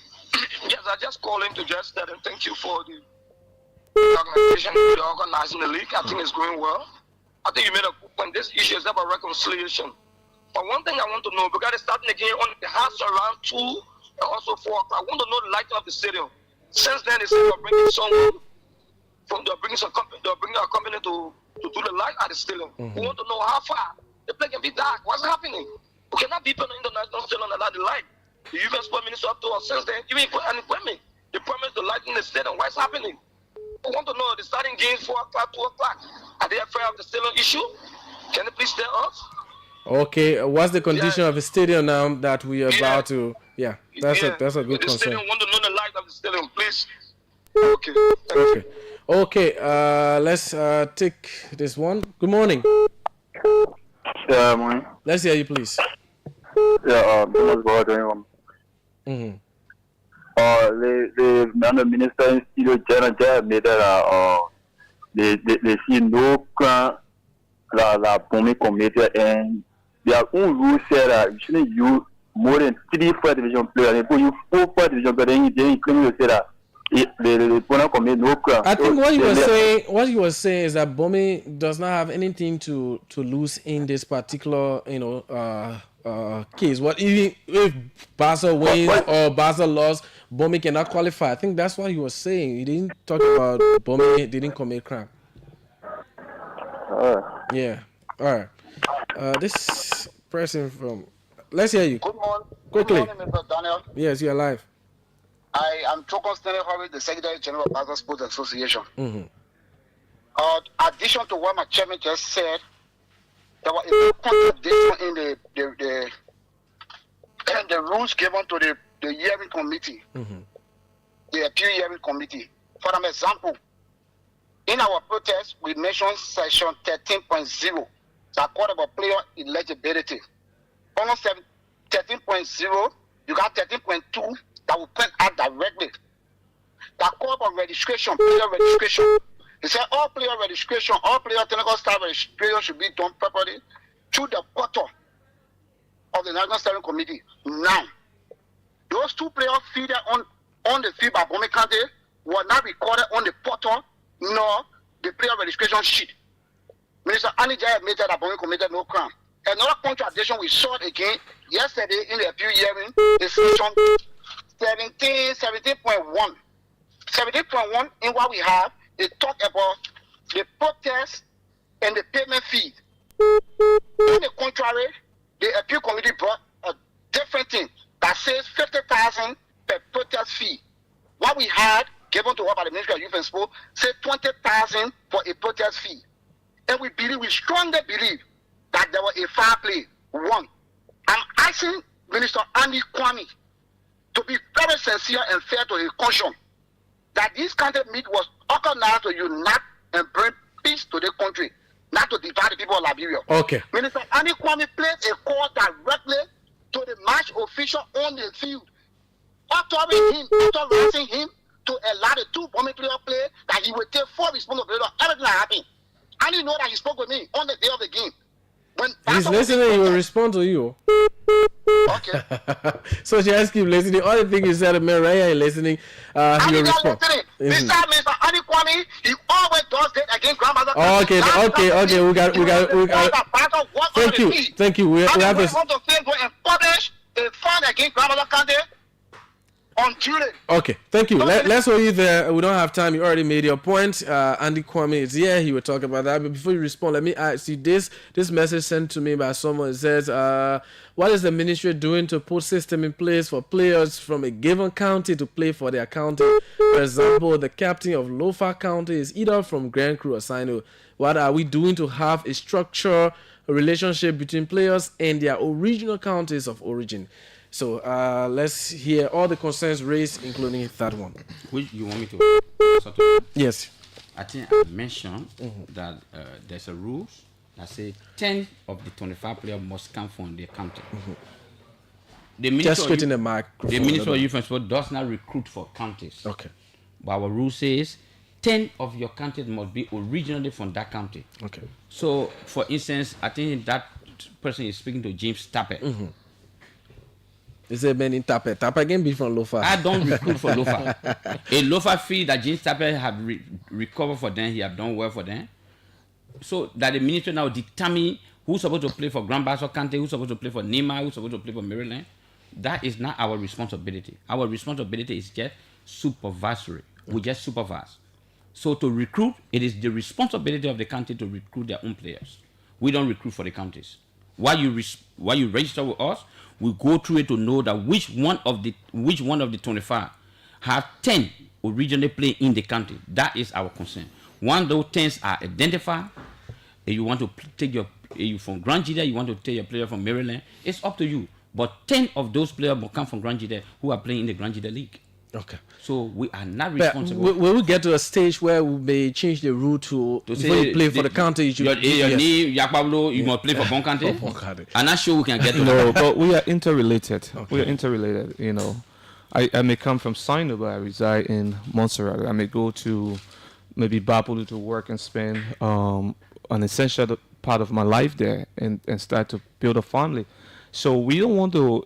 Speaker 22: Yes, I just called in to just tell and thank you for the organization, the organizing the league. I think it's going well. I think you made a good point. This issue is about reconciliation. But one thing I want to know, because it's starting again on the house around 2 and also 4 o'clock. I want to know the lighting of the stadium. Since then, they say they're bringing someone they're bringing a company to do the light at the stadium. We want to know how far the place can be dark. What's happening? We cannot be putting the international stadium and allow the light. The youth sport minister up to us since then, even an equipment. They promised the light in the stadium. What's happening? We want to know the starting games 4 o'clock, 2 o'clock. Are they afraid of the stadium issue? Can you please tell us?
Speaker 1: Okay, what's the condition of the stadium now that we are about to? Yeah, that's a good concern.
Speaker 22: Stadium want to know the light of the stadium, please.
Speaker 1: Okay. Let's take this one. Good morning.
Speaker 3: Yeah, morning.
Speaker 1: Let's hear you, please.
Speaker 3: Yeah, the minister in made they see no la Bomi committee and their own rules say that you shouldn't use more than 3 4 division players. They put you 4 4 division, but then they claim to say that the opponent commit no crime.
Speaker 1: I think what you were saying is that Bomi does not have anything to lose in this particular case. What if Basel wins or Basel lost, Bomi cannot qualify. I think that's what he was saying. He didn't talk about Bomi didn't commit crime. Yeah. All right. This person from. Let's hear you.
Speaker 7: Good morning.
Speaker 1: Quickly.
Speaker 7: Good morning, Mr. Daniel.
Speaker 1: Yes, you're live.
Speaker 7: I am Chokon Stanley Harvey, the Secretary General of Basketball Sports Association.
Speaker 1: Mm-hmm.
Speaker 7: Addition to what my chairman just said, there was a contradiction in the rules given to the hearing committee, the appeal hearing committee. For an example, in our protest, we mentioned section 13.0 that called about player eligibility. On 13.0, you got 13.2 that will point out directly. That call about registration, player registration. He said all player registration, all player technical staff registration should be done properly through the portal of the National Steering Committee. Now, those two players feeder on the field by Bome County were not recorded on the portal nor the player registration sheet. Minister Anija admitted that Bome committed no crime. Another contradiction we saw again yesterday in the appeal hearing is section 17.1. 17.1 in what we have, they talk about the protest and the payment fee. On the contrary, the appeal committee brought a different thing that says 50,000 per protest fee. What we had given to us by the Ministry of Youth and Sport said 20,000 for a protest fee. And we strongly believe that there was a foul play. One, I'm asking Minister Andy Kwame to be very sincere and fair to his conscience that this country meet was organized to unite and bring peace to the country, not to divide the people of Liberia.
Speaker 1: Okay.
Speaker 7: Minister Andy Kwame placed a call directly to the match official on the field, authorizing him to allow the two Bome players play, that he would take full responsibility of everything that happened. I didn't know that he spoke with me on the day of the game. When
Speaker 1: He's listening, he will respond to you.
Speaker 7: Okay.
Speaker 1: So just keep listening. All the things you said, Raya listening, he will respond.
Speaker 7: Mr. Andy Kwame, he always does that against grandmother.
Speaker 1: Okay. We got. Thank you. We have this.
Speaker 7: Want to go and publish a fine against grandmother Kante on Tuesday.
Speaker 1: Okay, thank you. Let's hold you there. We don't have time. You already made your point. Andy Kwame is here. He will talk about that. But before you respond, let me ask you this message sent to me by someone. It says, what is the ministry doing to put system in place for players from a given county to play for their county? For example, the captain of Lofa County is either from Grand Crew or Sino. What are we doing to have a structure, a relationship between players and their original counties of origin? So let's hear all the concerns raised, including that one.
Speaker 19: Which you want me to?
Speaker 1: Yes.
Speaker 19: I think I mentioned that there's a rules that say 10 of the 25 players must come from their county. The Ministry of Youth and Sport does not recruit for counties.
Speaker 1: Okay.
Speaker 19: But our rule says 10 of your counties must be originally from that county.
Speaker 1: Okay.
Speaker 19: So, for instance, I think that person is speaking to James Tapper.
Speaker 1: Is it been in Tapper? Tapper can be from Lofa.
Speaker 19: I don't recruit for Lofa. A Lofa fee that James Tapper have recovered for them, he have done well for them. So that the ministry now determine who's supposed to play for Grand Bassa County, who's supposed to play for Nima, who's supposed to play for Maryland. That is not our responsibility. Our responsibility is just supervisory. We just supervise. So to recruit, it is the responsibility of the county to recruit their own players. We don't recruit for the counties. While you register with us, we go through it to know that which one of the 25 have 10 originally play in the country. That is our concern. One those 10s are identified. If you want to take you from Grand Jida, you want to take your player from Maryland, it's up to you. But 10 of those players will come from Grand Jida who are playing in the Grand Jida League.
Speaker 1: Okay.
Speaker 19: So we are not responsible.
Speaker 1: But will we get to a stage where we may change the rule to say you play for the county? You must
Speaker 19: play for Bon County. I'm not sure we can get to
Speaker 20: that. But we are interrelated. Okay. We are interrelated. You know, I may come from Sino, but I reside in Montserrat. I may go to maybe Bapolu to work and spend an essential part of my life there and start to build a family. So we don't want to.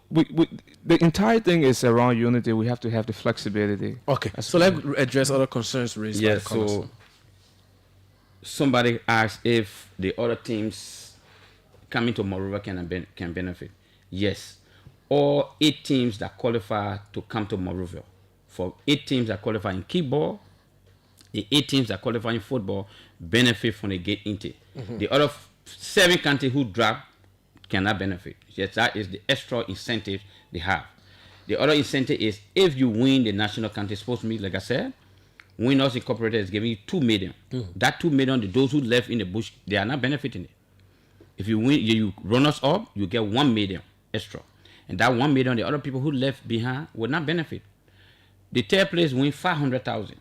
Speaker 20: The entire thing is around unity. We have to have the flexibility.
Speaker 1: Okay. So let's address other concerns raised.
Speaker 19: Yes. So somebody asked if the other teams coming to Monrovia can benefit. Yes. All 8 teams that qualify to come to Monrovia. For 8 teams that qualify in kickball, The 8 teams that qualify in football benefit from the gate intake. The other 7 countries who drop cannot benefit. Yes, that is the extra incentive they have. The other incentive is if you win the national county sports meet, like I said, Winners Incorporated is giving you $2 million. That $2 million, those who left in the bush, they are not benefiting it. If you win, you run us up, you get $1 million extra. And that $1 million, the other people who left behind will not benefit. The third place win $500,000.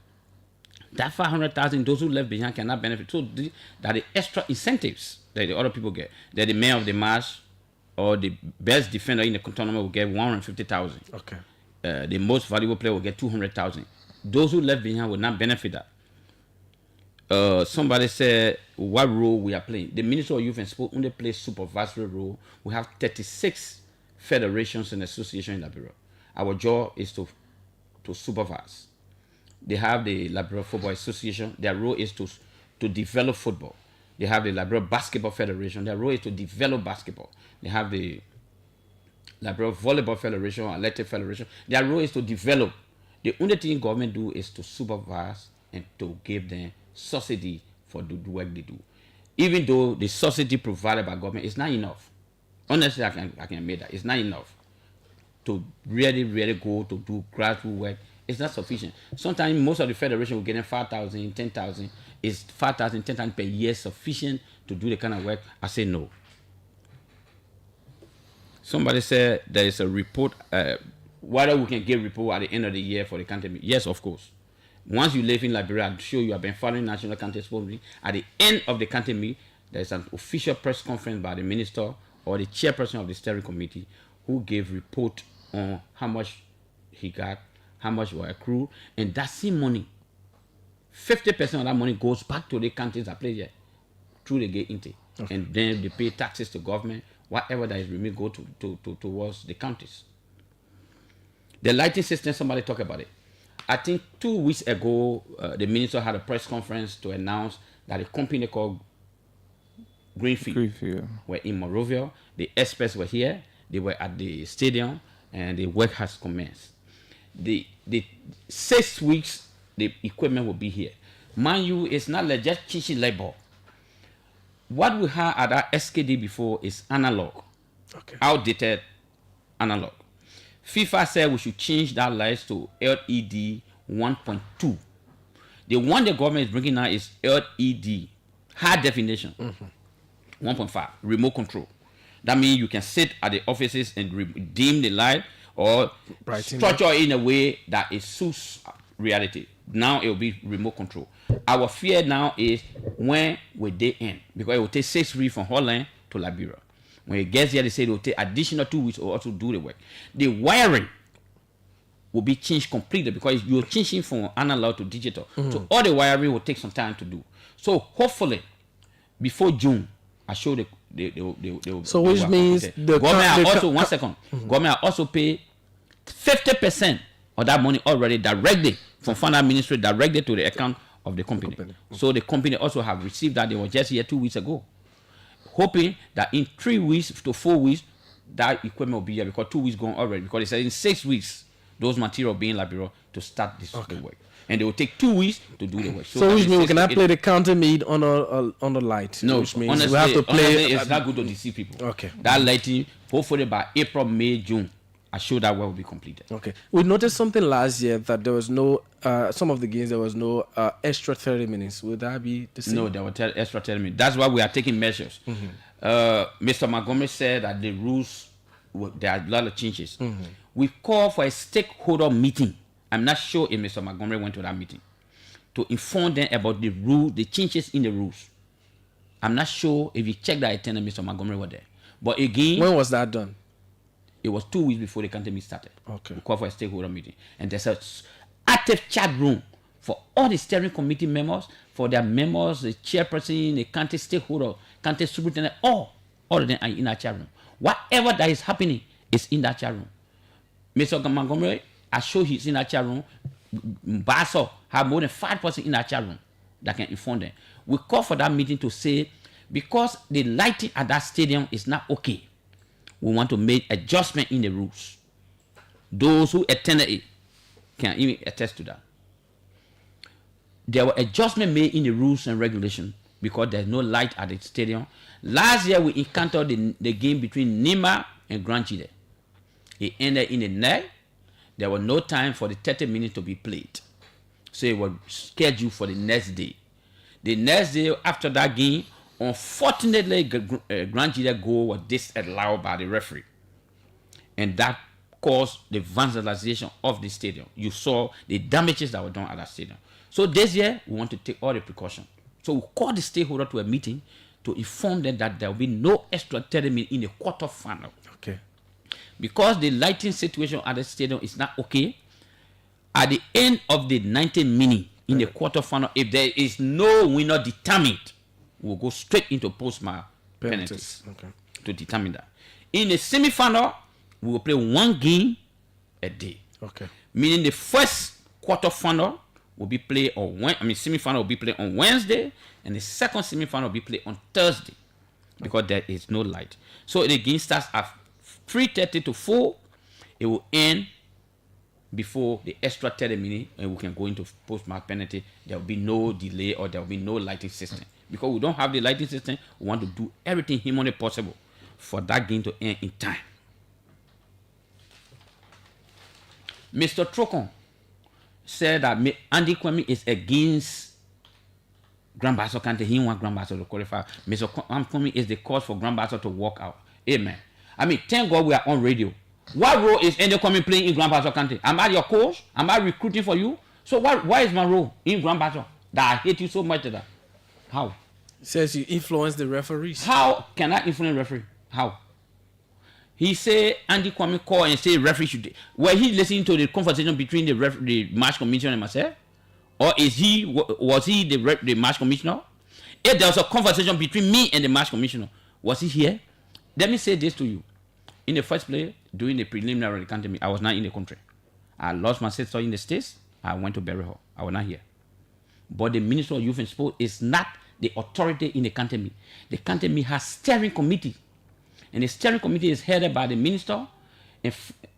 Speaker 19: That $500,000, those who left behind cannot benefit. So that are the extra incentives that the other people get. That the man of the match or the best defender in the tournament will get $150,000.
Speaker 1: Okay.
Speaker 19: The most valuable player will get $200,000. Those who left behind will not benefit that. Somebody said what role we are playing. The Ministry of Youth and Sport only plays supervisory role. We have 36 federations and associations in Liberia. Our job is to supervise. They have the Liberia Football Association. Their role is to develop football. They have the Liberia Basketball Federation. Their role is to develop basketball. They have the Liberia Volleyball Federation, Athletic Federation. Their role is to develop. The only thing government do is to supervise and to give them subsidy for the work they do. Even though the subsidy provided by government is not enough. Honestly, I can admit that. It's not enough to really go to do grassroots work. It's not sufficient. Sometimes most of the federation will get 5,000, 10,000. Is 5,000, 10,000 per year sufficient to do the kind of work? I say no. Somebody said there is a report, whether we can get report at the end of the year for the country. Yes, of course. Once you live in Liberia, I'm sure you have been following National Country Sports Meet. At the end of the country meet, there is an official press conference by the minister or the chairperson of the steering committee who gave report on how much he got, how much will accrue, and that same money, 50% of that money goes back to the countries that play here through the gate intake. Okay. And then they pay taxes to government. Whatever that is remaining go towards the counties. The lighting system, somebody talked about it. I think 2 weeks ago, the minister had a press conference to announce that a company called Greenfield were in Monrovia. The experts were here. They were at the stadium, and the work has commenced. The 6 weeks, the equipment will be here. Mind you, it's not like just teaching labor. What we had at our SKD before is analog, outdated analog. FIFA said we should change that lights to LED 1.2. The one the government is bringing now is LED, high definition, 1.5, remote control. That means you can sit at the offices and dim the light or structure in a way that it suits reality. Now it will be remote control. Our fear now is when will they end? Because it will take 6 weeks from Holland to Liberia. When it gets here, they say it will take additional 2 weeks to also do the work. The wiring will be changed completely because you're changing from analog to digital. So all the wiring will take some time to do. So hopefully, before June, I show the
Speaker 1: so which means the
Speaker 19: government also 1 second. Government also pay 50% of that money already directly from finance ministry directly to the account of the company. So the company also have received that. They were just here 2 weeks ago, hoping that in 3 weeks to 4 weeks that equipment will be here because 2 weeks gone already. Because they said in 6 weeks those material being Liberia to start this the work, and they will take 2 weeks to do the work.
Speaker 1: So which means we cannot play the counter meet on the light.
Speaker 19: No,
Speaker 1: which means
Speaker 19: honestly,
Speaker 1: we have to play.
Speaker 19: It's not good to deceive people.
Speaker 1: Okay,
Speaker 19: that lighting hopefully by April, May, June. I sure that will be completed.
Speaker 1: Okay. We noticed something last year that there was no, some of the games, there was no extra 30 minutes. Would that be the same?
Speaker 19: No, there were extra 30 minutes. That's why we are taking measures. Mr. Montgomery said that the rules, there are a lot of changes. We call for a stakeholder meeting. I'm not sure if Mr. Montgomery went to that meeting to inform them about the rule, the changes in the rules. I'm not sure if you check that attendance, Mr. Montgomery was there. But again,
Speaker 1: when was that done?
Speaker 19: It was 2 weeks before the country meeting started.
Speaker 1: Okay.
Speaker 19: We called for a stakeholder meeting. And there's an active chat room for all the steering committee members, for their members, the chairperson, the county stakeholder, county superintendent, all of them are in that chat room. Whatever that is happening is in that chat room. Mr. Montgomery, I show he's in that chat room. Basso have more than 5% in that chat room that can inform them. We call for that meeting to say, because the lighting at that stadium is not okay, we want to make adjustment in the rules. Those who attended it can even attest to that. there were adjustments made in the rules and regulations because there's no light at the stadium. Last year, we encountered the game between Nima and Grand Chile. It ended in the net. There was no time for the 30 minutes to be played. So it was scheduled for the next day. The next day after that game, unfortunately, Grand Chile goal was disallowed by the referee. And that caused the vandalization of the stadium. You saw the damages that were done at that stadium. So this year, we want to take all the precautions. So we called the stakeholder to a meeting to inform them that there will be no extra 30 minutes in the quarterfinal.
Speaker 1: Okay.
Speaker 19: Because the lighting situation at the stadium is not okay. At the end of the 90 minutes in the quarterfinal, if there is no winner determined, we'll go straight into post-match penalties to determine that. In the semi-final, we will play one game a day.
Speaker 1: Okay.
Speaker 19: Meaning the first quarterfinal will be played on semi-final will be played on Wednesday, and the second semi-final will be played on Thursday, because there is no light. So the game starts at 3:30 to 4. It will end before the extra 30 minutes, and we can go into post-match penalty. There will be no delay, or there will be no lighting system. Because we don't have the lighting system, we want to do everything humanly possible for that game to end in time. Mr. Trocon said that Andy Kwame is against Grand Bassa Kante. He wants Grand Bassa to qualify. Mr. Kwame is the cause for Grand Bassa to walk out. Amen. I mean, thank God we are on radio. What role is Andy Kwame playing in Grand Bassa Kante? Am I your coach? Am I recruiting for you? So why is my role in Grand Bassa that I hate you so much? That how?
Speaker 1: He says you influence the referees.
Speaker 19: How can I influence referee? How? He say Andy Kwame call and say referee should. Were he listening to the conversation between the match commissioner and myself, or was he the match commissioner? If there was a conversation between me and the match commissioner, was he here? Let me say this to you. In the first place, during the preliminary academy, I was not in the country. I lost my sister in the States. I went to bury her. I was not here. But the Minister of Youth and Sport is not the authority in the academy. The academy has steering committee. And the steering committee is headed by the Minister and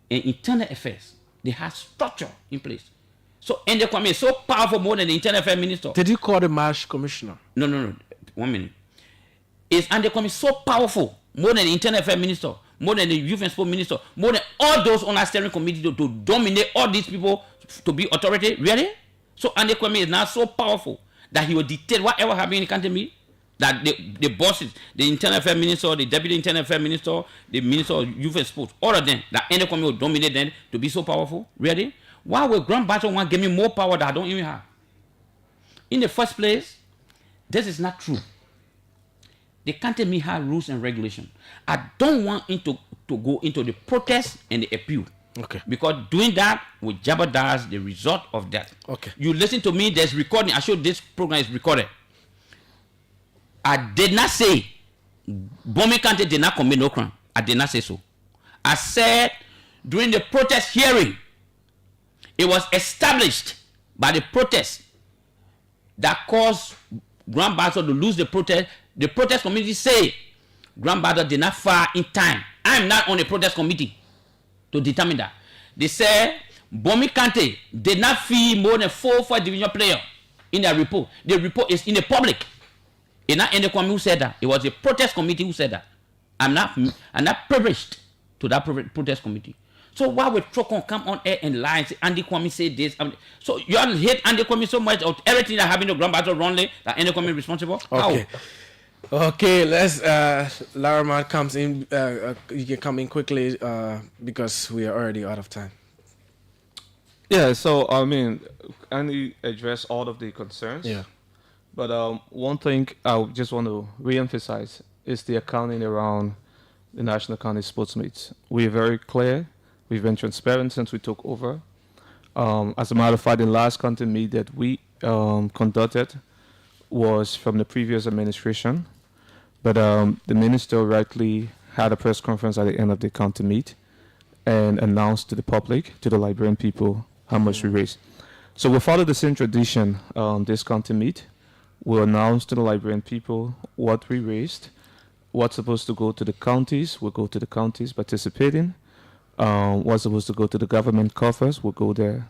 Speaker 19: Internal Affairs. They have structure in place. So Andy Kwame is so powerful more than the Internal Affairs Minister.
Speaker 1: Did you call the match commissioner?
Speaker 19: No. 1 minute. Is Andy Kwame so powerful more than the Internal Affairs Minister, more than the Youth and Sport Minister, more than all those on our steering committee to dominate all these people to be authority? Really? So Andy Kwame is now so powerful that he will dictate whatever happens in the country. That the bosses, the Internal Affairs Minister, the Deputy Internal Affairs Minister, the Minister of Youth and Sports, all of them, that Andy Kwame will dominate them to be so powerful? Really? Why would Grand Bassa want to give me more power that I don't even have? In the first place, this is not true. The country has rules and regulations. I don't want him to go into the protest and the appeal.
Speaker 1: Okay.
Speaker 19: Because doing that will jeopardize the result of that.
Speaker 1: Okay.
Speaker 19: You listen to me, there's recording. I showed this program is recorded. I did not say Bomi Kante did not commit no crime. I did not say so. I said during the protest hearing, it was established by the protest that caused Grand Bassa to lose the protest. The protest committee say Grand Bassa did not fire in time. I am not on the protest committee to determine that. They say Bomi Kante did not fee more than 4 division players in their report. The report is in the public. It's not Andy Kwame who said that. It was the protest committee who said that. I'm not privileged to that protest committee. So why would Trocon come on air and lie and say Andy Kwame said this? So you all hate Andy Kwame so much of everything that happened to Grand Bassa wrongly that Andy Kwame is responsible?
Speaker 1: Okay. How? Okay, let's Larimer comes in. You can come in quickly because we are already out of time.
Speaker 20: Yeah, so I mean, Andy addressed all of the concerns.
Speaker 1: Yeah.
Speaker 20: But one thing I just want to re-emphasize is the accounting around the National County Sports Meets. We're very clear. We've been transparent since we took over. As a matter of fact, the last county meet that we conducted was from the previous administration. But the minister rightly had a press conference at the end of the county meet and announced to the public, to the Liberian people, how much we raised. So we followed the same tradition this county meet. We'll announce to the Liberian people what we raised, what's supposed to go to the counties, will go to the counties participating. What's supposed to go to the government coffers will go there.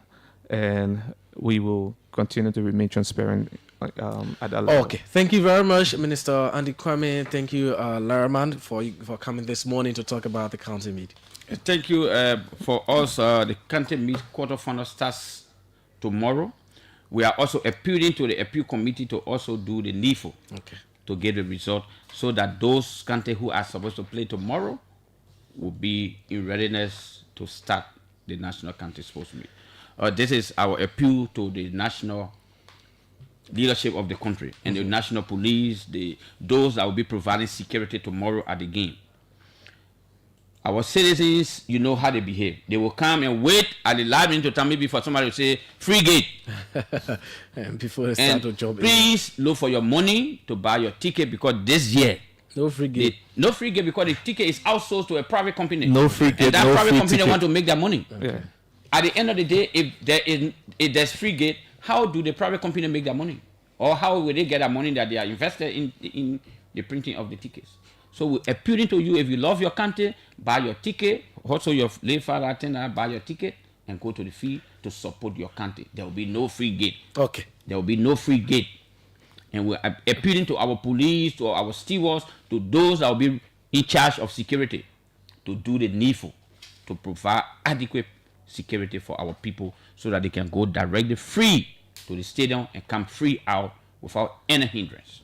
Speaker 20: And we will continue to remain transparent at that level.
Speaker 1: Okay, thank you very much, Minister Andy Kwame. Thank you, Laraman, for coming this morning to talk about the county meet.
Speaker 19: Thank you for us. The county meet quarterfinal starts tomorrow. We are also appealing to the appeal committee to also do the needful to get the result, so that those county who are supposed to play tomorrow will be in readiness to start the national county sports meet. This is our appeal to the national leadership of the country and the national police, those that will be providing security tomorrow at the game. Our citizens, you know how they behave. They will come and wait at the live into time maybe for somebody to say free gate.
Speaker 1: And before they start to job,
Speaker 19: please look for your money to buy your ticket, because this year
Speaker 1: no free gate.
Speaker 19: No free gate, because the ticket is outsourced to a private company.
Speaker 20: No free gate.
Speaker 19: And that
Speaker 20: no
Speaker 19: private
Speaker 20: free
Speaker 19: company
Speaker 20: ticket.
Speaker 19: want to make their money.
Speaker 20: Yeah.
Speaker 19: At the end of the day, if there's free gate, how do the private company make their money? Or how will they get their money that they are invested in the printing of the tickets? So we're appealing to you, if you love your country, buy your ticket. Also your late father attendant, buy your ticket and go to the field to support your country. There will be no free gate.
Speaker 1: Okay.
Speaker 19: There will be no free gate. And we're appealing to our police, to our stewards, to those that will be in charge of security, to do the needful, to provide adequate security for our people, so that they can go directly free to the stadium and come free out without any hindrance.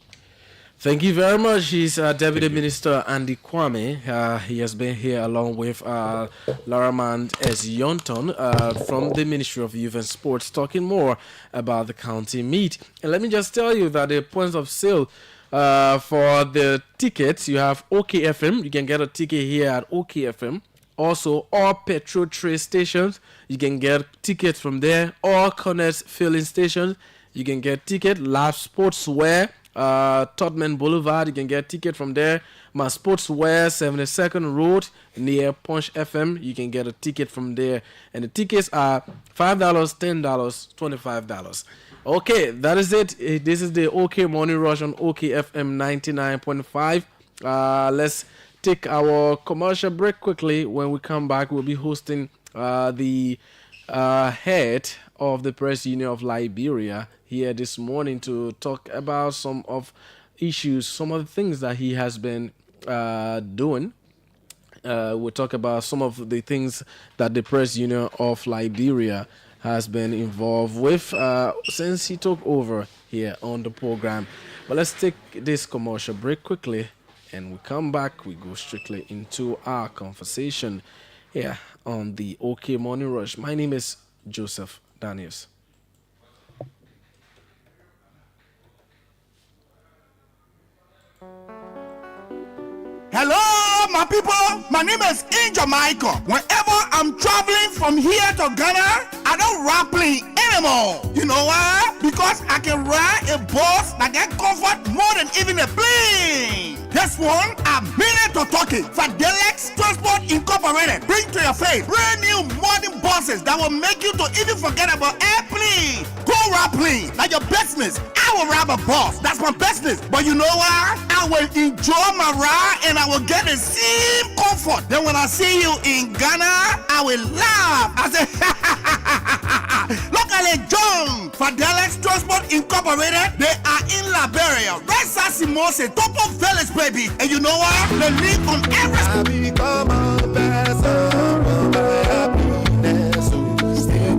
Speaker 1: Thank you very much. He's Deputy Minister Andy Kwame. He has been here along with Laraman S. Yonton from the Ministry of Youth and Sports, talking more about the county meet. And let me just tell you that the points of sale for the tickets, you have OKFM. You can get a ticket here at OKFM. Also, all petrol trace stations, you can get tickets from there. All Connect filling stations, you can get ticket. Live Sportswear, Todman Boulevard, you can get ticket from there. My Sportswear, 72nd Road near Punch FM, you can get a ticket from there. And the tickets are $5, $10, $25. Okay, that is it. This is the OK Morning Rush on OKFM 99.5. Let's take our commercial break quickly. When we come back, we'll be hosting the head of the Press Union of Liberia here this morning to talk about some of issues, some of the things that he has been doing. We'll talk about some of the things that the Press Union of Liberia has been involved with since he took over here on the program. But let's take this commercial break quickly. And we come back, we go strictly into our conversation here on the OK Morning Rush. My name is Joseph Daniels.
Speaker 8: Hello, my people. My name is Angel Michael. Whenever I'm traveling from here to Ghana, I don't ride plane anymore. You know why? Because I can ride a bus that get comfort more than even a plane. This one, I'm meaning to talk it. Fadelex Transport Incorporated. Bring to your face brand new modern buses that will make you to even forget about airplane. Go ride plane like your business. I will ride a bus. That's my business. But you know what? I will enjoy my ride and I will get the same comfort. Then when I see you in Ghana, I will laugh. I say, look at it, John. Fadelex Transport Incorporated. They are in Liberia. Right Sasimose, top of village, baby. And you know what? They live on every.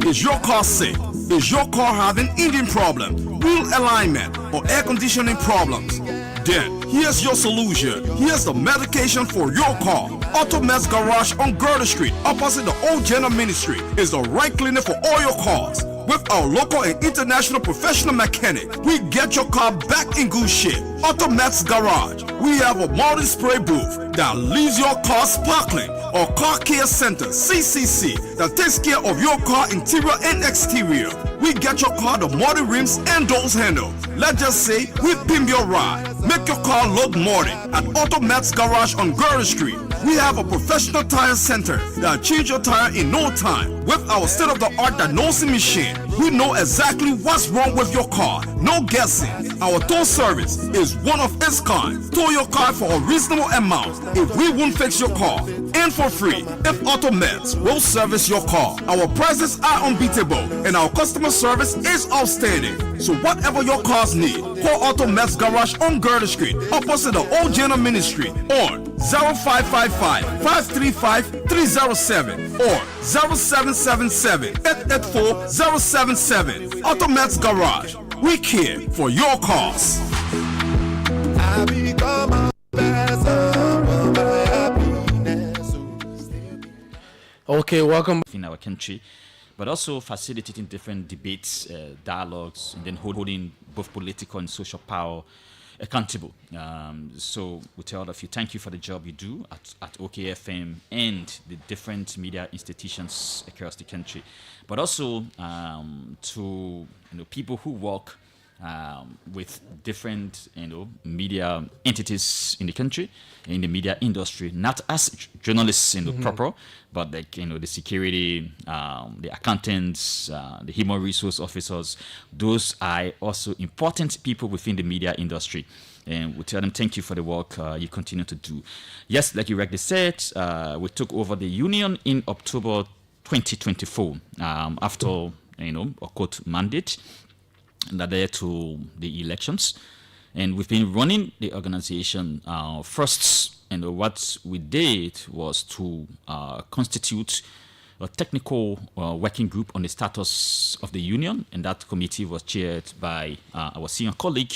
Speaker 4: Is your car sick? Is your car having engine problem, wheel alignment, or air conditioning problems? Then here's your solution. Here's the medication for your car. Automeds Garage on Gerda Street, opposite the Old General Ministry, is the right clinic for all your cars. With our local and international professional mechanic, we get your car back in good shape. Automeds Garage. We have a modern spray booth that leaves your car sparkling, or Car Care Center, CCC, that takes care of your car interior and exterior. We get your car the modern rims and doors handle. Let's just say we pimp your ride. Make your car look modern at Automeds Garage on Gerda Street. We have a professional tire center that change your tire in no time. With our state-of-the-art diagnosing machine, we know exactly what's wrong with your car. No guessing. Our tow service is is one of its kind. Tow your car for a reasonable amount if we won't fix your car, and for free if AutoMeds will service your car. Our prices are unbeatable and our customer service is outstanding. So whatever your cars need, call AutoMeds Garage on Girder Street, opposite the Old General Ministry, on 0555-535-307 or 0777-884-077. AutoMeds Garage. We care for your cars.
Speaker 2: I become a vessel of my happiness.
Speaker 1: Okay, welcome.
Speaker 9: In our country, but also facilitating different debates, dialogues, and then holding both political and social power accountable. So we tell all of you, thank you for the job you do at OKFM and the different media institutions across the country, but also to people who work with different media entities in the country, in the media industry, not as journalists proper, but like the security, the accountants, the human resource officers. Those are also important people within the media industry, and we tell them thank you for the work you continue to do. Yes, like you rightly said, we took over the union in October 2024 after a court mandate that led to the elections, and we've been running the organization. First, what we did was to constitute a technical working group on the status of the union, and that committee was chaired by our senior colleague,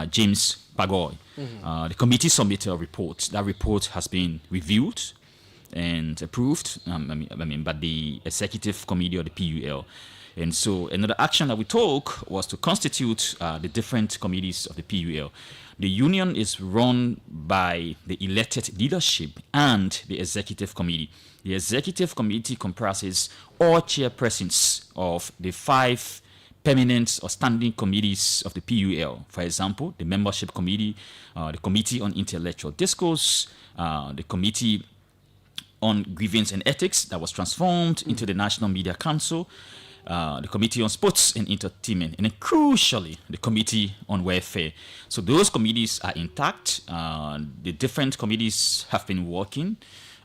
Speaker 9: James Bagoy. The committee submitted a report. That report has been reviewed and approved by the executive committee of the PUL. And so another action that we took was to constitute the different committees of the PUL. The union is run by the elected leadership and the executive committee. The executive committee comprises all chairpersons of the 5 permanent or standing committees of the PUL. For example, the membership committee, the committee on intellectual discourse, the committee on grievance and ethics that was transformed into the National Media Council, the Committee on Sports and Entertainment, and then crucially, the Committee on Welfare. So those committees are intact. The different committees have been working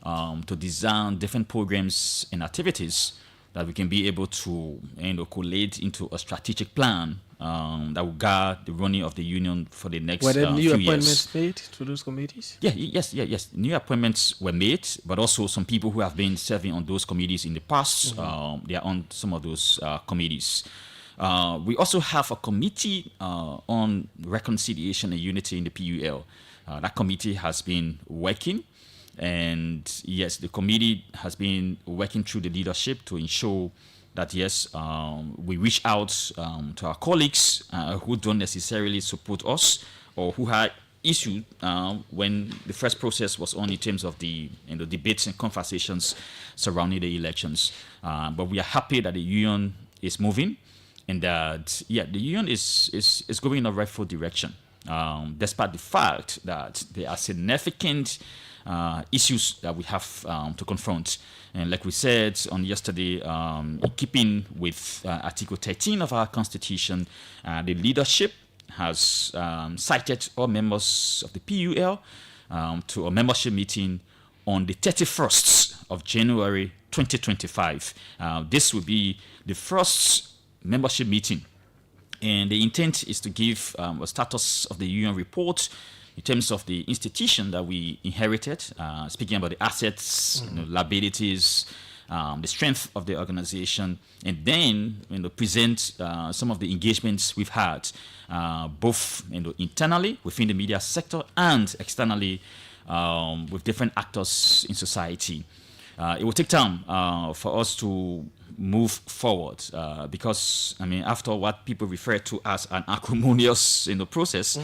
Speaker 9: to design different programs and activities that we can be able to collate into a strategic plan that will guide the running of the union for the next
Speaker 1: few years. Were there new appointments made to those committees?
Speaker 9: Yes. New appointments were made, but also some people who have been serving on those committees in the past, they are on some of those committees. We also have a committee on reconciliation and unity in the PUL. That committee has been working. And yes, the committee has been working through the leadership to ensure that, yes, we reach out to our colleagues who don't necessarily support us or who had issues when the first process was on in terms of the debates and conversations surrounding the elections. But we are happy that the union is moving and that, the union is going in the rightful direction, despite the fact that there are significant issues that we have to confront. And like we said on yesterday, in keeping with Article 13 of our Constitution, the leadership has cited all members of the PUL to a membership meeting on the 31st of January 2025. This will be the first membership meeting, and the intent is to give a status of the union report in terms of the institution that we inherited, speaking about the assets, liabilities, the strength of the organization, and then present some of the engagements we've had, both internally within the media sector and externally with different actors in society. It will take time for us to move forward because, after what people refer to as an acrimonious process,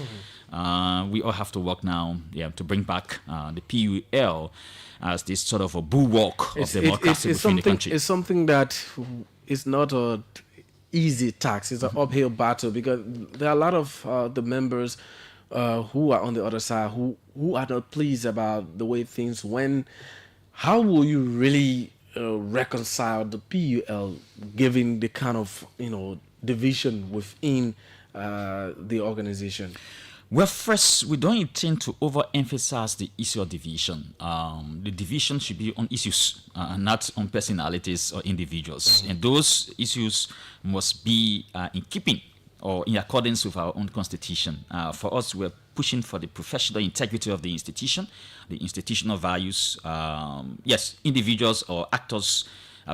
Speaker 9: we all have to work now to bring back the PUL as this sort of a bulwark of democracy within the country.
Speaker 1: It's something that is not an easy task. It's an uphill battle because there are a lot of the members who are on the other side who are not pleased about the way things went. How will you really reconcile the PUL given the kind of division within the organization?
Speaker 9: Well, first, we don't intend to overemphasize the issue of division. The division should be on issues, not on personalities or individuals. And those issues must be in keeping or in accordance with our own constitution. For us, we're pushing for the professional integrity of the institutional values. Yes, individuals or actors,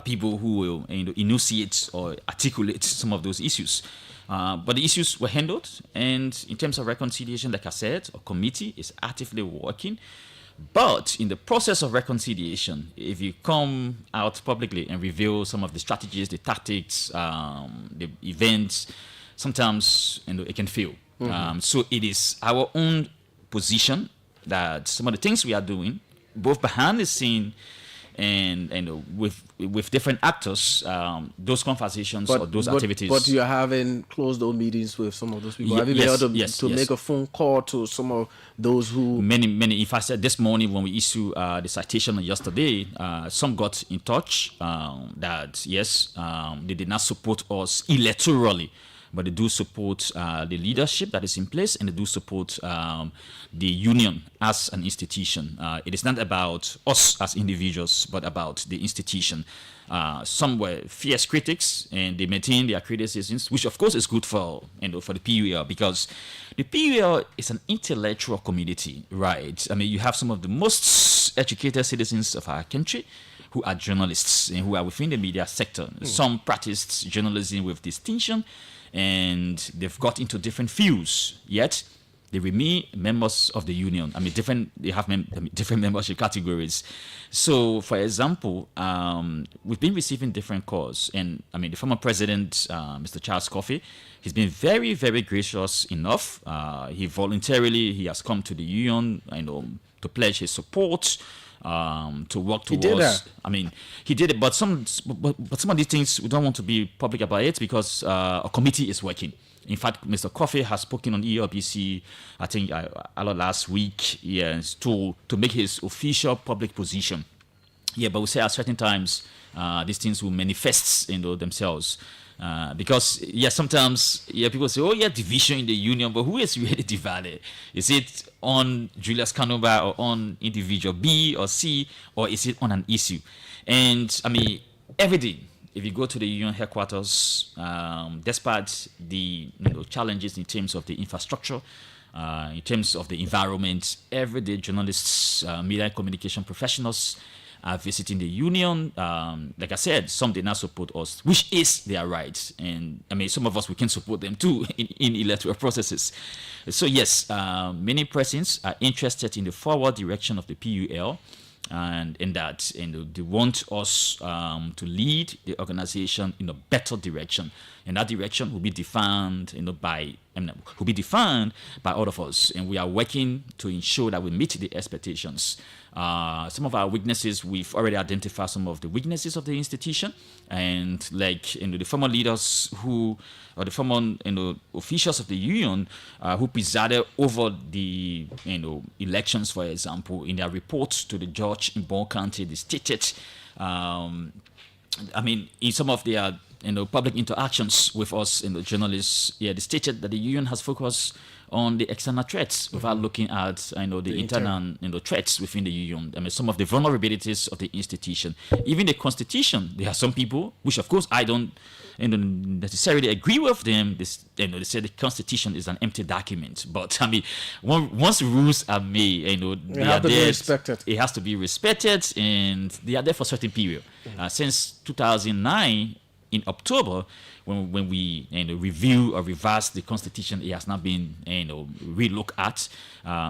Speaker 9: people who will enunciate or articulate some of those issues. But the issues were handled, and in terms of reconciliation, like I said, a committee is actively working. But in the process of reconciliation, if you come out publicly and reveal some of the strategies, the tactics, the events, sometimes it can fail. So it is our own position that some of the things we are doing, both behind the scene and with different actors, those conversations or those activities.
Speaker 1: But you're having closed-door meetings with some of those people. Have you been able to make a phone call to some of those who...
Speaker 9: Many. If I said this morning when we issued the citation yesterday, some got in touch that, yes, they did not support us electorally, but they do support the leadership that is in place, and they do support the union as an institution. It is not about us as individuals, but about the institution. Some were fierce critics, and they maintain their criticisms, which of course is good for the PUL, because the PUL is an intellectual community, right? I mean, you have some of the most educated citizens of our country who are journalists and who are within the media sector. Some practiced journalism with distinction, and they've got into different fields, yet they remain members of the union. I mean, they have different membership categories. So, for example, we've been receiving different calls, and I mean, the former president, Mr. Charles Coffey, he's been very, very gracious enough. He has come to the union, to pledge his support. To work towards. He did that. I mean, he did it, but some of these things we don't want to be public about it because a committee is working. In fact, Mr. Coffey has spoken on ELBC, I think, last week, yes, to make his official public position. Yeah, but we say at certain times these things will manifest themselves. Because sometimes people say, division in the union, but who is really divided? Is it on Julius Kanumba or on individual B or C, or is it on an issue? And I mean, every day, if you go to the union headquarters, despite the challenges in terms of the infrastructure, in terms of the environment, everyday journalists, media and communication professionals are visiting the union. Like I said, some did not support us, which is their right. And I mean, some of us, we can support them too in electoral processes. So yes, many persons are interested in the forward direction of the PUL, and in that, they want us to lead the organization in a better direction. And that direction will be defined, by all of us. And we are working to ensure that we meet the expectations. Some of our weaknesses, we've already identified some of the weaknesses of the institution, and the former leaders or the former officials of the union who presided over the elections, for example, in their reports to the judge in Bond County, they stated, in some of their public interactions with us, journalists, they stated that the union has focused on the external threats without looking at the internal threats within the union. I mean, some of the vulnerabilities of the institution, even the constitution. There are some people, which of course I don't necessarily agree with them. They say the constitution is an empty document. But I mean, once rules are made, they have to be respected. It has to be respected, and they are there for a certain period. Since 2009. In October, when we review or revise the constitution, it has not been relooked at,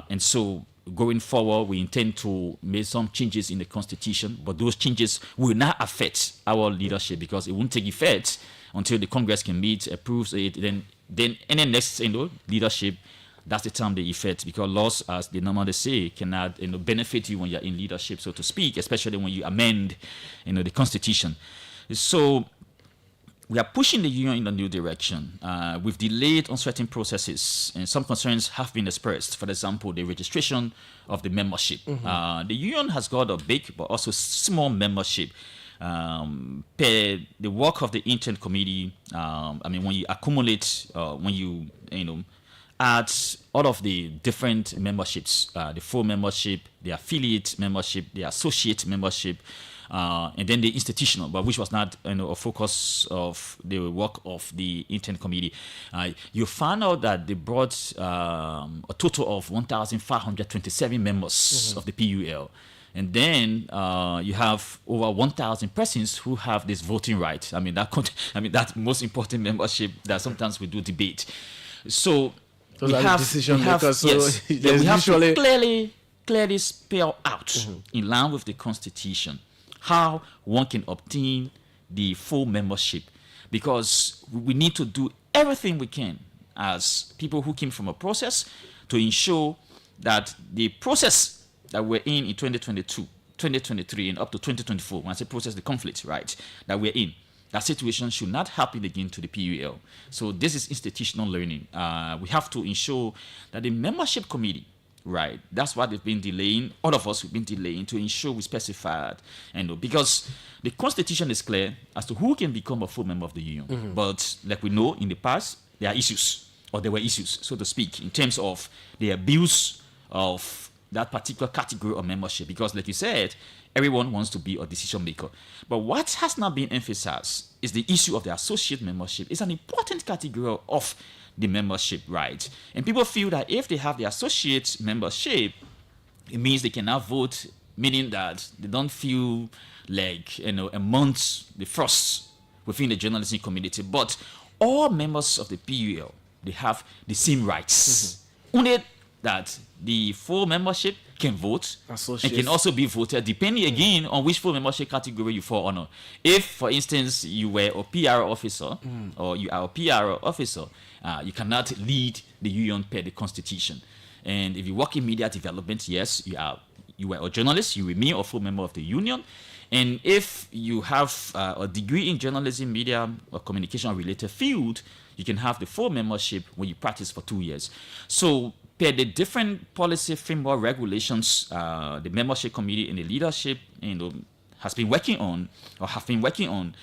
Speaker 9: and so going forward, we intend to make some changes in the constitution, but those changes will not affect our leadership because it won't take effect until the Congress can meet, approves it. Then any next leadership, that's the time they effect, because laws, as they normally say, cannot benefit you when you're in leadership, so to speak, especially when you amend the constitution. So we are pushing the union in a new direction. We've delayed on certain processes, and some concerns have been expressed. For example, the registration of the membership. The union has got a big but also small membership. Per the work of the intern committee, when you accumulate, when you at all of the different memberships, the full membership, the affiliate membership, the associate membership, and then the institutional, but which was not a focus of the work of the intern committee. You found out that they brought a total of 1,527 members of the PUL. And then you have over 1,000 persons who have this voting right. I mean, that's most important membership that sometimes we do debate. So
Speaker 1: those
Speaker 9: we
Speaker 1: are
Speaker 9: have,
Speaker 1: the decision
Speaker 9: we have,
Speaker 1: makers. So
Speaker 9: yes,
Speaker 1: there's
Speaker 9: we have
Speaker 1: usually
Speaker 9: to clearly spell out in line with the Constitution how one can obtain the full membership, because we need to do everything we can as people who came from a process to ensure that the process that we're in 2022, 2023, and up to 2024, when I say process, the conflict, right, that we're in, that situation should not happen again to the PUL. So this is institutional learning. We have to ensure that the membership committee, right, that's what they've been delaying. All of us have been delaying to ensure we specified, and because the Constitution is clear as to who can become a full member of the union. But like we know, in the past, there are issues, or there were issues, so to speak, in terms of the abuse of that particular category of membership. Because like you said, everyone wants to be a decision maker. But what has not been emphasized is the issue of the associate membership. It's an important category of the membership, right? And people feel that if they have the associate membership, it means they cannot vote, meaning that they don't feel like, amongst the first within the journalism community. But all members of the PUL, they have the same rights. Only that the full membership can vote and can also be voted depending again on which full membership category you fall under. If, for instance, you were a PR officer or you are a PR officer, you cannot lead the union per the Constitution. And if you work in media development, yes, you were a journalist, you remain a full member of the union. And if you have a degree in journalism, media, or communication related field, you can have the full membership when you practice for 2 years. So per the different policy framework regulations, the membership committee and the leadership has been working on, or have been working on,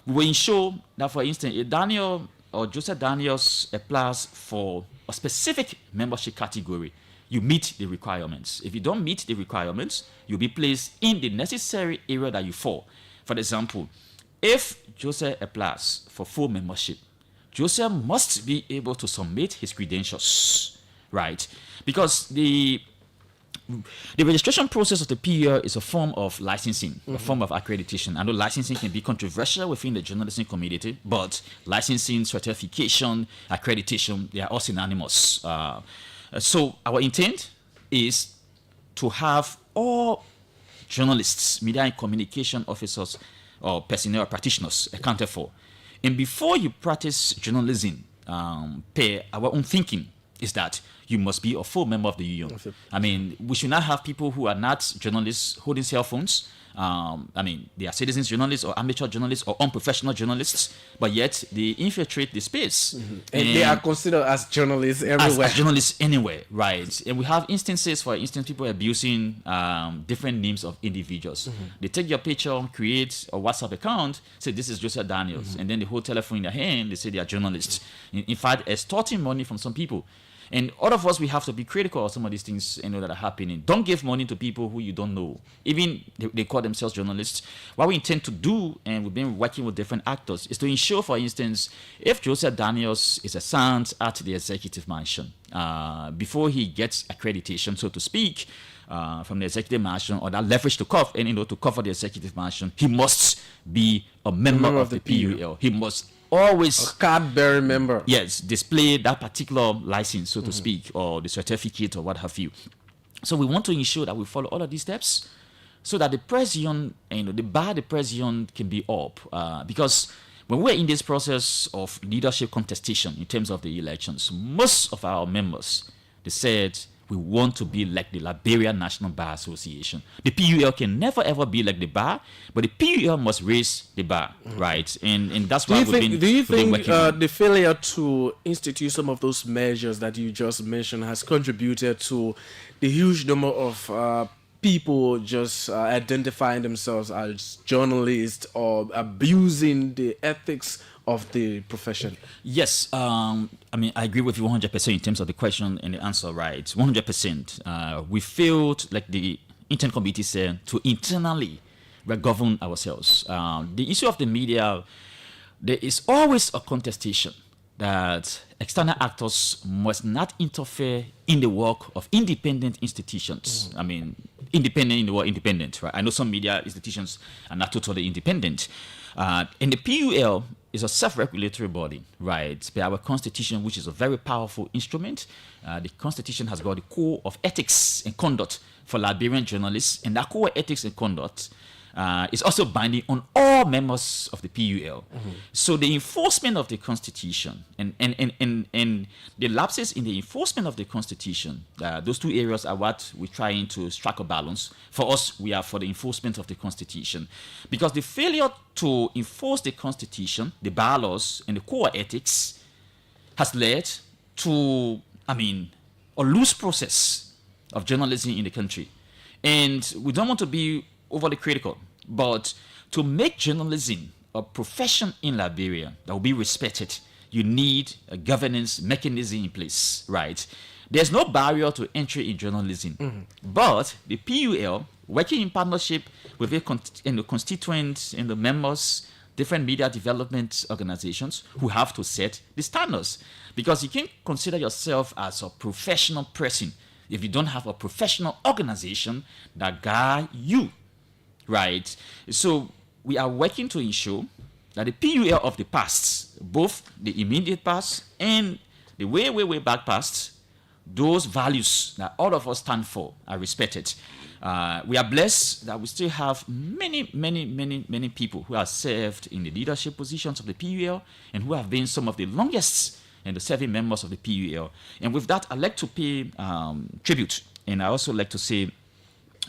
Speaker 9: we will ensure that, for instance, if Daniel or Joseph Daniels applies for a specific membership category, you meet the requirements. If you don't meet the requirements, you'll be placed in the necessary area that you fall. For example, if Joseph applies for full membership, Joseph must be able to submit his credentials, right? Because the registration process of the PUL is a form of licensing, a form of accreditation. I know licensing can be controversial within the journalism community, but licensing, certification, accreditation, they are all synonymous. So our intent is to have all journalists, media and communication officers, or personnel or practitioners accounted for. And before you practice journalism, per our own thinking, is that you must be a full member of the union. I mean, we should not have people who are not journalists holding cell phones. I mean, they are citizens journalists or amateur journalists or unprofessional journalists, but yet they infiltrate the space.
Speaker 1: And they are considered as journalists everywhere.
Speaker 9: As journalists anywhere, right? And we have instances, for instance, people abusing different names of individuals. They take your picture, create a WhatsApp account, say this is Joseph Daniels, and then the whole telephone in their hand, they say they are journalists. In fact, extorting money from some people. And all of us, we have to be critical of some of these things that are happening. Don't give money to people who you don't know. Even they call themselves journalists. What we intend to do, and we've been working with different actors, is to ensure, for instance, if Joseph Daniels is assigned at the executive mansion, before he gets accreditation, so to speak, from the executive mansion, or that leverage to cover, to cover the executive mansion, he must be a member of the PUL. He must always
Speaker 1: a card-bearing member.
Speaker 9: Yes, display that particular license, so to speak, or the certificate or what have you. So we want to ensure that we follow all of these steps, so that the press union, the bar the press union can be up. Because when we're in this process of leadership contestation in terms of the elections, most of our members, they said, we want to be like the Liberia National Bar Association. The PUL can never ever be like the bar, but the PUL must raise the bar, right? And that's why
Speaker 1: do you think the failure to institute some of those measures that you just mentioned has contributed to the huge number of people just identifying themselves as journalists or abusing the ethics of the profession?
Speaker 9: Yes, I mean, I agree with you 100% in terms of the question and the answer, right? 100%. We failed, like the intern committee said, to internally govern ourselves. The issue of the media, there is always a contestation that external actors must not interfere in the work of independent institutions. I mean, independent in the word independent, right? I know some media institutions are not totally independent. And the PUL is a self-regulatory body, right? By our constitution, which is a very powerful instrument, the constitution has got the core of ethics and conduct for Liberian journalists, and that core ethics and conduct is also binding on all members of the PUL. So the enforcement of the Constitution and the lapses in the enforcement of the Constitution, those two areas are what we're trying to strike a balance. For us, we are for the enforcement of the Constitution. Because the failure to enforce the Constitution, the bylaws, and the core ethics has led to, I mean, a loose process of journalism in the country. And we don't want to be overly critical, but to make journalism a profession in Liberia that will be respected, you need a governance mechanism in place, right? There's no barrier to entry in journalism, but the PUL, working in partnership with the constituents and the members, different media development organizations who have to set the standards, because you can't consider yourself as a professional person if you don't have a professional organization that guide you, right? So we are working to ensure that the PUL of the past, both the immediate past and the way back past, those values that all of us stand for are respected. We are blessed that we still have many people who are served in the leadership positions of the PUL and who have been some of the longest and the serving members of the PUL. And with that, I'd like to pay tribute, and I also like to say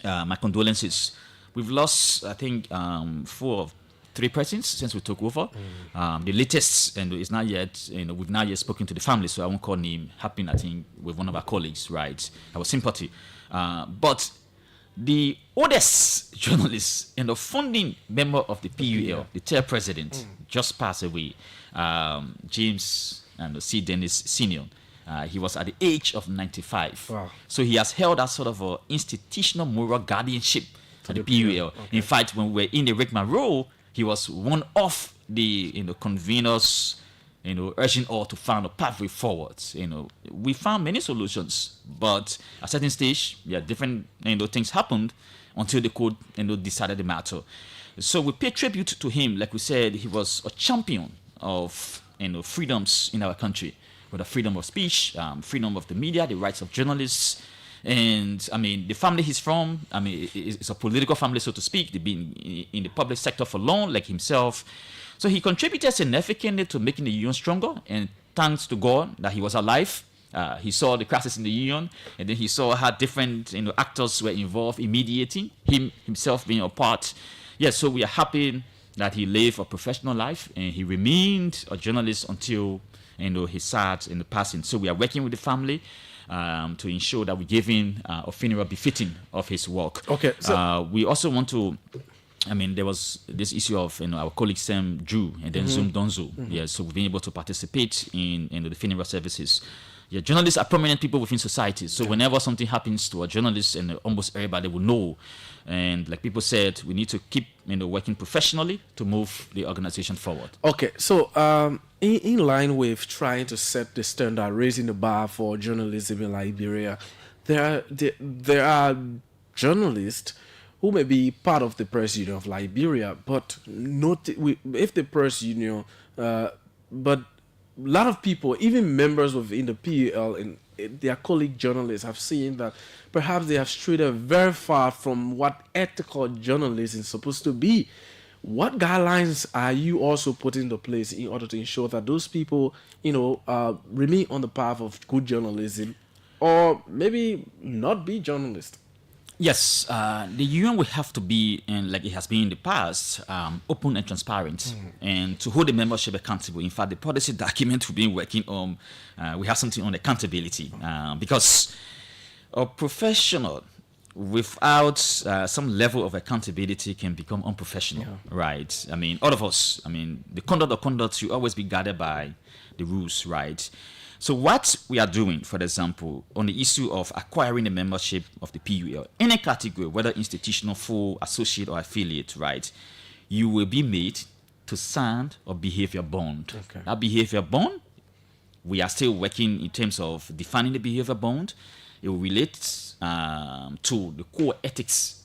Speaker 9: my condolences. We've lost, I think, 4 or 3 persons since we took over. The latest, and it's not yet, we've not yet spoken to the family, so I won't call name, happened, I think, with one of our colleagues, right? Our sympathy. But the oldest journalist and the founding member of the PUL, the chair president, just passed away, James and C. Dennis Senior. He was at the age of 95. Wow. So he has held that sort of a institutional moral guardianship for the PUL. Okay. In fact, when we were in the Rickman role, he was one of the conveners, urging all to find a pathway forward. We found many solutions, but at a certain stage, different things happened until the court decided the matter. So we pay tribute to him. Like we said, he was a champion of freedoms in our country, with the freedom of speech, freedom of the media, the rights of journalists. And I mean, the family he's from, I mean, it's a political family, so to speak. They've been in the public sector for long, like himself. So he contributed significantly to making the union stronger. And thanks to God that he was alive. He saw the crisis in the union, and then he saw how different actors were involved in mediating, him himself being a part. Yes, so we are happy that he lived a professional life and he remained a journalist until his sad in the passing. So we are working with the family to ensure that we give him a funeral befitting of his work.
Speaker 1: Okay. So
Speaker 9: we also want to, I mean, there was this issue of our colleague Sam Drew and then Zoom Donzo. Yeah, so we've been able to participate in the funeral services. Yeah, journalists are prominent people within society. So whenever something happens to a journalist, and almost everybody will know. And like people said, we need to keep working professionally to move the organization forward.
Speaker 1: Okay, so in line with trying to set the standard, raising the bar for journalism in Liberia, there are journalists who may be part of the press union of Liberia, but not if the press union, but a lot of people, even members within the PUL and their colleague journalists, have seen that perhaps they have strayed very far from what ethical journalism is supposed to be. What guidelines are you also putting into place in order to ensure that those people, remain on the path of good journalism, or maybe not be journalists?
Speaker 9: Yes, the union will have to be, and like it has been in the past, open and transparent, and to hold the membership accountable. In fact, the policy document we've been working on, we have something on accountability, because a professional without some level of accountability can become unprofessional, right? I mean, all of us, I mean, the conduct should always be guided by the rules, right? So what we are doing, for example, on the issue of acquiring the membership of the PUL, any category, whether institutional, full, associate, or affiliate, right, you will be made to sign a behavior bond.
Speaker 1: Okay.
Speaker 9: That behavior bond, we are still working in terms of defining the behavior bond. It will relate to the core ethics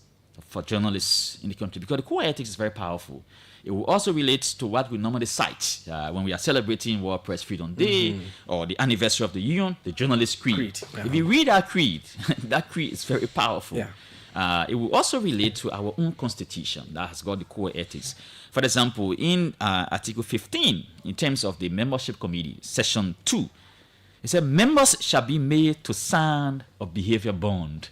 Speaker 9: for journalists in the country, because the core ethics is very powerful. It will also relate to what we normally cite when we are celebrating World Press Freedom Day or the anniversary of the Union, the Journalist Creed. If you read our creed, that creed is very powerful. It will also relate to our own constitution that has got the core ethics. For example, in Article 15, in terms of the membership committee, Section 2, it said members shall be made to sign a behavior bond.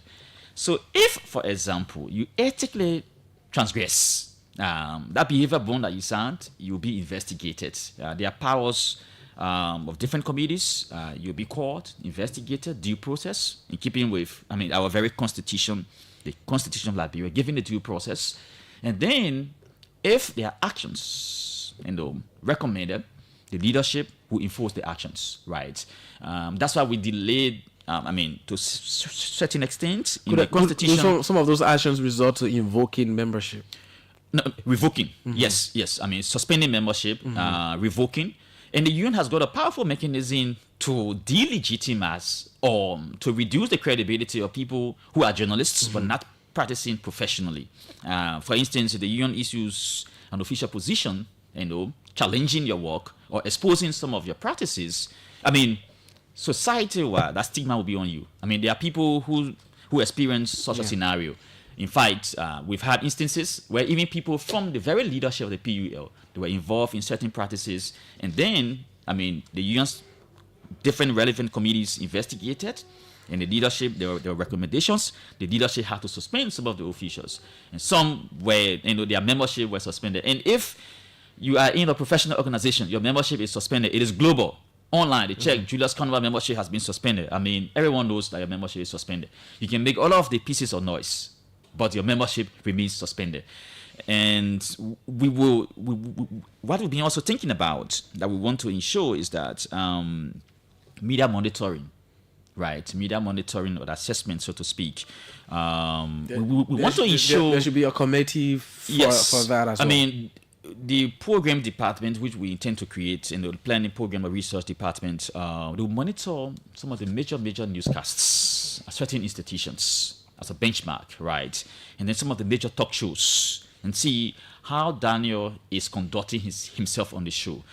Speaker 9: So if, for example, you ethically transgress that behavior bond that you signed, you'll be investigated. There are powers of different committees. You'll be called, investigated, due process, in keeping with, I mean, our very constitution, the Constitution of Liberia, giving the due process. And then, if there are actions, recommended, the leadership will enforce the actions, right? That's why we delayed, to certain extent, in the Constitution.
Speaker 1: Some of those actions result to invoking membership.
Speaker 9: No, revoking. Yes. I mean, suspending membership, revoking. And the union has got a powerful mechanism to delegitimize or to reduce the credibility of people who are journalists but not practicing professionally. For instance, if the union issues an official position, challenging your work or exposing some of your practices, I mean, society-wide, that stigma will be on you. I mean, there are people who experience such a scenario. In fact, we've had instances where even people from the very leadership of the PUL, they were involved in certain practices, and then, I mean, the union's different relevant committees investigated, and the leadership, there were recommendations. The leadership had to suspend some of the officials, and some were, their membership was suspended. And if you are in a professional organization, your membership is suspended. It is global. Online, they check Julius Conway membership has been suspended. I mean, everyone knows that your membership is suspended. You can make all of the pieces of noise, but your membership remains suspended. And what we've been also thinking about that we want to ensure is that media monitoring, right? Media monitoring or assessment, so to speak. We want to ensure
Speaker 1: there should be a committee for that as well.
Speaker 9: I mean, the program department, which we intend to create, the planning program or research department, will monitor some of the major newscasts at certain institutions as a benchmark, right? And then some of the major talk shows, and see how Daniel is conducting himself on the show.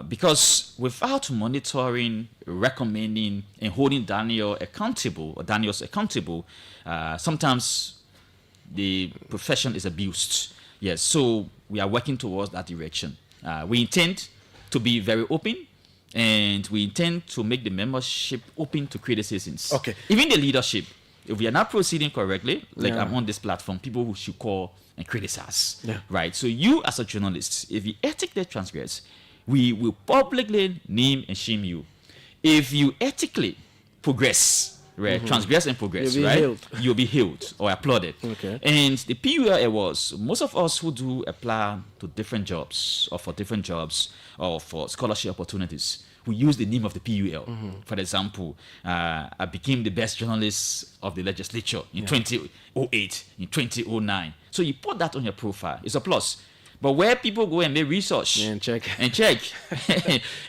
Speaker 9: Because without monitoring, recommending, and holding Daniels accountable, sometimes the profession is abused. Yes, so we are working towards that direction. We intend to be very open, and we intend to make the membership open to criticisms.
Speaker 1: Okay.
Speaker 9: Even the leadership, if we are not proceeding correctly, I'm on this platform, people who should call and criticize, right? So you as a journalist, if you ethically transgress, we will publicly name and shame you. If you ethically progress, right, transgress and progress, you'll be hailed or applauded.
Speaker 1: Okay.
Speaker 9: And the PUL Awards, most of us who do apply to different jobs or for different jobs or for scholarship opportunities, we use the name of the PUL. For example, I became the best journalist of the legislature in 2008, in 2009. So you put that on your profile. It's a plus. But where people go and make research
Speaker 1: and check,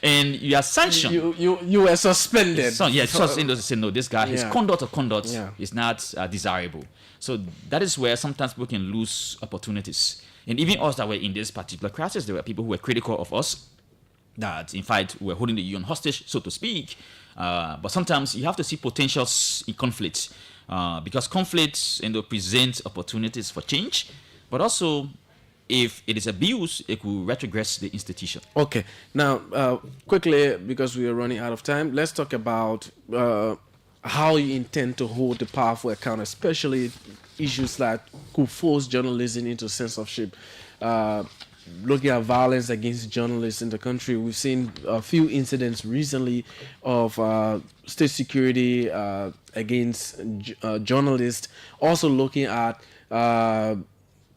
Speaker 9: and you are sanctioned,
Speaker 1: you were suspended.
Speaker 9: So just say no, this guy, his conduct is not desirable. So that is where sometimes people can lose opportunities. And even us that were in this particular crisis, there were people who were critical of us, that in fact were holding the union hostage, so to speak. But sometimes you have to see potentials in conflict, because conflicts present opportunities for change, but also, if it is abused, it will retrogress the institution.
Speaker 1: Okay. Now, quickly, because we are running out of time, let's talk about how you intend to hold the powerful account, especially issues that could force journalism into censorship. looking at violence against journalists in the country, we've seen a few incidents recently of state security against journalists. Also looking at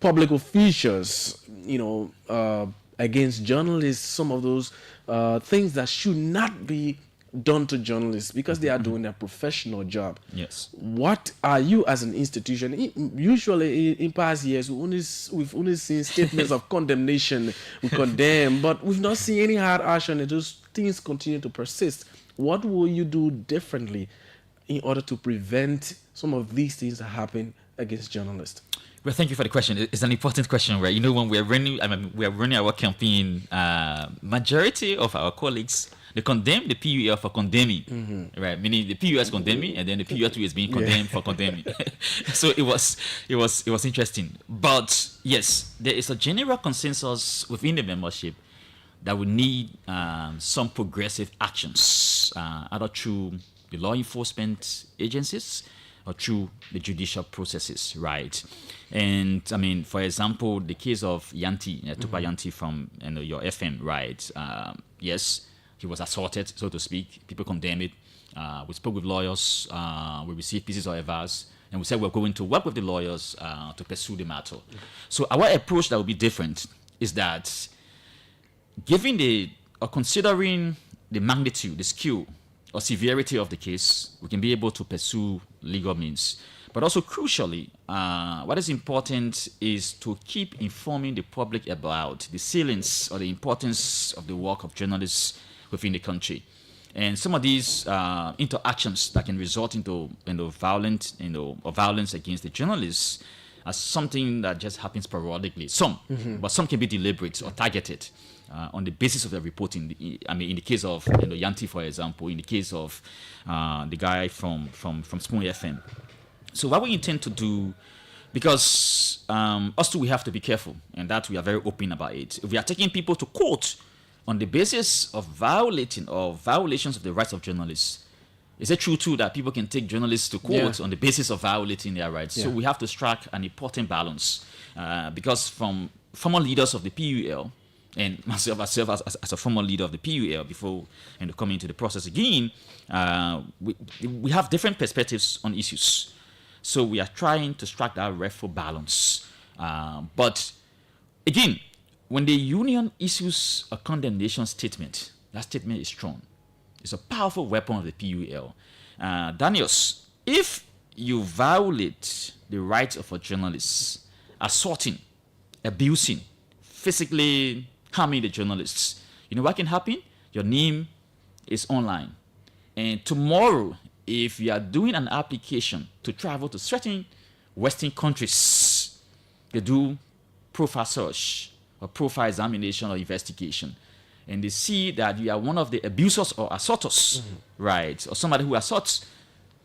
Speaker 1: public officials, against journalists. Some of those things that should not be done to journalists because they are doing their professional job.
Speaker 9: Yes.
Speaker 1: What are you as an institution? Usually in past years, we've only seen statements of condemnation. We condemn, but we've not seen any hard action, and those things continue to persist. What will you do differently in order to prevent some of these things that happen against journalists?
Speaker 9: Well, thank you for the question. It's an important question, right? When we are running our campaign, majority of our colleagues, they condemn the PUL for condemning, right? Meaning the PUL is condemning, and then the PUL2 is being condemned for condemning. So it was interesting. But yes, there is a general consensus within the membership that we need some progressive actions, either through the law enforcement agencies or through the judicial processes, right? And for example, the case of Yanti, Tupa Yanti from your FM, right? Yes, he was assaulted, so to speak. People condemned it. We spoke with lawyers. We received pieces of advice, and we said we're going to work with the lawyers to pursue the matter. So our approach that will be different is that, considering the magnitude, the scale, or severity of the case, we can be able to pursue legal means. But also crucially, what is important is to keep informing the public about the salience or the importance of the work of journalists within the country. And some of these interactions that can result into violence against the journalists are something that just happens periodically. But some can be deliberate or targeted on the basis of the reporting. In the case of Yanti, for example, in the case of the guy from Spoon FM. So what we intend to do, because us too, we have to be careful, and that we are very open about it. If we are taking people to court on the basis of violations of the rights of journalists, is it true too that people can take journalists to court on the basis of violating their rights? So we have to strike an important balance, because from former leaders of the PUL, and myself as a former leader of the PUL before coming into the process again, we have different perspectives on issues. So we are trying to strike that rightful balance. But again, when the union issues a condemnation statement, that statement is strong. It's a powerful weapon of the PUL. Daniels, if you violate the rights of a journalist, assaulting, abusing, physically harming the journalists, you know what can happen? Your name is online. And tomorrow, if you are doing an application to travel to certain Western countries, they do profile search or profile examination or investigation, and they see that you are one of the abusers or assaulters, right? Or somebody who assaults,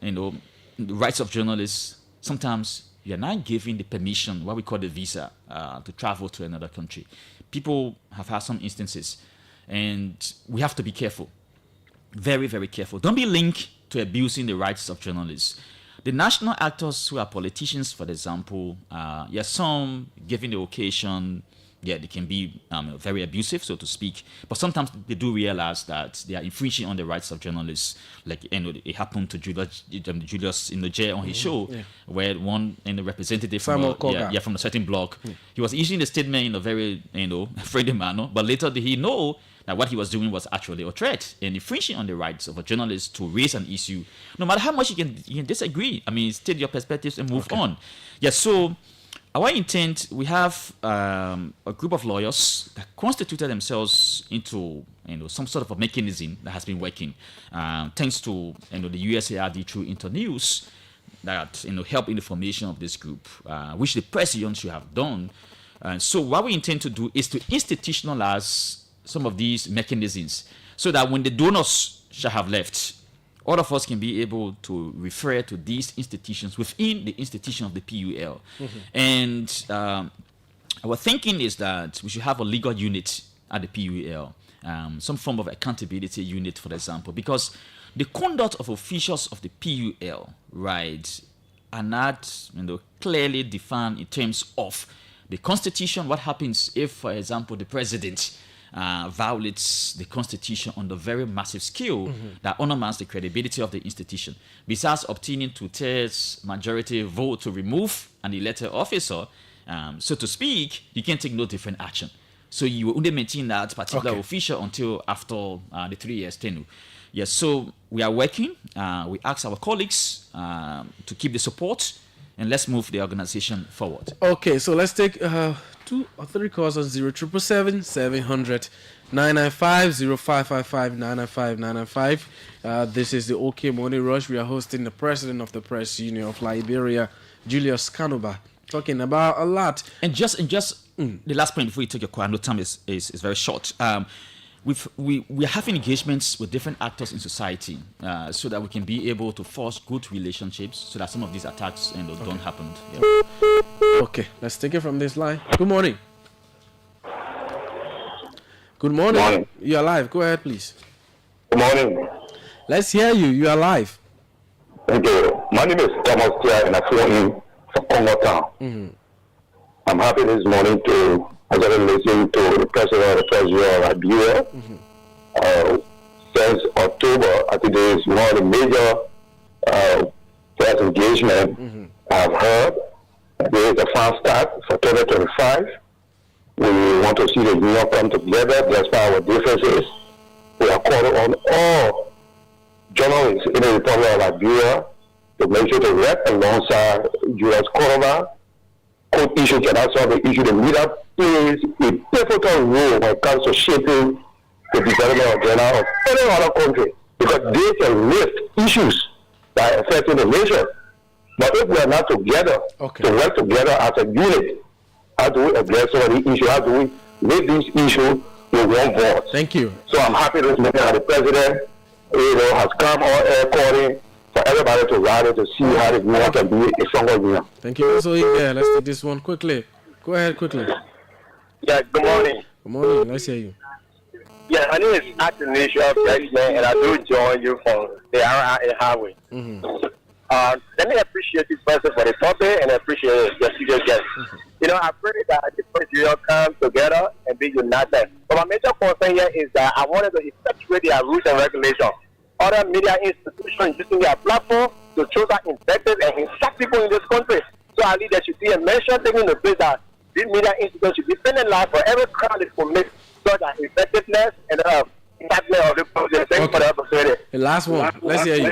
Speaker 9: the rights of journalists. Sometimes you are not given the permission, what we call the visa, to travel to another country. People have had some instances, and we have to be careful, very, very careful. Don't be linked to abusing the rights of journalists. The national actors who are politicians, for example, some, given the occasion, they can be very abusive, so to speak. But sometimes they do realize that they are infringing on the rights of journalists. Like it happened to Julius J on his show, where one representative from a certain blog, he was issuing a statement in a very friendly manner, but little did he know that what he was doing was actually a threat and infringing on the rights of a journalist to raise an issue, no matter how much you can disagree. State your perspectives and move on. So our intent, we have a group of lawyers that constituted themselves into some sort of a mechanism that has been working, thanks to the USARD through Internews, that help in the formation of this group, which the president should have done. So what we intend to do is to institutionalize some of these mechanisms, so that when the donors shall have left, all of us can be able to refer to these institutions within the institution of the PUL. And our thinking is that we should have a legal unit at the PUL, some form of accountability unit, for example, because the conduct of officials of the PUL, right, are not clearly defined in terms of the Constitution. What happens if, for example, the president violates the Constitution on the very massive scale that undermines the credibility of the institution? Besides obtaining 2/3 majority vote to remove an elected officer, so to speak, you can take no different action. So you will only maintain that particular official until after the 3 years tenure. Yes, so we are working. We ask our colleagues to keep the support, and let's move the organization forward.
Speaker 1: Okay, so let's take 2 or 3 calls on 0777 700 995 0555 995 995. This is the OK Morning Rush. We are hosting the president of the Press Union of Liberia, Julius Kanuba, talking about a lot.
Speaker 9: And just the last point before you take your call, I know time is very short. We are having engagements with different actors in society so that we can be able to forge good relationships so that some of these attacks don't happen. Yeah.
Speaker 1: Okay, let's take it from this line. Good morning. Good morning.
Speaker 13: Morning.
Speaker 1: You're live. Go ahead, please.
Speaker 13: Good morning.
Speaker 1: Let's hear you. You are live.
Speaker 13: Thank you. My name is Thomas Tia, and I flew in from Congo Town. I'm happy this morning to listen to the president of the Press Union of Liberia. Since October, I think there is one of the major press engagement I've heard. There is a fast start for 2025. We want to see the union come together despite our differences. We are calling on all journalists in the Republic of Liberia to make sure to work alongside Julius Kanuba. Court issue cannot solve the issue. The media plays a pivotal role when it comes to shaping the development of Ghana of any other country because they can lift issues that are affecting the nation. But if we are not together to work together as a unit, how do we address some of the issues? How do we lift these issues with one voice?
Speaker 1: Thank you.
Speaker 13: So I'm happy this morning that the president, has come on air calling for everybody to rally to see how the union can be a stronger union.
Speaker 1: Thank you. So yeah, let's take this one quickly. Go ahead quickly.
Speaker 10: Yeah, good morning.
Speaker 1: Good morning. Let's hear you.
Speaker 10: Yeah, my name is Atenisha President, and I do join you from the RIA Highway. Let me appreciate you first for the topic and appreciate your studio guest. I pray that the Press Union come together and be united. But my major concern here is that I wanted to effectuate their rules and regulations. Other media institutions using their platform to choose our invectives and insult people in this country. So I think there should be a measure taken in place that these media institutions should be penalized for every crime they commit such as effectiveness and impactment of the project. Thank you for the opportunity.
Speaker 1: The last one. Let's hear you.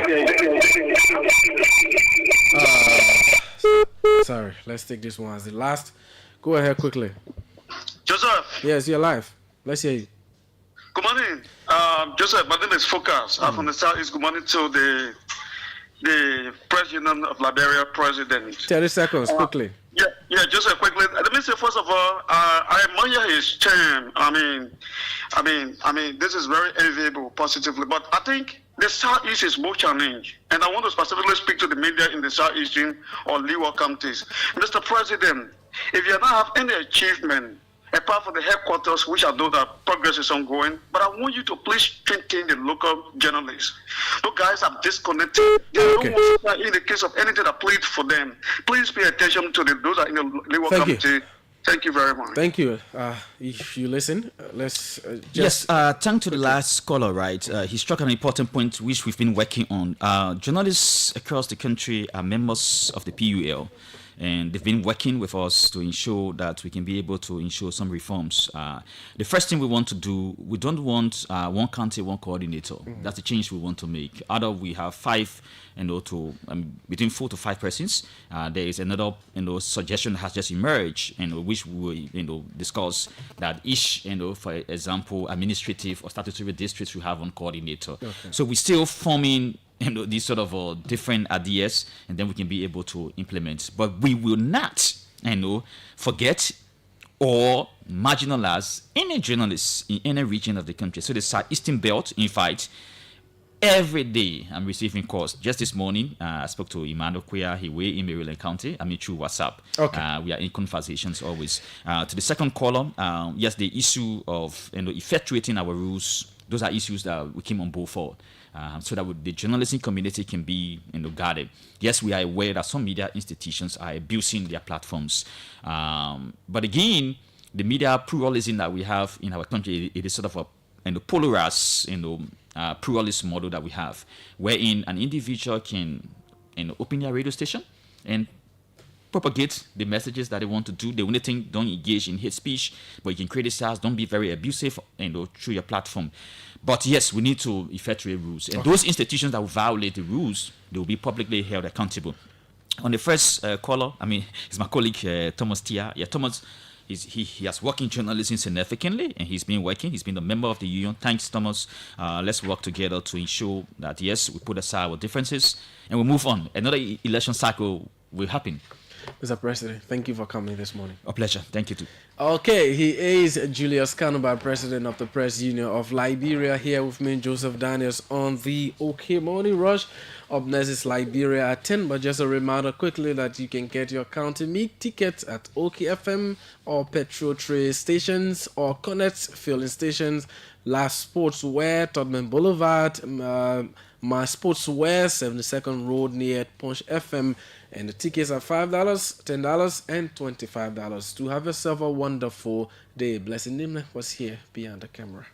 Speaker 1: Sorry, let's take this one as the last. Go ahead quickly.
Speaker 5: Joseph.
Speaker 1: Yes, you're live. Let's hear you.
Speaker 5: Good morning. Joseph, my name is Focus. I'm from the Southeast. Good morning to the President of Liberia President.
Speaker 1: 30 seconds, quickly.
Speaker 5: Yeah, Joseph, quickly. Let me say, first of all, I admire his charm. I mean, this is very enviable, positively. But I think the Southeast is more challenged. And I want to specifically speak to the media in the Southeastern or Leeward counties. Mr. President, if you don't have any achievement, apart from the headquarters, which I know that progress is ongoing, but I want you to please strengthen the local journalists. Those guys are disconnected. They don't want in the case of anything that plead for them. Please pay attention to those that are in the Leeward committee. Thank you very much.
Speaker 1: Thank you. If you listen, let's
Speaker 9: Yes, thanks to the last caller, right? He struck an important point which we've been working on. Journalists across the country are members of the PUL. And they've been working with us to ensure that we can be able to ensure some reforms. The first thing we want to do, we don't want one county, one coordinator. That's the change we want to make. Either we have 5, between 4 to 5 persons. There is another, suggestion that has just emerged, which we will, discuss that each, for example, administrative or statutory districts will have one coordinator. Okay. So we're still forming these sort of different ideas, and then we can be able to implement. But we will not, forget or marginalize any journalists in any region of the country. So the Southeastern Belt, in fact, Every day I'm receiving calls. Just this morning, I spoke to Emmanuel Quia Hiwe in Maryland County. Through WhatsApp.
Speaker 1: Okay.
Speaker 9: We are in conversations always. To the second column, yes, the issue of effectuating our rules. Those are issues that we came on board for, so that the journalism community can be guarded. Yes, we are aware that some media institutions are abusing their platforms, but again, the media pluralism that we have in our country, it is sort of a polarized, pluralist model that we have, wherein an individual can open their radio station and propagate the messages that they want to do. The only thing, don't engage in hate speech, but you can criticize, don't be very abusive through your platform. But yes, we need to effectuate rules, and those institutions that will violate the rules, they will be publicly held accountable. On the first caller, it's my colleague Thomas Tia. Yeah, Thomas, he has worked in journalism significantly, and he's been a member of the union. Thanks, Thomas. Let's work together to ensure that, yes, we put aside our differences and we move on. Another election cycle will happen.
Speaker 1: Mr. President, thank you for coming this morning.
Speaker 9: A pleasure. Thank you too.
Speaker 1: Okay, he is Julius Kanuba, President of the Press Union of Liberia, here with me, Joseph Daniels, on the OK Morning Rush. Up next is Liberia at 10, but just a reminder quickly that you can get your County Meet tickets at OK FM or Petrol Trace stations or Connect filling stations, Last Sportswear, Todman Boulevard, My Sportswear, 72nd Road near Punch FM. And the tickets are $5, $10, and $25. To have yourself a wonderful day. Blessing Nimna was here behind the camera.